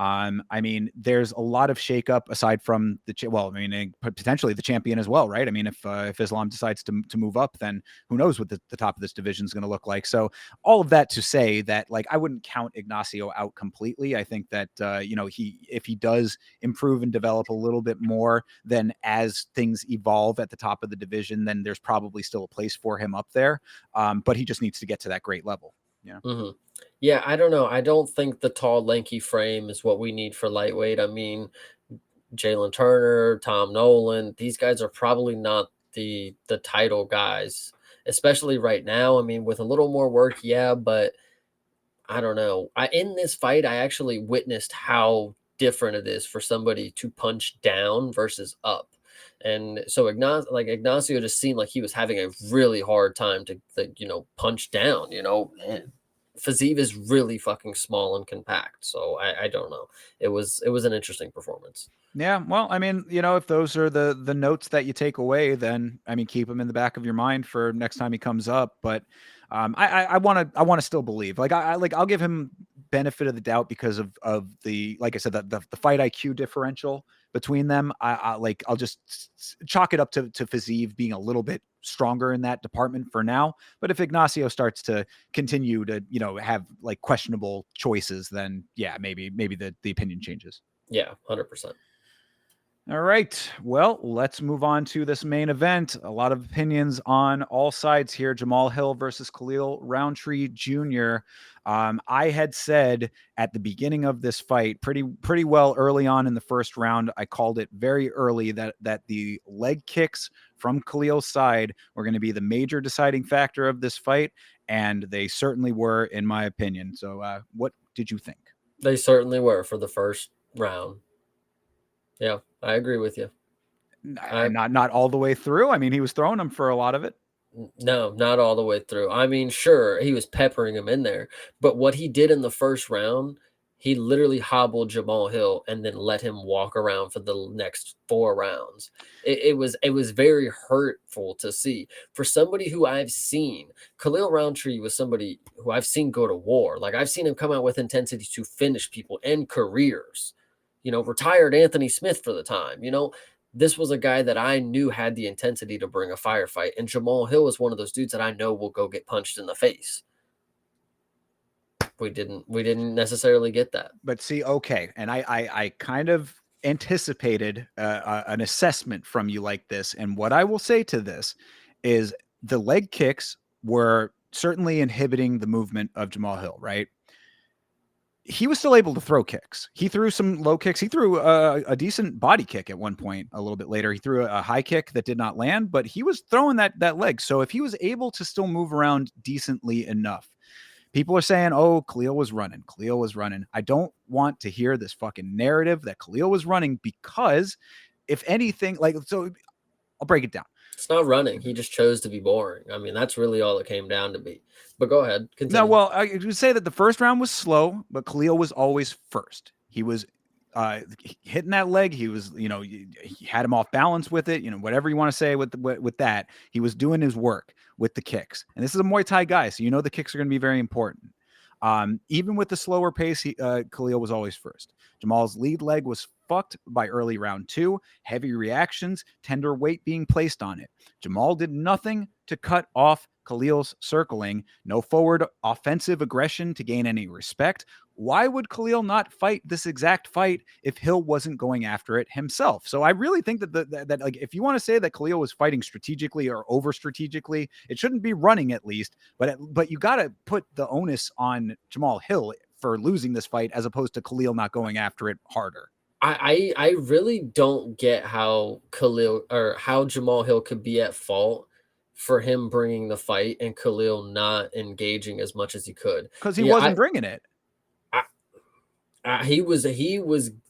I mean, there's a lot of shakeup aside from potentially the champion as well, right? I mean, if Islam decides to move up, then who knows what the top of this division is going to look like. So all of that to say that, like, I wouldn't count Ignacio out completely. I think that if he does improve and develop a little bit more, then as things evolve at the top of the division, then there's probably still a place for him up there. But he just needs to get to that great level. Yeah. Mm-hmm. Yeah, I don't know. I don't think the tall, lanky frame is what we need for lightweight. I mean, Jalen Turner, Tom Nolan, these guys are probably not the title guys, especially right now. I mean, with a little more work, yeah, but I don't know. In this fight, I actually witnessed how different it is for somebody to punch down versus up. And so Ignacio just seemed like he was having a really hard time to punch down, and Fiziev is really fucking small and compact. So I don't know. It was an interesting performance. Yeah, well, I mean, if those are the notes that you take away, then I mean, keep them in the back of your mind for next time he comes up. But I want to still believe. Like I'll give him benefit of the doubt because of the, like I said, the fight IQ differential between them. I'll just chalk it up to Fiziev being a little bit stronger in that department for now. But if Ignacio starts to continue to, have like questionable choices, then yeah, maybe the opinion changes. Yeah, 100%. All right. Well, let's move on to this main event. A lot of opinions on all sides here. Jamal Hill versus Khalil Rountree Jr. I had said at the beginning of this fight, pretty well early on in the first round, I called it very early that the leg kicks from Khalil's side were going to be the major deciding factor of this fight, and they certainly were, in my opinion. So, what did you think? They certainly were for the first round. Yeah, I agree with you. Not all the way through. I mean, he was throwing them for a lot of it. No, not all the way through. I mean, sure, he was peppering him in there, but what he did in the first round, he literally hobbled Jamal Hill and then let him walk around for the next 4 rounds. It was very hurtful to see for somebody who I've seen. Khalil Rountree was somebody who I've seen go to war. Like I've seen him come out with intensity to finish people and careers. Retired Anthony Smith for the time. This was a guy that I knew had the intensity to bring a firefight, and Jamal Hill is one of those dudes that I know will go get punched in the face. We didn't necessarily get that. But see, okay, and I kind of anticipated an assessment from you like this, and what I will say to this is the leg kicks were certainly inhibiting the movement of Jamal Hill, right? He was still able to throw kicks. He threw some low kicks. He threw a decent body kick at one point. A little bit later, he threw a high kick that did not land, but he was throwing that leg. So if he was able to still move around decently enough, people are saying, "Oh, Khalil was running. Khalil was running." I don't want to hear this fucking narrative that Khalil was running, because if anything, so I'll break it down. It's not running. He just chose to be boring. I mean, that's really all it came down to be. But go ahead. Continue. No, well, I would say that the first round was slow, but Khalil was always first. He was hitting that leg. He was, he had him off balance with it. Whatever you want to say with that, he was doing his work with the kicks. And this is a Muay Thai guy, so the kicks are going to be very important. Even with the slower pace, Khalil was always first. Jamal's lead leg was fucked by early round 2, heavy reactions, tender weight being placed on it. Jamal did nothing to cut off Khalil's circling, no forward offensive aggression to gain any respect. Why would Khalil not fight this exact fight if Hill wasn't going after it himself? So I really think that like, if you want to say that Khalil was fighting strategically or over strategically, it shouldn't be running at least, but you got to put the onus on Jamal Hill for losing this fight as opposed to Khalil not going after it harder. I really don't get how Khalil or how Jamal Hill could be at fault for him bringing the fight and Khalil not engaging as much as he could, because he wasn't bringing it. He was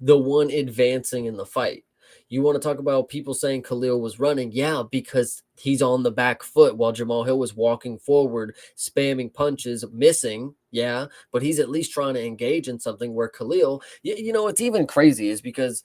the one advancing in the fight. You want to talk about people saying Khalil was running? Yeah, because he's on the back foot while Jamal Hill was walking forward, spamming punches, missing. Yeah, but he's at least trying to engage in something where Khalil, it's even crazy is because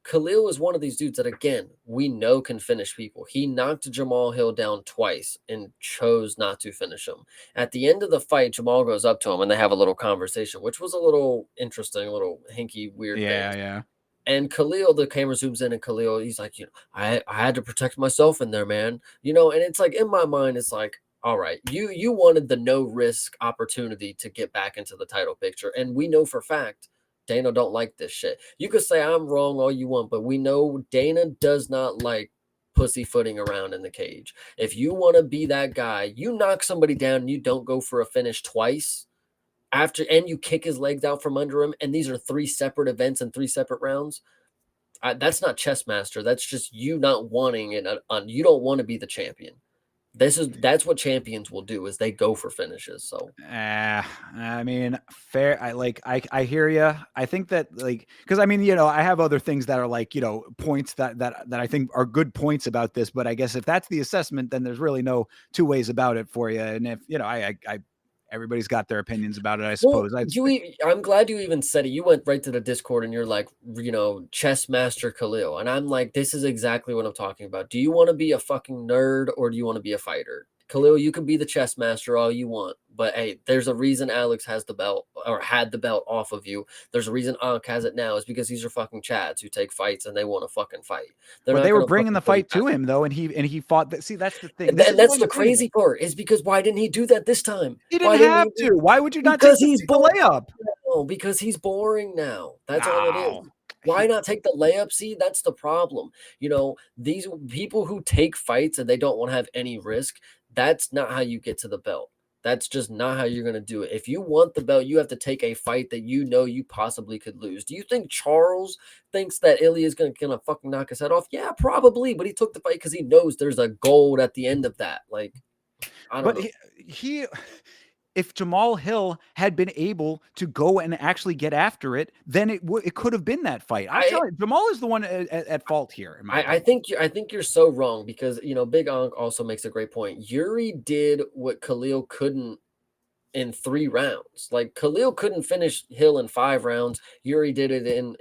Khalil is one of these dudes that, again, we know can finish people. He knocked Jamal Hill down twice and chose not to finish him. At the end of the fight, Jamal goes up to him and they have a little conversation, which was a little interesting, a little hinky, weird thing. Yeah. And Khalil, the camera zooms in, and Khalil, he's like, I had to protect myself in there, man. And it's like, in my mind, it's like, all right, you wanted the no risk opportunity to get back into the title picture. And we know for a fact Dana don't like this shit. You could say I'm wrong all you want, but we know Dana does not like pussyfooting around in the cage. If you want to be that guy, you knock somebody down and you don't go for a finish twice and you kick his legs out from under him, and these are 3 separate events and 3 separate rounds. That's not chess master. That's just you not wanting it. You don't want to be the champion. That's what champions will do, is they go for finishes. So I mean, fair. I hear you. I think that because I mean, I have other things that are points that I think are good points about this, but I guess if that's the assessment, then there's really no two ways about it for you. And if I everybody's got their opinions about it, I suppose. Well, I'm glad you even said it. You went right to the Discord and you're like, chess master Khalil. And I'm like, this is exactly what I'm talking about. Do you want to be a fucking nerd or do you want to be a fighter? Khalil, you can be the chess master all you want, but hey, there's a reason Alex has the belt or had the belt off of you. There's a reason Ankh has it now. Is because these are fucking Chads who take fights and they want to fucking fight. They're Well, not they were going to bringing fucking the put you fight back. to him though, and he fought that. See, that's the thing. And, This is what that's I'm the saying. crazy part is because why didn't he do that this time? He Why didn't didn't have he? to. Why would you not Because take he's the boring. layup? No, because he's boring now. That's all it is. No. Why not take the layup? See, that's the problem. You know, these people who take fights and they don't want to have any risk, that's not how you get to the belt. That's just not how you're going to do it. If you want the belt, you have to take a fight that you know you possibly could lose. Do you think Charles thinks that Ilya is going to fucking knock his head off? Yeah, probably. But he took the fight because he knows there's a gold at the end of that. Like, I don't But know. he if Jamal Hill had been able to go and actually get after it, then it could have been that fight. I'm telling you, Jamal is the one at fault here. In my opinion. I think you're so wrong because you know Big Onk also makes a great point. Yuri did what Khalil couldn't in 3 rounds. Like Khalil couldn't finish Hill in 5 rounds. Yuri did it in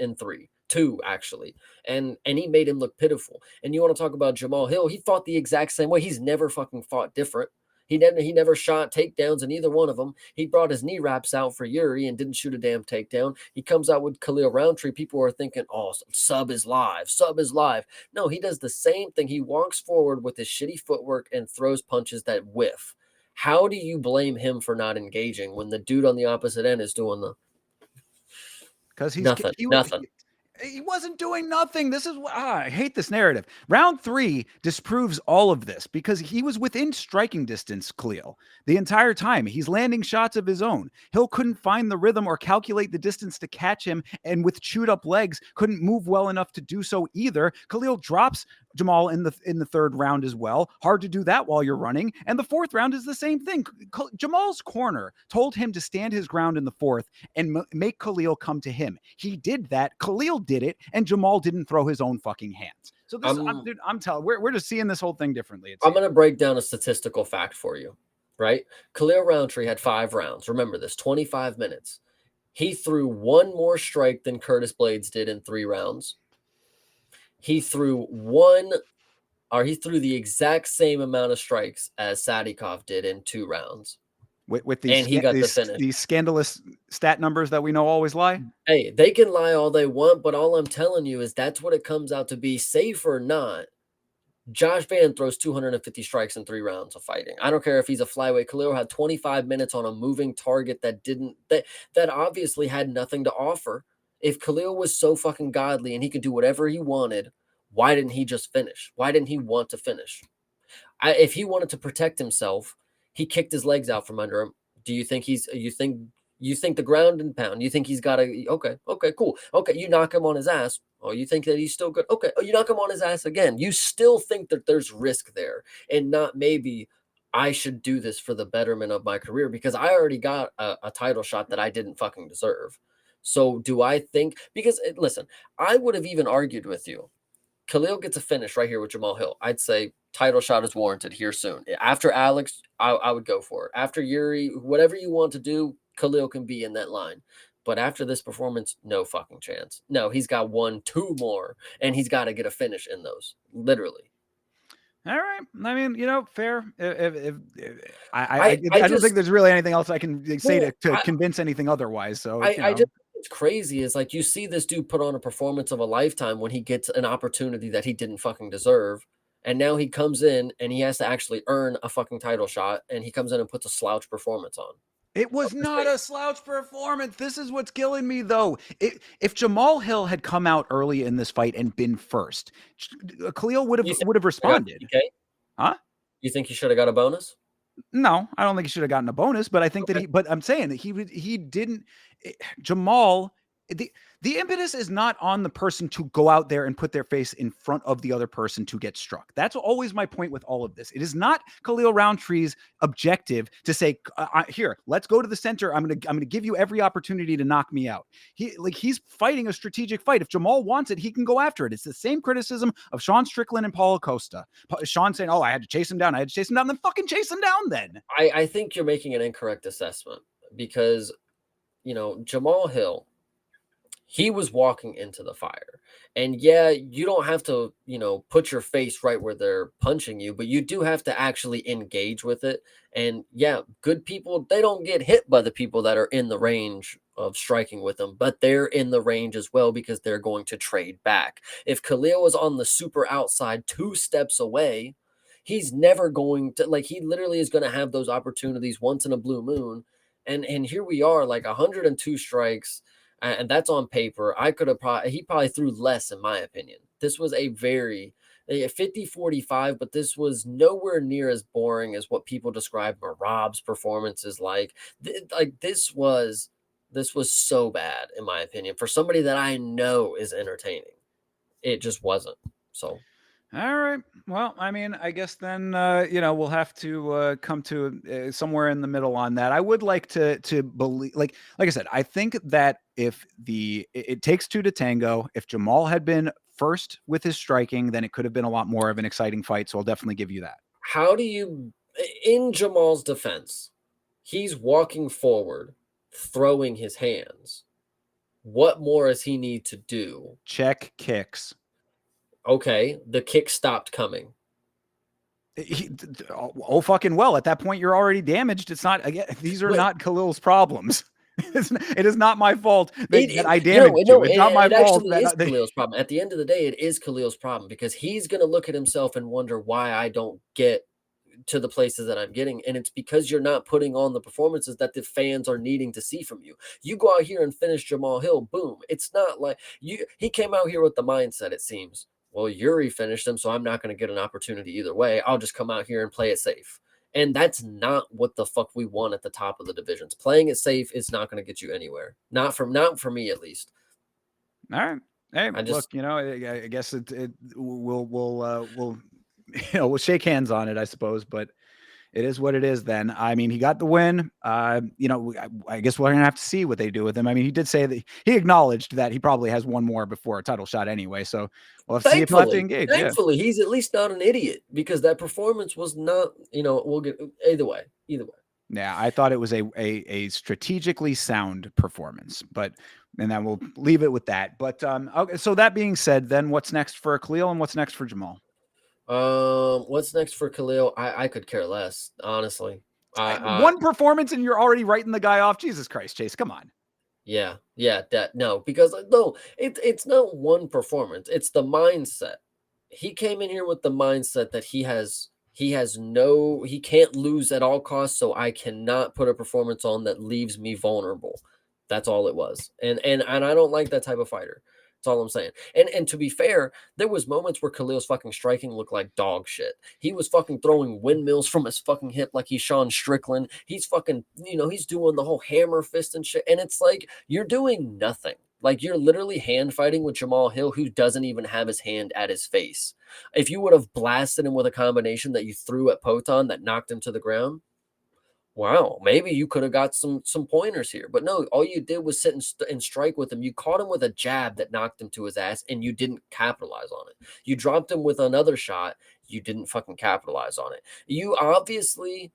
two actually, and he made him look pitiful. And you want to talk about Jamal Hill? He fought the exact same way. He's never fucking fought different. He never shot takedowns in either one of them. He brought his knee wraps out for Yuri and didn't shoot a damn takedown. He comes out with Khalil Rountree. People are thinking, oh, sub is live. Sub is live. No, he does the same thing. He walks forward with his shitty footwork and throws punches that whiff. How do you blame him for not engaging when the dude on the opposite end is doing the because nothing, nothing? He wasn't doing nothing. This is I hate this narrative. Round 3 disproves all of this because he was within striking distance, Khalil, the entire time. He's landing shots of his own. Hill couldn't find the rhythm or calculate the distance to catch him, and with chewed up legs, couldn't move well enough to do so either. Khalil drops Jamal in the 3rd round as well. Hard to do that while you're running. And the 4th round is the same thing. Jamal's corner told him to stand his ground in the 4th and make Khalil come to him. He did that. Khalil did it, and Jamal didn't throw his own fucking hands. So this, I'm telling, we're just seeing this whole thing differently. I'm going to break down a statistical fact for you, right? Khalil Rountree had 5 rounds. Remember this, 25 minutes. He threw one more strike than Curtis Blades did in 3 rounds. He threw the exact same amount of strikes as Sadikov did in 2 rounds. With these, and he got the finish. These scandalous stat numbers that we know always lie. Hey, they can lie all they want, but all I'm telling you is that's what it comes out to be. Safe or not, Josh Van throws 250 strikes in 3 rounds of fighting. I don't care if he's a flyweight. Khalil had 25 minutes on a moving target that obviously had nothing to offer. If Khalil was so fucking godly and he could do whatever he wanted, why didn't he just finish? Why didn't he want to finish? If he wanted to protect himself, he kicked his legs out from under him. Do you think you think the ground and pound? You think he's got okay, cool. Okay, you knock him on his ass. Oh, you think that he's still good? Okay, you knock him on his ass again. You still think that there's risk there and not maybe I should do this for the betterment of my career because I already got a title shot that I didn't fucking deserve. So do I think, because listen, I would have even argued with you. Khalil gets a finish right here with Jamal Hill. I'd say title shot is warranted here soon. After Alex, I would go for it. After Yuri, whatever you want to do, Khalil can be in that line. But after this performance, no fucking chance. No, he's got 1, 2 more, and he's got to get a finish in those, literally. All right. I mean, fair. I don't think there's really anything else I can say to convince anything otherwise. So I just it's crazy is like you see this dude put on a performance of a lifetime when he gets an opportunity that he didn't fucking deserve. And now he comes in and he has to actually earn a fucking title shot. And he comes in and puts a slouch performance on. It was not a slouch performance. This is what's killing me, though. If Jamal Hill had come out early in this fight and been first, Khalil would have responded. Okay. Huh? You think he should have got a bonus? No, I don't think he should have gotten a bonus, but I think that but I'm saying that he didn't. Jamal, the impetus is not on the person to go out there and put their face in front of the other person to get struck. That's always my point with all of this. It is not Khalil Rountree's objective to say, here, let's go to the center. I'm gonna give you every opportunity to knock me out. He's fighting a strategic fight. If Jamal wants it, he can go after it. It's the same criticism of Sean Strickland and Paulo Costa. Sean saying, "Oh, I had to chase him down. Then fucking chase him down." Then I think you're making an incorrect assessment because Jamal Hill. He was walking into the fire. And yeah, you don't have to, put your face right where they're punching you, but you do have to actually engage with it. And yeah, good people, they don't get hit by the people that are in the range of striking with them, but they're in the range as well because they're going to trade back. If Khalil was on the super outside 2 steps away, he's never going to, like, he literally is going to have those opportunities once in a blue moon. And here we are, like 102 strikes, and that's on paper. I could have probably, he probably threw less, in my opinion. This was a very 50-45, but this was nowhere near as boring as what people describe Marab's performances like. This was so bad, in my opinion, for somebody that I know is entertaining. It just wasn't. So All right. Well, I mean, I guess then we'll have to come to somewhere in the middle on that. I would like to believe, like I said, I think that if it takes two to tango. If Jamal had been first with his striking, then it could have been a lot more of an exciting fight. So I'll definitely give you that. how do you, in Jamal's defense, he's walking forward, throwing his hands. What more does he need to do? Check kicks. Okay, the kick stopped coming. Oh, fucking well. At that point, you're already damaged. It's not, again, these are not Khalil's problems. It is not my fault that I damaged you. It's not my it fault actually is that Khalil's problem. At the end of the day, it is Khalil's problem because he's going to look at himself and wonder why I don't get to the places that I'm getting. And it's because you're not putting on the performances that the fans are needing to see from you. You go out here and finish Jamal Hill, boom. It's not like he came out here with the mindset, it seems. Well, Yuri finished him, so I'm not going to get an opportunity either way. I'll just come out here and play it safe. And that's not what the fuck we want at the top of the divisions. Playing it safe is not going to get you anywhere. Not for me, at least. All right. Hey, I look, just I guess we'll shake hands on it, I suppose, but it is what it is then. I mean, he got the win. I guess we're going to have to see what they do with him. I mean, he did say that he acknowledged that he probably has one more before a title shot anyway. So we'll have to see if he'll have to engage. thankfully, he's at least not an idiot because that performance was not, we'll get either way. Yeah, I thought it was a strategically sound performance, and then we'll leave it with that. But okay, so that being said, then what's next for Khalil and what's next for Jamal? What's next for Khalil? I could care less, honestly. One performance and you're already writing the guy off. Jesus Christ, Chase, come on. Yeah, that no, because no, it's not one performance. It's the mindset. He came in here with the mindset that he can't lose at all costs, so I cannot put a performance on that leaves me vulnerable. That's all it was. And I don't like that type of fighter. That's all I'm saying. And to be fair, there was moments where Khalil's fucking striking looked like dog shit. He was fucking throwing windmills from his fucking hip like he's Sean Strickland. He's fucking, he's doing the whole hammer fist and shit. And it's like you're doing nothing. Like you're literally hand fighting with Jamal Hill, who doesn't even have his hand at his face. If you would have blasted him with a combination that you threw at Poton that knocked him to the ground, wow, maybe you could have got some pointers here. But no, all you did was sit and strike with him. You caught him with a jab that knocked him to his ass, and you didn't capitalize on it. You dropped him with another shot. You didn't fucking capitalize on it. You obviously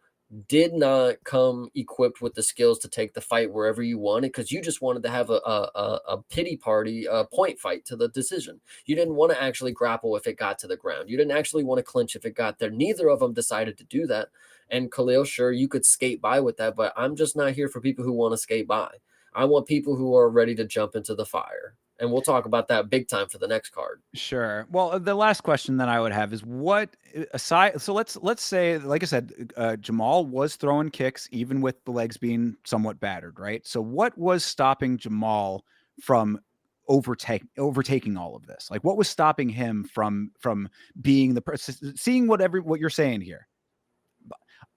did not come equipped with the skills to take the fight wherever you wanted because you just wanted to have a pity party, a point fight to the decision. You didn't want to actually grapple if it got to the ground. You didn't actually want to clinch if it got there. Neither of them decided to do that. And Khalil, sure, you could skate by with that, but I'm just not here for people who want to skate by. I want people who are ready to jump into the fire. And we'll talk about that big time for the next card. Sure. Well, the last question that I would have is what aside. So let's say, like I said, Jamal was throwing kicks even with the legs being somewhat battered, right? So what was stopping Jamal from overtaking all of this? Like, what was stopping him from being the person, seeing what you're saying here?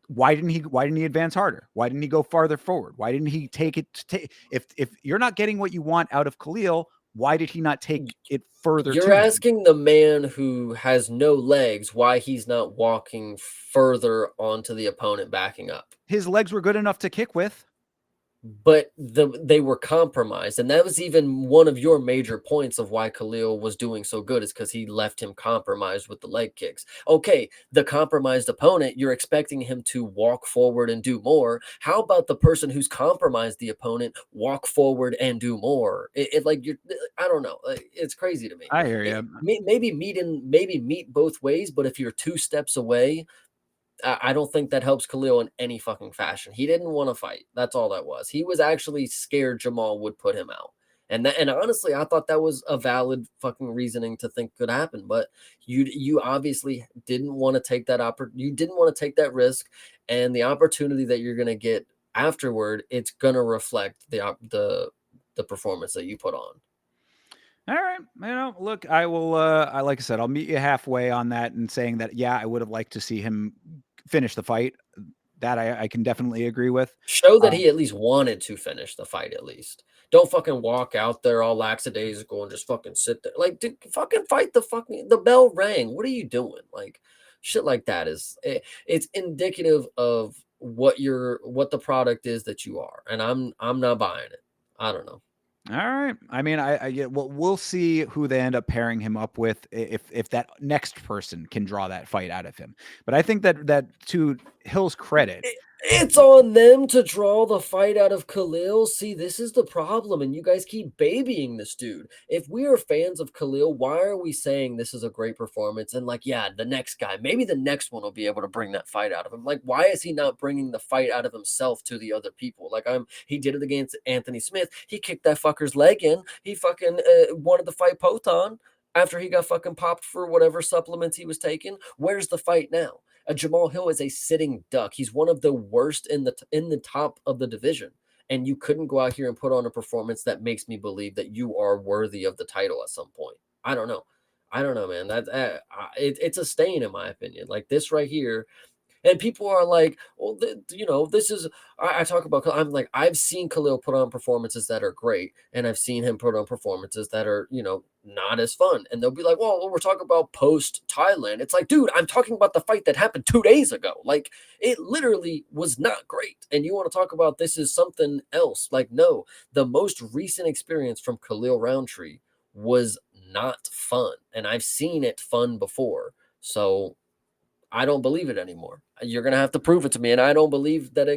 Why didn't he advance harder? Why didn't he go farther forward? Why didn't he take it? If you're not getting what you want out of Khalil, why did he not take it further? You're asking the man who has no legs why he's not walking further onto the opponent backing up. His legs were good enough to kick with. but they were compromised, and that was even one of your major points of why Khalil was doing so good, is because he left him compromised with the leg kicks. Okay, the compromised opponent, you're expecting him to walk forward and do more. How about the person who's compromised the opponent walk forward and do more? Like, you're, I don't know, it's crazy to me. I hear you. Maybe meet both ways, but if you're 2 steps away, I don't think that helps Khalil in any fucking fashion. He didn't want to fight. That's all that was. He was actually scared Jamal would put him out. And honestly, I thought that was a valid fucking reasoning to think could happen. But you obviously didn't want to take that you didn't want to take that risk, and the opportunity that you're gonna get afterward, it's gonna reflect the performance that you put on. All right. Look, I will, like I said, I'll meet you halfway on that and saying that, yeah, I would have liked to see him finish the fight. That I can definitely agree with. Show that Um, he at least wanted to finish the fight at least. Don't fucking walk out there all lackadaisical and just fucking sit there. Like, dude, fucking fight the bell rang. What are you doing? Like, shit like that it's indicative of what the product is that you are. And I'm not buying it. I don't know. all right. I mean, yeah, well, we'll see who they end up pairing him up with if that next person can draw that fight out of him. But I think that to Hill's credit, It's on them to draw the fight out of Khalil. See, this is the problem, and you guys keep babying this dude. If we are fans of Khalil, why are we saying this is a great performance? And like, yeah, the next guy, maybe the next one will be able to bring that fight out of him. Like, why is he not bringing the fight out of himself to the other people? Like, he did it against Anthony Smith. He kicked that fucker's leg in. He fucking wanted to fight Poton after he got fucking popped for whatever supplements he was taking. Where's the fight now? Jamal Hill is a sitting duck. He's one of the worst in the top of the division. And you couldn't go out here and put on a performance that makes me believe that you are worthy of the title at some point. I don't know. I don't know, man. It's a stain in my opinion. Like this right here, and people are like, well, this is, I talk about, I'm like, I've seen Khalil put on performances that are great. And I've seen him put on performances that are, not as fun. And they'll be like, well, we're talking about post Thailand. It's like, dude, I'm talking about the fight that happened 2 days ago. Like, it literally was not great. And you want to talk about this is something else. Like, no, the most recent experience from Khalil Rountree was not fun. And I've seen it fun before. So I don't believe it anymore. You're gonna have to prove it to me, and I don't believe that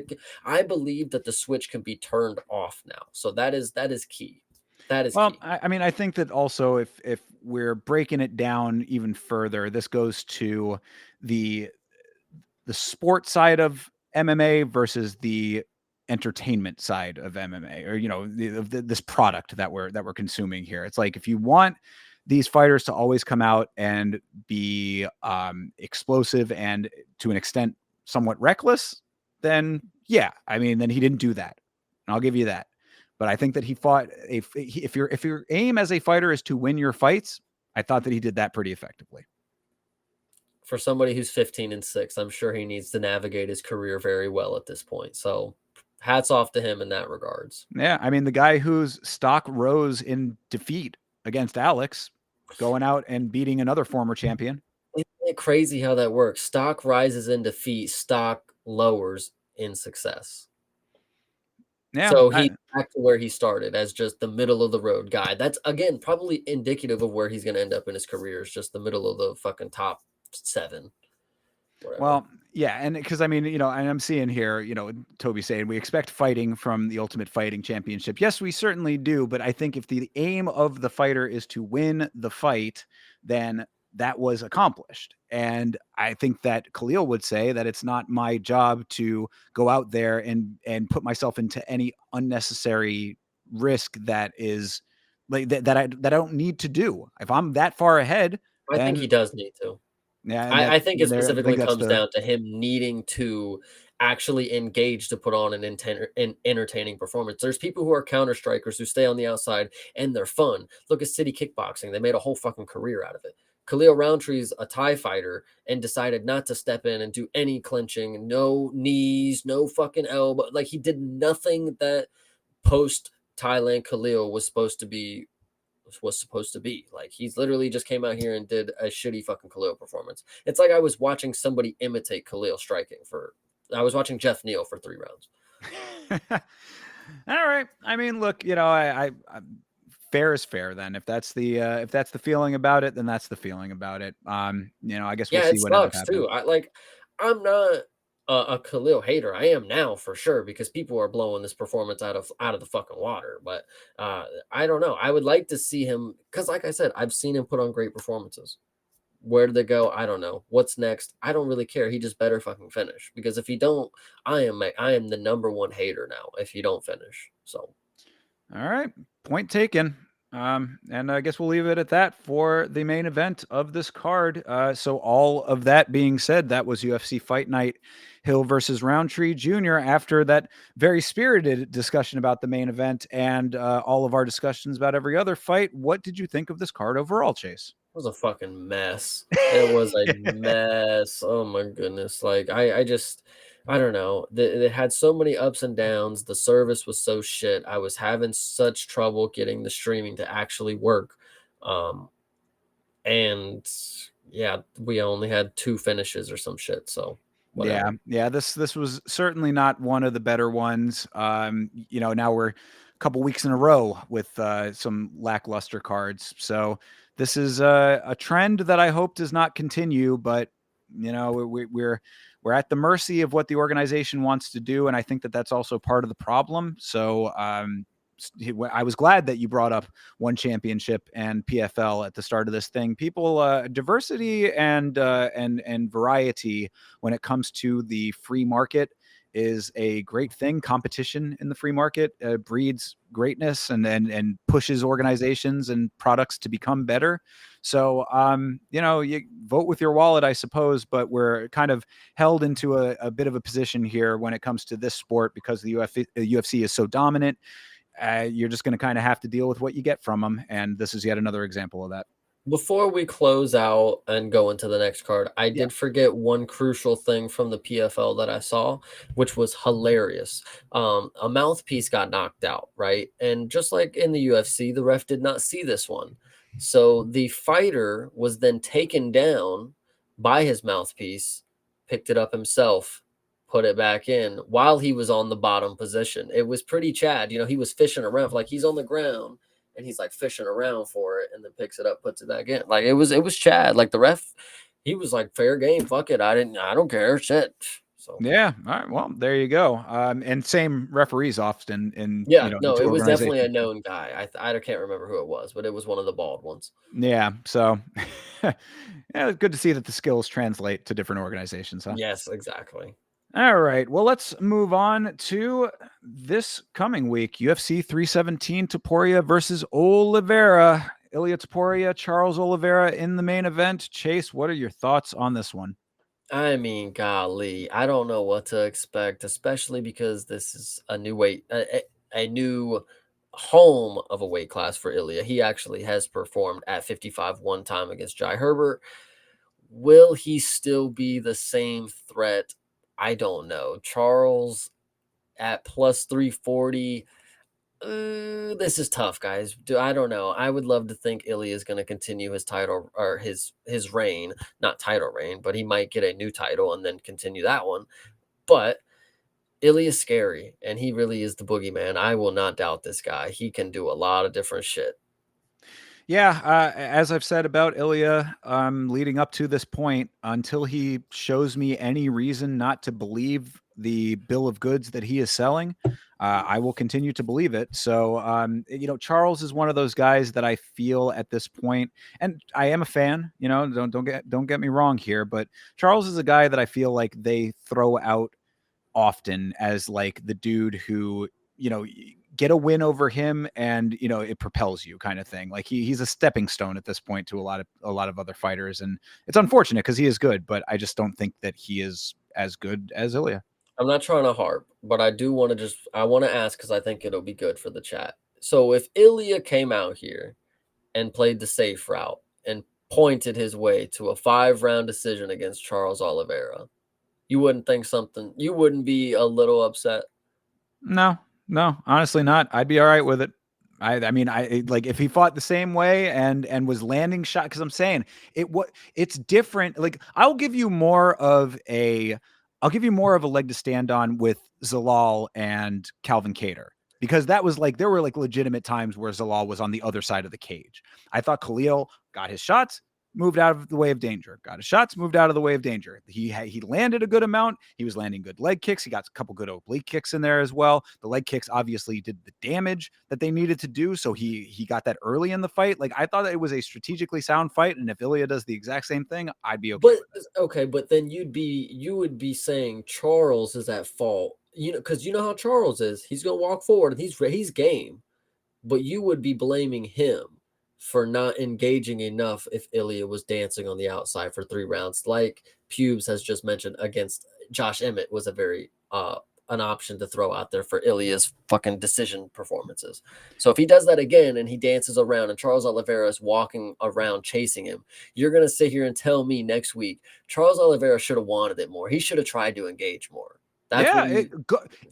I believe that the switch can be turned off now. So that is key. That is well, key. I mean, I think that also if we're breaking it down even further, this goes to the sport side of MMA versus the entertainment side of MMA, or this product that we're consuming here. It's like if you want these fighters to always come out and be explosive and to an extent somewhat reckless, then yeah, I mean, then he didn't do that. And I'll give you that. But I think that he fought if your aim as a fighter is to win your fights, I thought that he did that pretty effectively. For somebody who's 15-6, I'm sure he needs to navigate his career very well at this point. So hats off to him in that regards. Yeah, I mean, the guy whose stock rose in defeat against Alex, going out and beating another former champion. Isn't it crazy how that works? Stock rises in defeat, stock lowers in success. Yeah, So he's back to where he started as just the middle of the road guy. That's again probably indicative of where he's going to end up in his career. Is just the middle of the fucking top 7. Whatever. well, yeah, and because I mean, and I'm seeing here, Toby saying we expect fighting from the Ultimate Fighting Championship. Yes, we certainly do, but I think if the aim of the fighter is to win the fight, then that was accomplished. And I think that Khalil would say that it's not my job to go out there and put myself into any unnecessary risk that is like that I don't need to do. If I'm that far ahead, I think he then does need to. yeah, and that I think it I think specifically that's comes the down to him needing to actually engage to put on an entertaining performance. There's people who are counter strikers who stay on the outside and they're fun. Look at City Kickboxing; they made a whole fucking career out of it. Khalil Rountree's a Thai fighter and decided not to step in and do any clinching, no knees, no fucking elbow. Like he did nothing that post Thailand Khalil was supposed to be. Like he's literally just came out here and did a shitty fucking Khalil performance. It's like I was watching somebody imitate Khalil striking for. I was watching Jeff Neal for 3 rounds. All right. I mean, look, fair is fair then. If that's the feeling about it, then that's the feeling about it. I guess we'll Yeah, see it what ends up sucks happening. too. I'm not a Khalil hater. I am now for sure because people are blowing this performance out of the fucking water. But I don't know. I would like to see him because, like I said, I've seen him put on great performances. Where did they go? I don't know. What's next? I don't really care. He just better fucking finish because if he don't, I am the number one hater now. If you don't finish, so All right. Point taken. And I guess we'll leave it at that for the main event of this card. So all of that being said, that was UFC Fight Night, Hill versus Rountree Jr. After that very spirited discussion about the main event and all of our discussions about every other fight, what did you think of this card overall, Chase? it was a fucking mess. It was a mess. Oh my goodness. I don't know. It had so many ups and downs. The service was so shit. I was having such trouble getting the streaming to actually work. Um, and yeah, we only had two finishes or some shit. So Yeah, whatever. yeah. This was certainly not one of the better ones. Now we're a couple weeks in a row with some lackluster cards. So this is a trend that I hope does not continue. But we're at the mercy of what the organization wants to do, and I think that that's also part of the problem. So I was glad that you brought up one championship and PFL at the start of this thing. People, diversity and variety when it comes to the free market is a great thing. Competition in the free market breeds greatness and pushes organizations and products to become better. So, you vote with your wallet, I suppose, but we're kind of held into a bit of a position here when it comes to this sport because the UFC is so dominant. You're just going to kind of have to deal with what you get from them, and this is yet another example of that. Before we close out and go into the next card, I Yeah. did forget one crucial thing from the PFL that I saw, which was hilarious. A mouthpiece got knocked out, right? And just like in the UFC, the ref did not see this one. So the fighter was then taken down by his mouthpiece, picked it up himself, put it back in while he was on the bottom position. It was pretty Chad. He was fishing around, like he's on the ground and he's like fishing around for it and then picks it up, puts it back in. Like it was Chad. Like the ref, he was like fair game. Fuck it. I don't care. Shit. So Yeah. All right. Well, there you go. And same referees often in yeah, the no, two it was definitely a organizations. known guy. I can't remember who it was, but it was one of the bald ones. Yeah. So, yeah, it's good to see that the skills translate to different organizations, huh? Yes, exactly. All right. Well, let's move on to this coming week. UFC 317, Topuria versus Oliveira. Ilya Topuria, Charles Oliveira in the main event. Chase, what are your thoughts on this one? I mean, golly, I don't know what to expect, especially because this is a new weight, a new home of a weight class for Ilya. He actually has performed at 55 one time against Jai Herbert. Will he still be the same threat? I don't know. Charles at plus 340. This is tough, guys. I don't know. I would love to think Ilya is going to continue his title or his reign, not title reign, but he might get a new title and then continue that one. But Ilya is scary, and he really is the boogeyman. I will not doubt this guy. He can do a lot of different shit. Yeah, as I've said about Ilya, leading up to this point, until he shows me any reason not to believe the bill of goods that he is selling, I will continue to believe it. So, Charles is one of those guys that I feel at this point, and I am a fan. Don't get me wrong here, but Charles is a guy that I feel like they throw out often as like the dude who get a win over him and it propels you kind of thing. Like he's a stepping stone at this point to a lot of other fighters, and it's unfortunate because he is good, but I just don't think that he is as good as Ilya. I'm not trying to harp, but I do want to I want to ask because I think it'll be good for the chat. So if Ilya came out here and played the safe route and pointed his way to a 5-round decision against Charles Oliveira, you wouldn't be a little upset? No, honestly not. I'd be all right with it. I mean, I like if he fought the same way and was landing shot, because I'm saying it's different. Like I'll give you more of a leg to stand on with Zalal and Calvin Cater. because that was like, there were like legitimate times where Zalal was on the other side of the cage. I thought Khalil got his shots, moved out of the way of danger, got his shots, moved out of the way of danger. He landed a good amount. He was landing good leg kicks. He got a couple good oblique kicks in there as well. The leg kicks obviously did the damage that they needed to do. So he got that early in the fight. Like, I thought that it was a strategically sound fight. And if Ilya does the exact same thing, I'd be okay But with it. okay, but then you would be saying Charles is at fault, because you know how Charles is. He's gonna walk forward and he's game, but you would be blaming him for not engaging enough if Ilya was dancing on the outside for 3 rounds, like Pubes has just mentioned against Josh Emmett was a very an option to throw out there for Ilya's fucking decision performances. So if he does that again and he dances around and Charles Oliveira is walking around chasing him, you're gonna sit here and tell me next week Charles Oliveira should have wanted it more. He should have tried to engage more. That's Yeah, when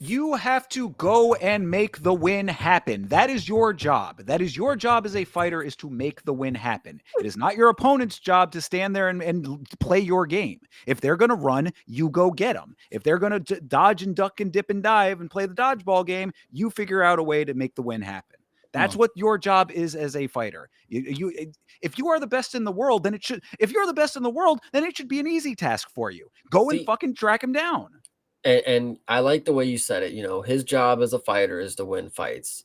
you have to go and make the win happen. That is your job. That is your job as a fighter, is to make the win happen. It is not your opponent's job to stand there and play your game. If they're going to run, you go get them. If they're going to dodge and duck and dip and dive and play the dodgeball game, you figure out a way to make the win happen. That's what your job is as a fighter. If you are the best in the world, then it should. If you're the best in the world, then it should be an easy task for you. Go and see. fucking track him down. And I like the way you said it. His job as a fighter is to win fights.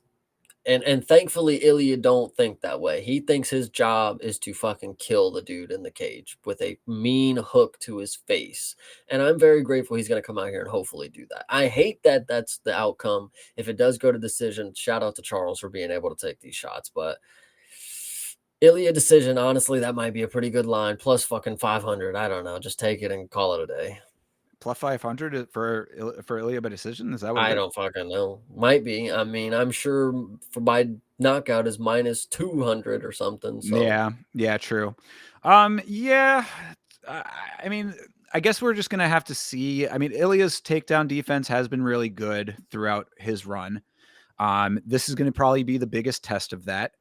And thankfully Ilya don't think that way. He thinks his job is to fucking kill the dude in the cage with a mean hook to his face. And I'm very grateful he's going to come out here and hopefully do that. I hate that that's the outcome. If it does go to decision, shout out to Charles for being able to take these shots, but Ilya decision, honestly, that might be a pretty good line. Plus fucking 500. I don't know. Just take it and call it a day. Plus 500 for Ilya by decision. Is that what it I is? don't fucking know. Might be. I mean, I'm sure for by knockout is minus 200 or something. So Yeah, true. Yeah, I mean, I guess we're just gonna have to see. I mean, Ilya's takedown defense has been really good throughout his run. This is gonna probably be the biggest test of that.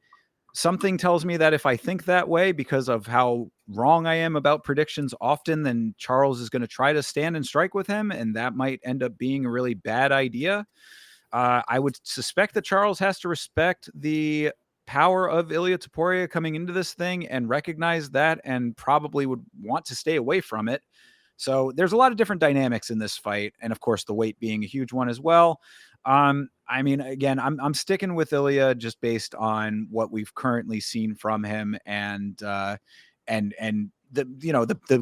Something tells me that if I think that way, because of how wrong I am about predictions often, then Charles is going to try to stand and strike with him, and that might end up being a really bad idea. I would suspect that Charles has to respect the power of Ilya Topuria coming into this thing and recognize that, and probably would want to stay away from it. So there's a lot of different dynamics in this fight, and of course the weight being a huge one as well. I mean, again, I'm sticking with Ilya just based on what we've currently seen from him, and the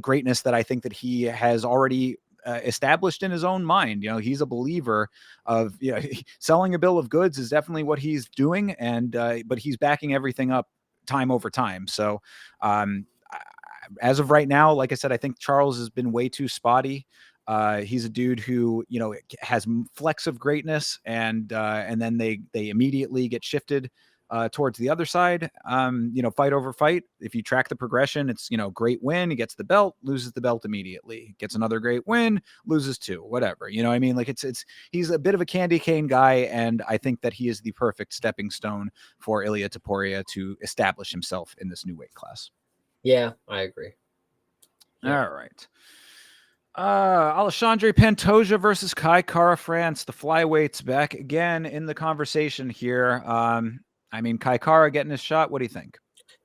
greatness that I think that he has already established in his own mind. He's a believer of, selling a bill of goods is definitely what he's doing, and but he's backing everything up time over time. So as of right now, like I said, I think Charles has been way too spotty. He's a dude who, has flecks of greatness, and then they immediately get shifted towards the other side. Fight over fight. If you track the progression, it's, great win, he gets the belt, loses the belt immediately, gets another great win, loses two, whatever. I mean, like it's he's a bit of a candy cane guy, and I think that he is the perfect stepping stone for Ilya Topuria to establish himself in this new weight class. yeah, I agree. Yeah. All right. Alexandre Pantoja versus Kai Kara France. The flyweights back again in the conversation here. I mean, Kai Kara getting his shot. What do you think?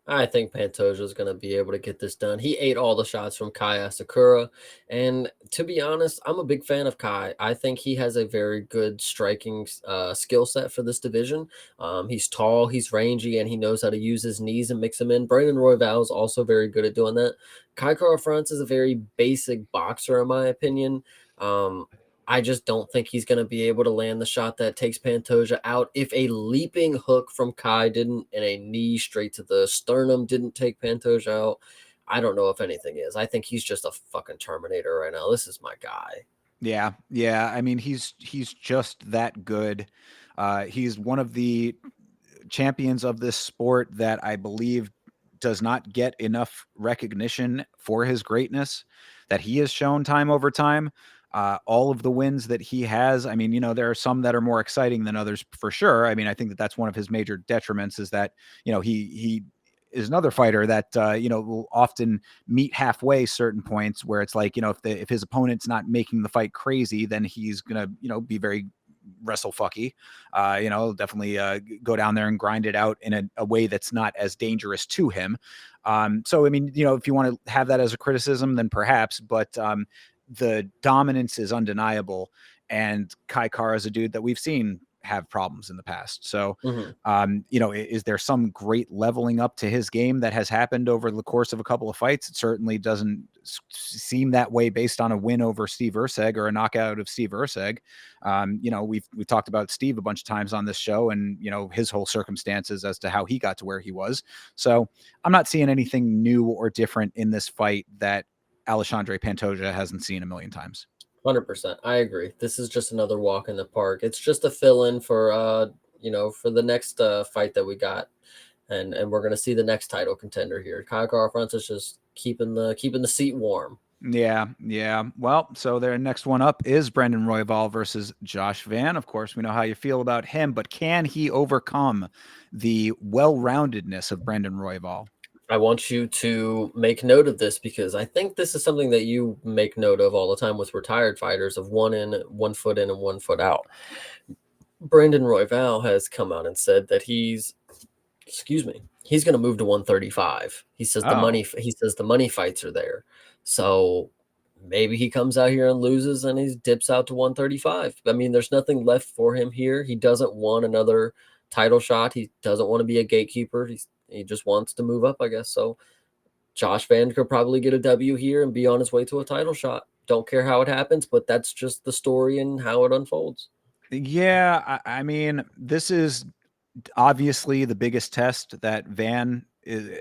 I think Pantoja is going to be able to get this done. He ate all the shots from Kai Asakura. And to be honest, I'm a big fan of Kai. I think he has a very good striking skill set for this division. He's tall, he's rangy, and he knows how to use his knees and mix them in. Brandon Royval is also very good at doing that. Kai Kara France is a very basic boxer, in my opinion. I just don't think he's going to be able to land the shot that takes Pantoja out. If a leaping hook from Kai didn't and a knee straight to the sternum didn't take Pantoja out, I don't know if anything is. I think he's just a fucking Terminator right now. This is my guy. Yeah. I mean, he's just that good. He's one of the champions of this sport that I believe does not get enough recognition for his greatness that he has shown time over time. All of the wins that he has, I mean, there are some that are more exciting than others for sure. I mean, I think that that's one of his major detriments, is that, he is another fighter that, will often meet halfway certain points where it's like, if his opponent's not making the fight crazy, then he's going to, be very wrestle fucky. Definitely go down there and grind it out in a way that's not as dangerous to him. So I mean, if you want to have that as a criticism, then perhaps, but the dominance is undeniable, and Kai Kara is a dude that we've seen have problems in the past. So, Mhm. is there some great leveling up to his game that has happened over the course of a couple of fights? It certainly doesn't seem that way based on a win over Steve Erceg or a knockout of Steve Erceg. We've talked about Steve a bunch of times on this show, and his whole circumstances as to how he got to where he was. So I'm not seeing anything new or different in this fight that Alexandre Pantoja hasn't seen a million times. 100%. I agree. This is just another walk in the park. It's just a fill-in for for the next fight that we got. And we're gonna see the next title contender here. Kyle Carfront is just keeping the seat warm. Yeah, yeah. Well, so their next one up is Brendan Royval versus Josh Van. Of course, we know how you feel about him, but can he overcome the well-roundedness of Brendan Royval? I want you to make note of this because I think this is something that you make note of all the time with retired fighters of 1 foot in and 1 foot out. Brandon Royval has come out and said that he's going to move to 135. He says Oh, the money fights are there. So maybe he comes out here and loses and he dips out to 135. I mean, there's nothing left for him here. He doesn't want another title shot. He doesn't want to be a gatekeeper. He just wants to move up, I guess. So Josh Van could probably get a W here and be on his way to a title shot. Don't care how it happens, but that's just the story and how it unfolds. yeah. I mean, this is obviously the biggest test that Van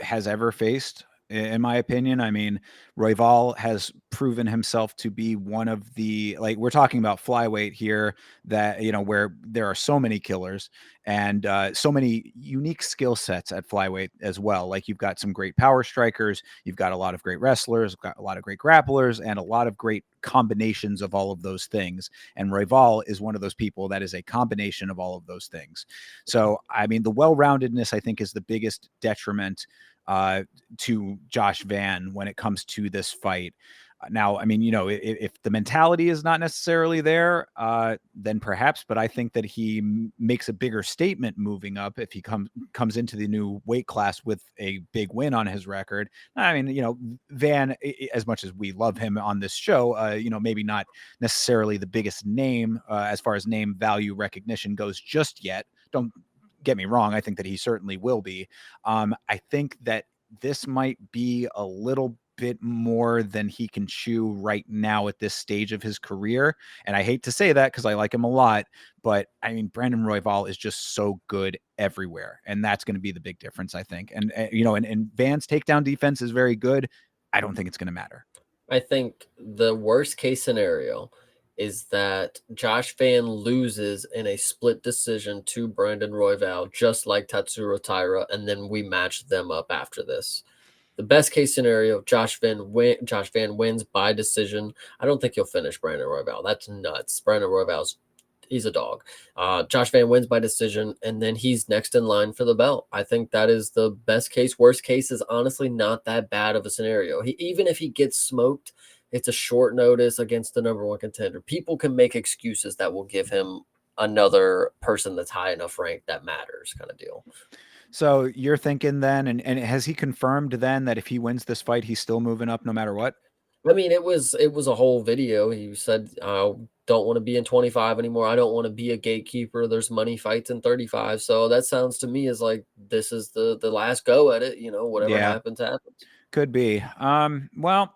has ever faced, in my opinion. I mean, Royval has proven himself to be one of the, like, we're talking about flyweight here, that where there are so many killers and so many unique skill sets at flyweight as well. Like, you've got some great power strikers, you've got a lot of great wrestlers, got a lot of great grapplers, and a lot of great combinations of all of those things. And Royval is one of those people that is a combination of all of those things. So, I mean, the well-roundedness, I think, is the biggest detriment to Josh Van when it comes to this fight. Now, I mean, if the mentality is not necessarily there, then perhaps. But I think that he makes a bigger statement moving up if he comes into the new weight class with a big win on his record. I mean, Van, as much as we love him on this show, maybe not necessarily the biggest name as far as name value recognition goes just yet. Don't get me wrong. I think that he certainly will be. I think that this might be a little bit more than he can chew right now at this stage of his career. And I hate to say that because I like him a lot, but I mean, Brandon Royval is just so good everywhere. And that's going to be the big difference, I think. And Van's takedown defense is very good. I don't think it's going to matter. I think the worst case scenario is that Josh Van loses in a split decision to Brandon Royval, just like Tatsuro Taira, and then we match them up after this. The best case scenario, Josh Van wins by decision. I don't think he'll finish Brandon Royval. That's nuts. Brandon Royval's he's a dog. Josh Van wins by decision, and then he's next in line for the belt. I think that is the best case. Worst case is honestly not that bad of a scenario. Even if he gets smoked, it's a short notice against the number one contender. People can make excuses that will give him another person that's high enough rank that matters, kind of deal. So you're thinking then, and has he confirmed then that if he wins this fight, he's still moving up no matter what? I mean, it was a whole video. He said, "I don't want to be in 25 anymore. I don't want to be a gatekeeper. There's money fights in 35." So that sounds to me as like this is the last go at it. Whatever Yeah, happens, happens. could be. Well,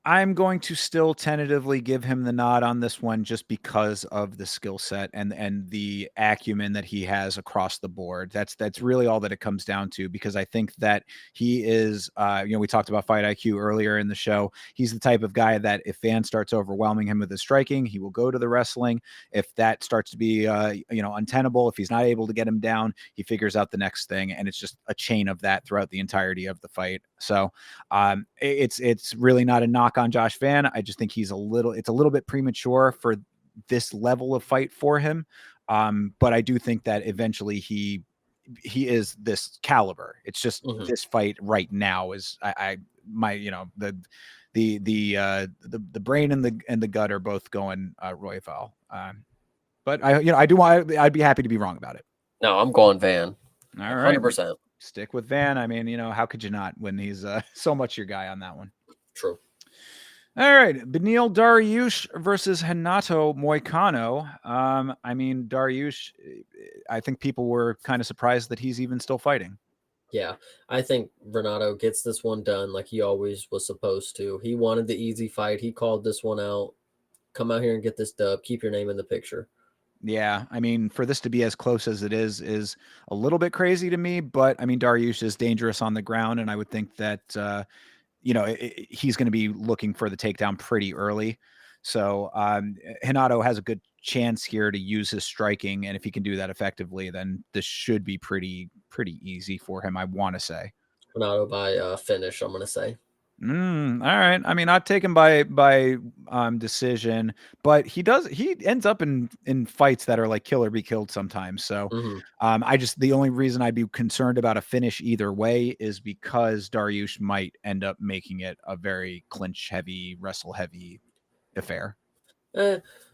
I'm going to still tentatively give him the nod on this one just because of the skill set and the acumen that he has across the board. That's really all that it comes down to, because I think that he is we talked about fight IQ earlier in the show. He's the type of guy that if Van starts overwhelming him with his striking, he will go to the wrestling. If that starts to be untenable, if he's not able to get him down, he figures out the next thing, and it's just a chain of that throughout the entirety of the fight. So it's really not a knock on Josh Van. I just think it's a little bit premature for this level of fight for him. But I do think that eventually he is this caliber. It's just Mhm. this fight right now is the brain and the gut are both going Royval. but I do want. I'd be happy to be wrong about it. No, I'm going Van. All right, 100%. stick with Van. I mean, how could you not when he's so much your guy on that one? True. All right, Beneil Dariush versus Renato Moicano. I mean, Dariush, I think people were kind of surprised that he's even still fighting. Yeah, I think Renato gets this one done like he always was supposed to. He wanted the easy fight. He called this one out. Come out here and get this dub. Keep your name in the picture. Yeah, I mean, for this to be as close as it is a little bit crazy to me. But I mean, Dariush is dangerous on the ground, and I would think that he's going to be looking for the takedown pretty early. So Renato has a good chance here to use his striking, and if he can do that effectively, then this should be pretty easy for him. I want to say. Renato by finish. I'm gonna say. All right. I mean, I'd take him by decision, but he ends up in fights that are like kill or be killed sometimes. So Mm-hmm. the only reason I'd be concerned about a finish either way is because Dariush might end up making it a very clinch heavy, wrestle heavy affair.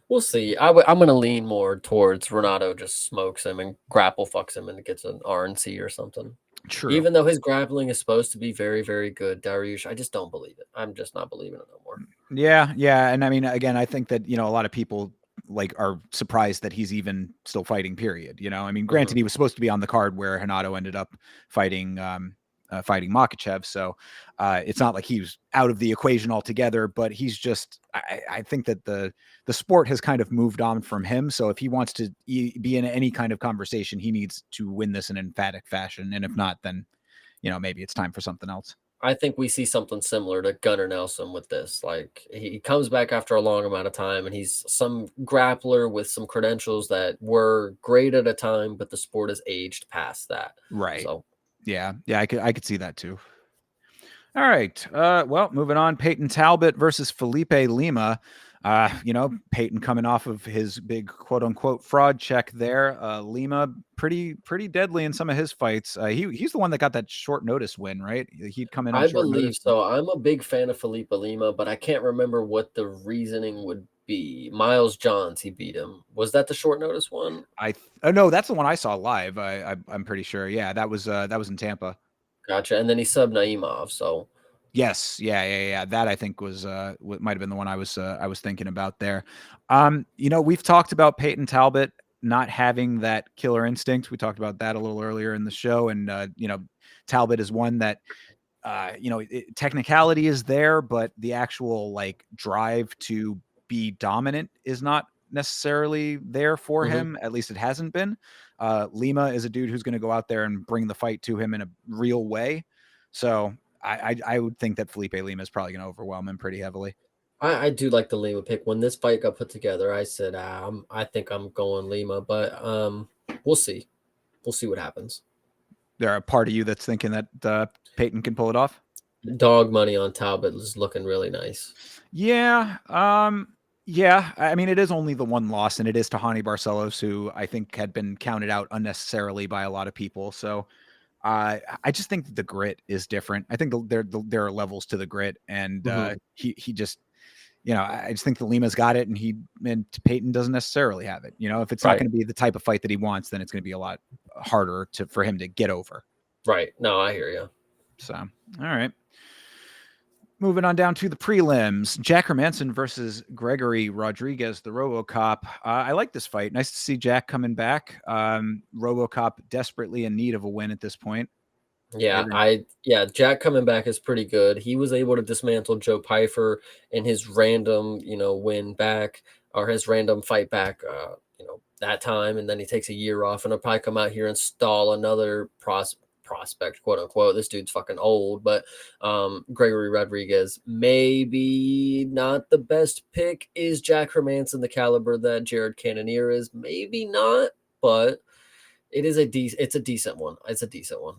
We'll see. I'm gonna lean more towards Renato just smokes him and grapple fucks him and gets an RNC or something. True. Even though his grappling is supposed to be very, very good, Dariush, I just don't believe it. I'm just not believing it no more. Yeah, and I mean, again, I think that a lot of people like are surprised that he's even still fighting. Period. I mean, granted, he was supposed to be on the card where Renato ended up fighting Makhachev, so it's not like he was out of the equation altogether. But he's just, I think that the sport has kind of moved on from him. So if he wants to be in any kind of conversation, he needs to win this in emphatic fashion, and if not, then maybe it's time for something else. I think we see something similar to Gunnar Nelson with this. Like he comes back after a long amount of time, and he's some grappler with some credentials that were great at a time, but the sport has aged past that. Right. So yeah, I could see that too. All right. Well, moving on. Peyton Talbot versus Felipe Lima. Peyton coming off of his big quote unquote fraud check there. Lima pretty deadly in some of his fights. He's the one that got that short notice win, right? He'd come in on I short believe notice. so. I'm a big fan of Felipe Lima, but I can't remember what the reasoning would be. Miles Johns, he beat him. Was that the short notice one? No, that's the one I saw live. I'm pretty sure. Yeah, that was in Tampa. Gotcha. And then he subbed Naimov. So yes, yeah. That I think was might have been the one I was thinking about there. We've talked about Peyton Talbot not having that killer instinct. We talked about that a little earlier in the show, and Talbot is one that technicality is there, but the actual like drive to be dominant is not necessarily there for him. At least it hasn't been. Lima is a dude who's going to go out there and bring the fight to him in a real way. So I would think that Felipe Lima is probably going to overwhelm him pretty heavily. I do like the Lima pick. When this fight got put together, I said I think I'm going Lima, but we'll see. We'll see what happens. There a part of you that's thinking that Peyton can pull it off? Dog money on Talbot is looking really nice. Yeah. Yeah. I mean, it is only the one loss, and it is to Hani Barcelos, who I think had been counted out unnecessarily by a lot of people. So I just think the grit is different. I think there are levels to the grit, and he just, I just think the Lima's got it, and Peyton doesn't necessarily have it. If it's not going to be the type of fight that he wants, then it's going to be a lot harder for him to get over. Right. No, I hear you. So, all right. Moving on down to the prelims, Jack Hermanson versus Gregory Rodriguez, the RoboCop. I like this fight. Nice to see Jack coming back. RoboCop desperately in need of a win at this point. Yeah, Jack coming back is pretty good. He was able to dismantle Joe Pyfer in his random, win back or his random fight back, that time, and then he takes a year off, and he'll probably come out here and stall another prospect, quote unquote. This dude's fucking old, but Gregory Rodriguez, maybe not the best pick. Is Jack Hermanson the caliber that Jared Cannonier is? Maybe not, but it's a decent one. It's a decent one.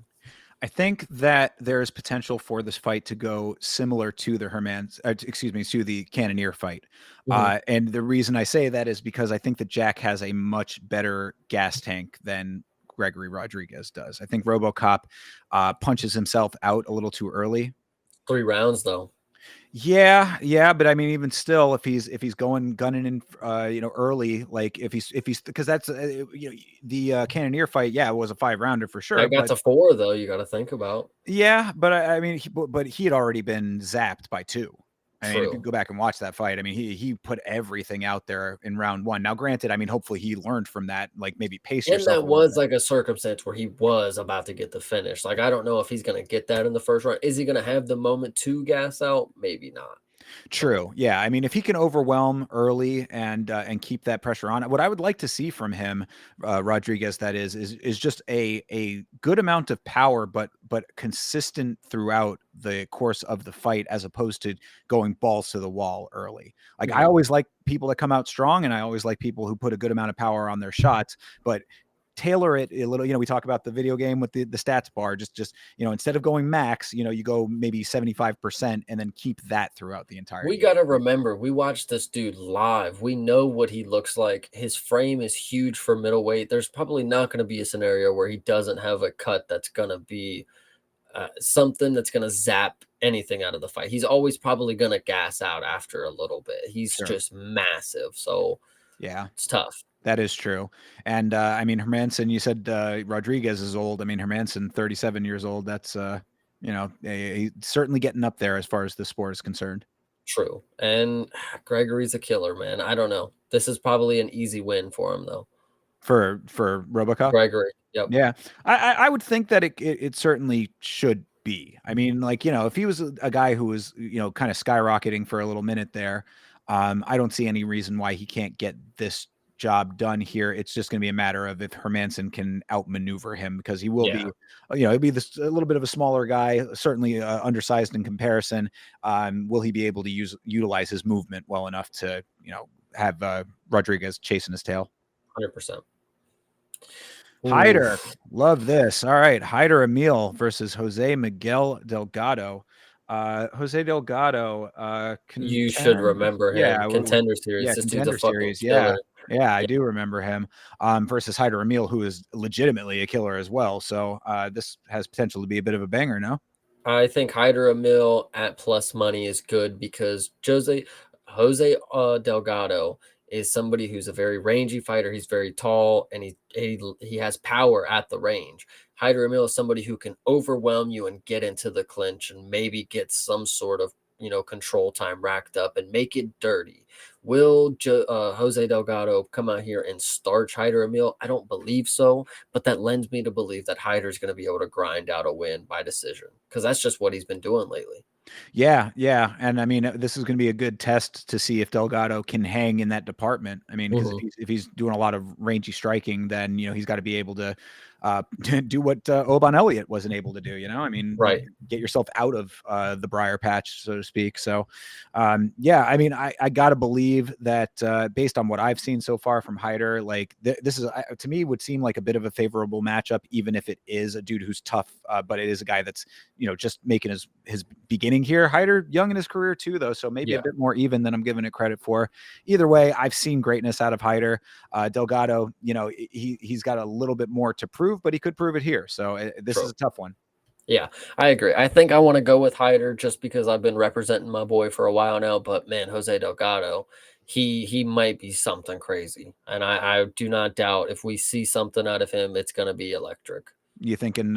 I think that there is potential for this fight to go similar to the to the Cannonier fight. And the reason I say that is because I think that Jack has a much better gas tank than Gregory Rodriguez does. I think RoboCop punches himself out a little too early. 3 rounds though. Yeah, but I mean, even still, if he's going gunning in, early, like if he's because that's the Cannoneer fight, yeah, it was a 5 rounder for sure, That got but to 4 though, you gotta think about. yeah, but I mean, but he had already been zapped by 2. I mean, if you True. go back and watch that fight, I mean, he put everything out there in round 1. Now, granted, I mean, hopefully he learned from that, like maybe pace And yourself that a little was bit. like a circumstance where he was about to get the finish. Like, I don't know if he's gonna get that in the first round. Is he gonna have the moment to gas out? Maybe not. True. Yeah. I mean, if he can overwhelm early and keep that pressure on, what I would like to see from him, Rodriguez, that is just a good amount of power, but consistent throughout the course of the fight, as opposed to going balls to the wall early. Like I Mhm. always like people that come out strong, and I always like people who put a good amount of power on their shots, but tailor it a little. We talk about the video game with the stats bar. Just instead of going max, you go maybe 75% and then keep that throughout the We entirety of gotta the fight. remember, we watched this dude live. We know what he looks like. His frame is huge for middleweight. There's probably not gonna be a scenario where he doesn't have a cut that's gonna be, something that's gonna zap anything out of the fight. He's always probably gonna gas out after a little bit. He's Sure. just massive, so Yeah, it's tough. that is true. And I mean, Hermanson, you said Rodriguez is old. I mean, Hermanson, 37 years old. That's he's certainly getting up there as far as the sport is concerned. True, and Gregory's a killer, man. I don't know. This is probably an easy win for him, though. For Robocop. Gregory, yep. Yeah, I would think that it certainly should be. I mean, like, if he was a guy who was, kind of skyrocketing for a little minute there, I don't see any reason why he can't get this job done here. It's just going to be a matter of if Hermanson can outmaneuver him, because he will Yeah, be, he'll be this a little bit of a smaller guy, certainly undersized in comparison. Will he be able to utilize his movement well enough to, have Rodriguez chasing his tail? 100%. Hyder, Oof. love this. All right, Hyder Emil versus Jose Miguel Delgado. Jose Delgado, You should remember yeah, him. Contender Series. yeah, This dude's a contender fucking series. Yeah, killer. yeah, I Yeah, do remember him. Versus Hyder Emil, who is legitimately a killer as well. So this has potential to be a bit of a banger. No, I think Hyder Emil at plus money is good because Jose Delgado is somebody who's a very rangy fighter. He's very tall and he has power at the range. Hyder Emil is somebody who can overwhelm you and get into the clinch and maybe get some sort of control time racked up and make it dirty. Will Jose Delgado come out here and starch Hyder Emil? I don't believe so, but that lends me to believe that Hyder's going to be able to grind out a win by decision because that's just what he's been doing lately. yeah, and I mean, this is going to be a good test to see if Delgado can hang in that department. I mean, because if Mhm. he's doing a lot of rangy striking, then he's got to be able to do what Oban Elliott wasn't able to do. I mean, Right. get yourself out of the briar patch, so to speak. So, yeah, I mean, I got to believe that based on what I've seen so far from Hyder, like this is to me would seem like a bit of a favorable matchup, even if it is a dude who's tough, but it is a guy that's just making his beginning here. Hyder young in his career too, though, so maybe a Yeah. bit more even than I'm giving it credit for. Either way, I've seen greatness out of Hyder. Delgado, he's got a little bit more to prove, but he could prove it here. So this is True. a tough one. Yeah, I agree. I think I want to go with Hyder just because I've been representing my boy for a while now. But man, Jose Delgado, he might be something crazy, and I do not doubt if we see something out of him, it's going to be electric. You thinking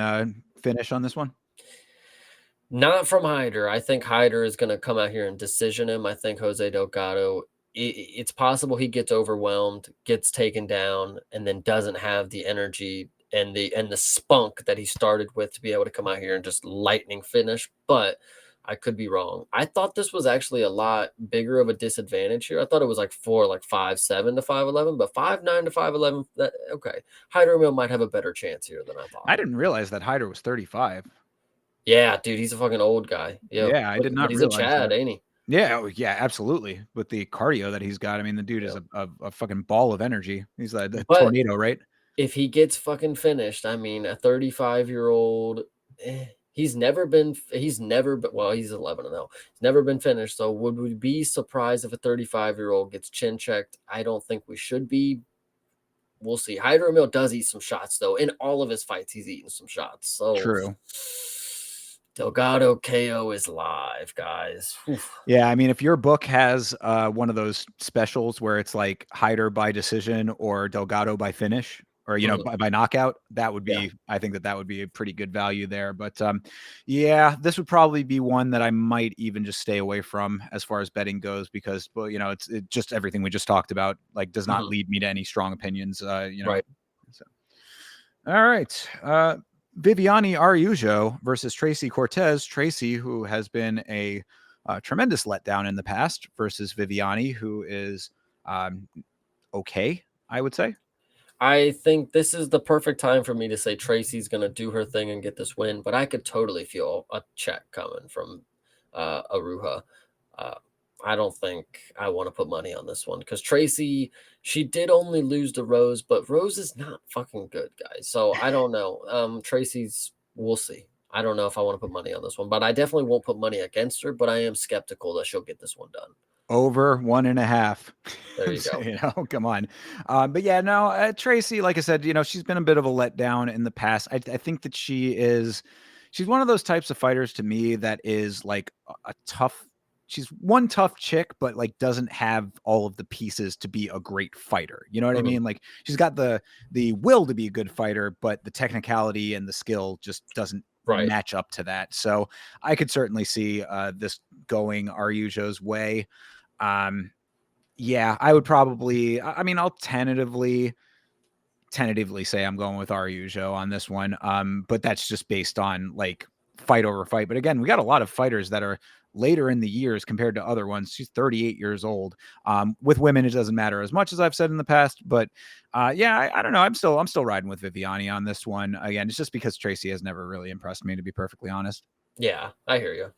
finish on this one? Not from Hyder. I think Hyder is gonna come out here and decision him. I think Jose Delgado, it's possible he gets overwhelmed, gets taken down, and then doesn't have the energy and the spunk that he started with to be able to come out here and just lightning finish. But I could be wrong. I thought this was actually a lot bigger of a disadvantage here. I thought it was like 5'7" to 5'11", but 5'9" to 5'11". Okay, Hyder Emil might have a better chance here than I thought. I didn't realize that Hyder was 35. Yeah, dude, he's a fucking old guy. Yeah, Yeah, I but did but not he's a realize Chad, that. ain't he? Yeah, oh, yeah, absolutely. With the cardio that he's got, I mean, the dude is Yeah. a fucking ball of energy. He's the But tornado, right? if he gets fucking finished, I mean, a 35-year-old, he's never been well, he's 11 and 0. He's never been finished. So would we be surprised if a 35-year-old gets chin checked? I don't think we should be. We'll see. Hyder Emil does eat some shots though. In all of his fights, he's eaten some shots. So True. Delgado KO is live, guys. Oof. Yeah, I mean, if your book has one of those specials where it's like Hyder by decision or Delgado by finish, or Mhm. by knockout, that would Yeah. be, I think that would be a pretty good value there. But yeah, this would probably be one that I might even just stay away from as far as betting goes, because well, it's just everything we just talked about, like, does not Mhm. lead me to any strong opinions. Right. So. All right. Viviane Araújo versus Tracy Cortez. Tracy, who has been a tremendous letdown in the past, versus Viviane, who is um, okay, I would say. I think this is the perfect time for me to say Tracy's gonna do her thing and get this win, but I could totally feel a check coming from Aruja. Uh, I don't think I want to put money on this one because Tracy, she did only lose to Rose, but Rose is not fucking good, guys. So I don't know. Tracy's, we'll see. I don't know if I want to put money on this one, but I definitely won't put money against her. But I am skeptical that she'll get this one done. Over 1.5. There you So, go. come on. But yeah, no, Tracy, like I said, she's been a bit of a letdown in the past. I think that she's one of those types of fighters to me that is like a tough. She's one tough chick, but like doesn't have all of the pieces to be a great fighter. You know what I Mhm. mean? Like she's got the will to be a good fighter, but the technicality and the skill just doesn't Right. match up to that. So I could certainly see this going Araujo's way. Um, yeah, I would probably. I mean, I'll tentatively say I'm going with Araujo on this one. But that's just based on like fight over fight. But again, we got a lot of fighters that are later in the years compared to other ones. She's 38 years old. With women, it doesn't matter as much as I've said in the past. But yeah, I don't know. I'm still riding with Viviane on this one. Again, it's just because Tracy has never really impressed me, to be perfectly honest. Yeah, I hear you.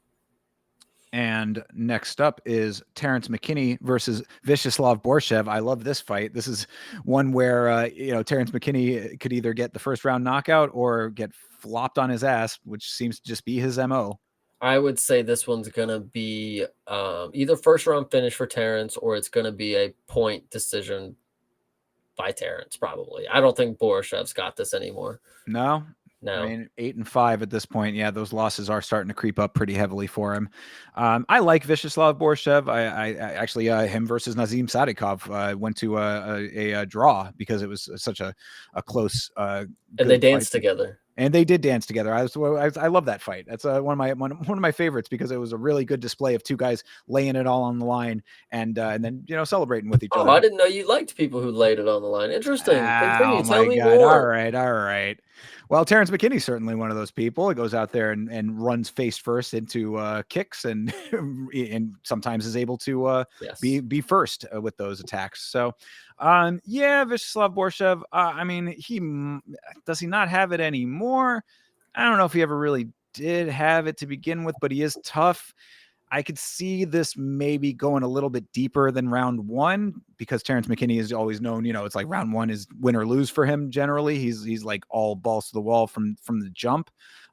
And next up is Terrence McKinney versus Vyacheslav Borshev. I love this fight. This is one where Terrence McKinney could either get the first round knockout or get flopped on his ass, which seems to just be his MO. I would say this one's gonna be either first round finish for Terrence or it's gonna be a point decision by Terrence. Probably. I don't think Borshev's got this anymore. No, I No. mean 8-5 at this point. Yeah, those losses are starting to creep up pretty heavily for him. I like Vyacheslav Borshev. I actually him versus Nazim Sadikov went to a draw because it was such a close And they good fight. danced together. And they did dance together. I love that fight. That's one of my favorites because it was a really good display of two guys laying it all on the line and then celebrating with each Oh, other. I didn't know you liked people who laid it on the line. Interesting. Oh Continue. Tell my me God. All more. right. All right. Well, Terrence McKinney's certainly one of those people. He goes out there and runs face first into kicks and and sometimes is able to Yes. be first with those attacks. So, yeah, Vyacheslav Borshev. I mean, does he not have it anymore? I don't know if he ever really did have it to begin with, but he is tough. I could see this maybe going a little bit deeper than round one because Terrence McKinney is always known, it's like round one is win or lose for him generally. He's like all balls to the wall from the jump.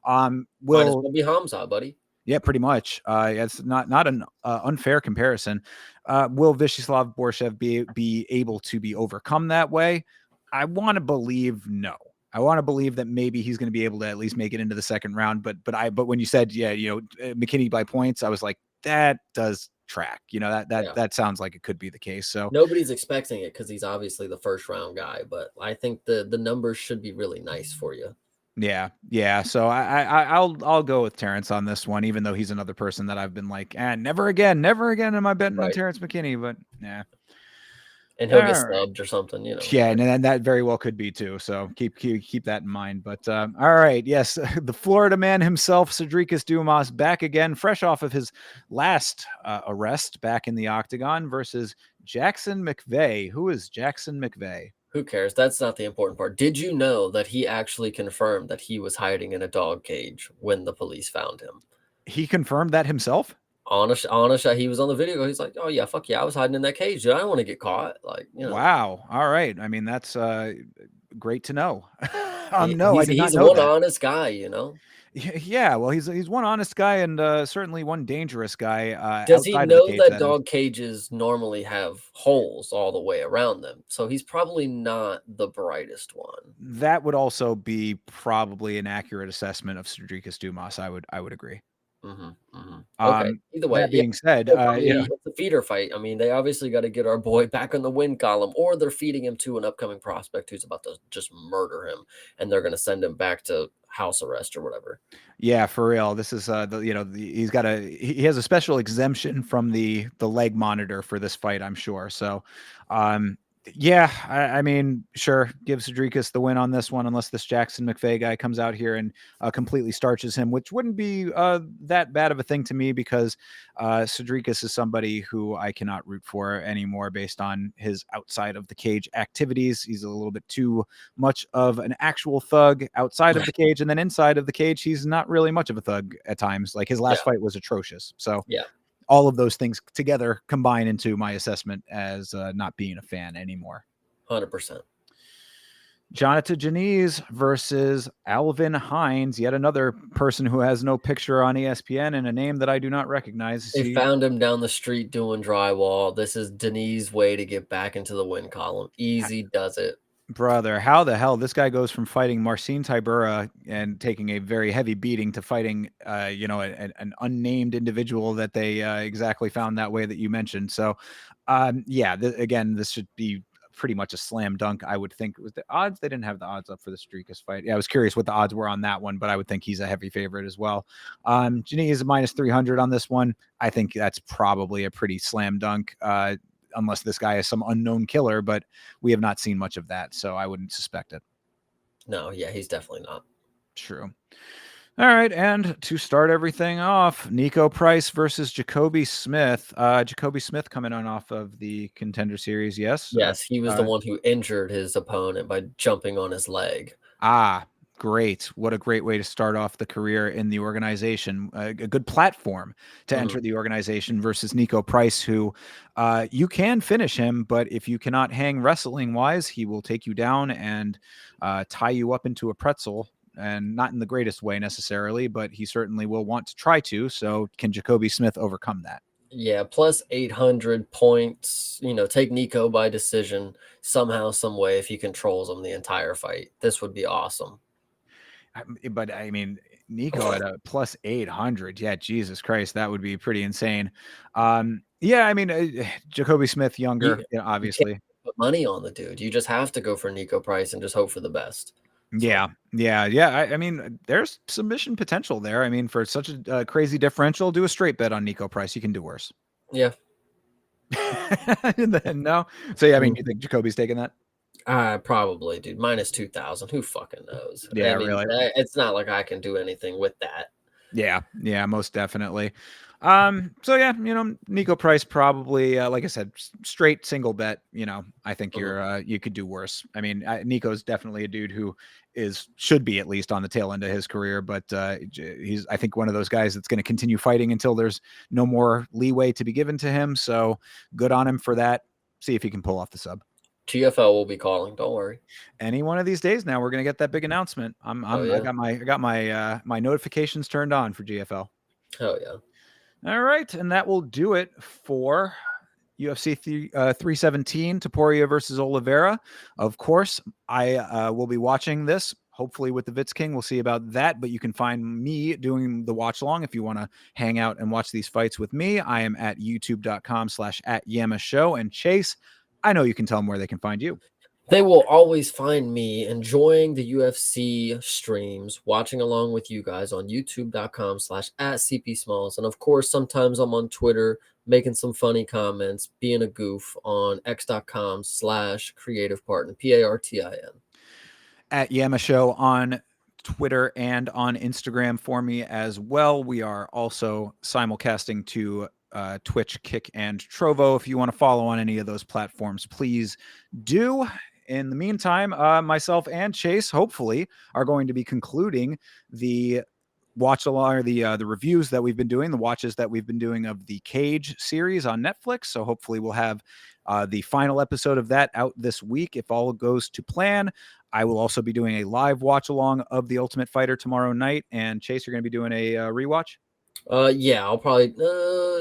Might as Will well be Hamza, buddy. Yeah, pretty much. It's not an unfair comparison. Will Vyacheslav Borshev be able to be overcome that way? I want to believe no. I want to believe that maybe he's going to be able to at least make it into the second round. But when you said McKinney by points, I was like that does track. Yeah. That sounds like it could be the case. So Nobody's expecting it because he's obviously the first round guy, but I think the numbers should be really nice for you. yeah. So I'll go with Terrence on this one, even though he's another person that I've been like, never again am I betting on Right. Terrence McKinney. But yeah. And All he'll get right. snubbed or something, you know. Yeah, and then that very well could be too. So keep that in mind. But all right, yes, the Florida man himself, Cedricus Dumas, back again, fresh off of his last arrest back in the octagon versus Jackson McVeigh. Who is Jackson McVeigh? Who cares? That's not the important part. Did you know that he actually confirmed that he was hiding in a dog cage when the police found him? He confirmed that himself. Honest, he was on the video. He's like, "Oh yeah, fuck yeah, I was hiding in that cage, dude. I don't want to get caught." Like, you know, Wow. All right. I mean, that's great to know. No, I did not he's know one that. honest guy, you know. Yeah, well, he's one honest guy and certainly one dangerous guy Does he outside of the know cage, that that is. dog cages normally have holes all the way around them? So he's probably not the brightest one. That would also be probably an accurate assessment of Cedric Dumas. I would agree. Mhm, mhm. Okay, either way, That yeah, being said, so probably it's a feeder fight. I mean, they obviously gotta get our boy back on the win column, or they're feeding him to an upcoming prospect who's about to just murder him, and they're gonna send him back to house arrest or whatever. yeah, for real. This is he's got he has a special exemption from the leg monitor for this fight, I'm sure. So, um, yeah, I mean, sure, give Cedricus the win on this one, unless this Jackson McVeigh guy comes out here and completely starches him, which wouldn't be that bad of a thing to me because Cedricus is somebody who I cannot root for anymore based on his outside of the cage activities. He's a little bit too much of an actual thug outside of the cage, and then inside of the cage, he's not really much of a thug at times. Like his Yeah, last fight was atrocious. So yeah, all of those things together combine into my assessment as not being a fan anymore. 100%. Jonathan Janice versus Alvin Hines, yet another person who has no picture on ESPN and a name that I do not recognize. They See, found him down the street doing drywall. This is Denis' way to get back into the win column. Easy does it. brother, how the hell this guy goes from fighting Marcin Tybura and taking a very heavy beating to fighting, an unnamed individual that they exactly found that way that you mentioned. So, yeah, again, this should be pretty much a slam dunk. I would think. Was the odds? They didn't have the odds up for the Streakus fight. Yeah, I was curious what the odds were on that one, but I would think he's a heavy favorite as well. Janine is a minus 300 on this one. I think that's probably a pretty slam dunk. Unless this guy is some unknown killer, but we have not seen much of that, so I wouldn't suspect it. No, yeah, he's definitely not. True. All right, and to start everything off, Nico Price versus Jacoby Smith. Jacoby Smith coming on off of the Contender Series, yes. Yes, he was the one who injured his opponent by jumping on his leg. Great. What a great way to start off the career in the organization. A good platform to enter the organization versus Nico Price, who you can finish him, but if you cannot hang wrestling wise, he will take you down and tie you up into a pretzel. And not in the greatest way necessarily, but he certainly will want to try to. So, can Jacoby Smith overcome that? Yeah, plus 800 points. Take Nico by decision somehow, some way if he controls him the entire fight. This would be awesome. But I mean, Nico at a plus 800. Yeah, Jesus Christ, that would be pretty insane. Yeah, I mean, Jacoby Smith, younger, You can't obviously. put money on the dude. You just have to go for Nico Price and just hope for the best. So, Yeah. I mean, there's submission potential there. I mean, for such a crazy differential, do a straight bet on Nico Price. You can do worse. yeah. No. So yeah, I mean, you think Jacoby's taking that? Probably, dude. Minus 2,000. Who fucking knows? I Yeah, mean, really. it's not like I can do anything with that. Yeah, most definitely. So yeah, Nico Price probably, like I said, straight single bet. I think Mhm. you could do worse. I mean, Nico's definitely a dude who should be at least on the tail end of his career, but he's I think one of those guys that's going to continue fighting until there's no more leeway to be given to him. So good on him for that. See if he can pull off the sub. GFL will be calling. Don't worry. Any one of these days now, we're going to get that big announcement. Oh I yeah. got my my notifications turned on for GFL. Oh yeah. All right, and that will do it for UFC 317, Topuria versus Oliveira. Of course, I will be watching this, hopefully with the Vitz King. We'll see about that, but you can find me doing the watch along if you want to hang out and watch these fights with me. I am at youtube.com/@Yama Show. And Chase, I know you can tell them where they can find you. They will always find me enjoying the UFC streams, watching along with you guys on youtube.com/@CPSmalls. And of course, sometimes I'm on Twitter making some funny comments, being a goof on x.com/creativepartner, PARTIN. At Yama Show on Twitter and on Instagram for me as well. We are also simulcasting to Twitch, Kick, and Trovo. If you want to follow on any of those platforms, please do. In the meantime, myself and Chase, hopefully, are going to be concluding the watch along the reviews that we've been doing, the watches that we've been doing of the Cage series on Netflix. So hopefully we'll have the final episode of that out this week if all goes to plan. I will also be doing a live watch along of The Ultimate Fighter tomorrow night. And Chase, you're going to be doing a rewatch. Yeah, I'll probably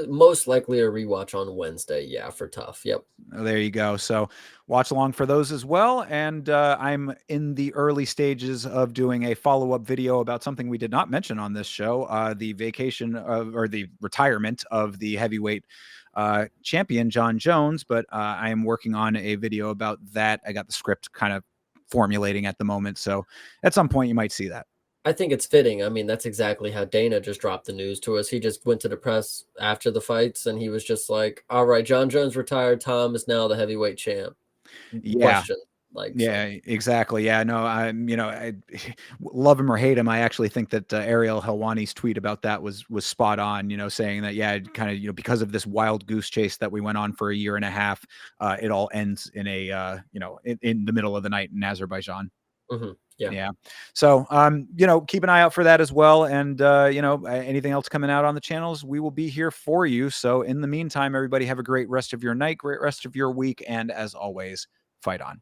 most likely a rewatch on Wednesday. Yeah, for Tough. Yep. Oh, there you go. So watch along for those as well. And I'm in the early stages of doing a follow-up video about something we did not mention on this show, the vacation of, or the retirement of the heavyweight champion, John Jones. But I am working on a video about that. I got the script kind of formulating at the moment. So at some point you might see that. I think it's fitting. I mean, that's exactly how Dana just dropped the news to us. He just went to the press after the fights and he was just like, "All right, John Jones retired. Tom is now the heavyweight champ." Yeah. Question. Like, so. Yeah, exactly. Yeah, no, I love him or hate him. I actually think that Ariel Helwani's tweet about that was spot on. Saying that kind of because of this wild goose chase that we went on for a year and a half, it all ends in a in the middle of the night in Azerbaijan. Yeah. Yeah. So keep an eye out for that as well. And anything else coming out on the channels, we will be here for you. So in the meantime, everybody have a great rest of your night, great rest of your week, and as always, fight on.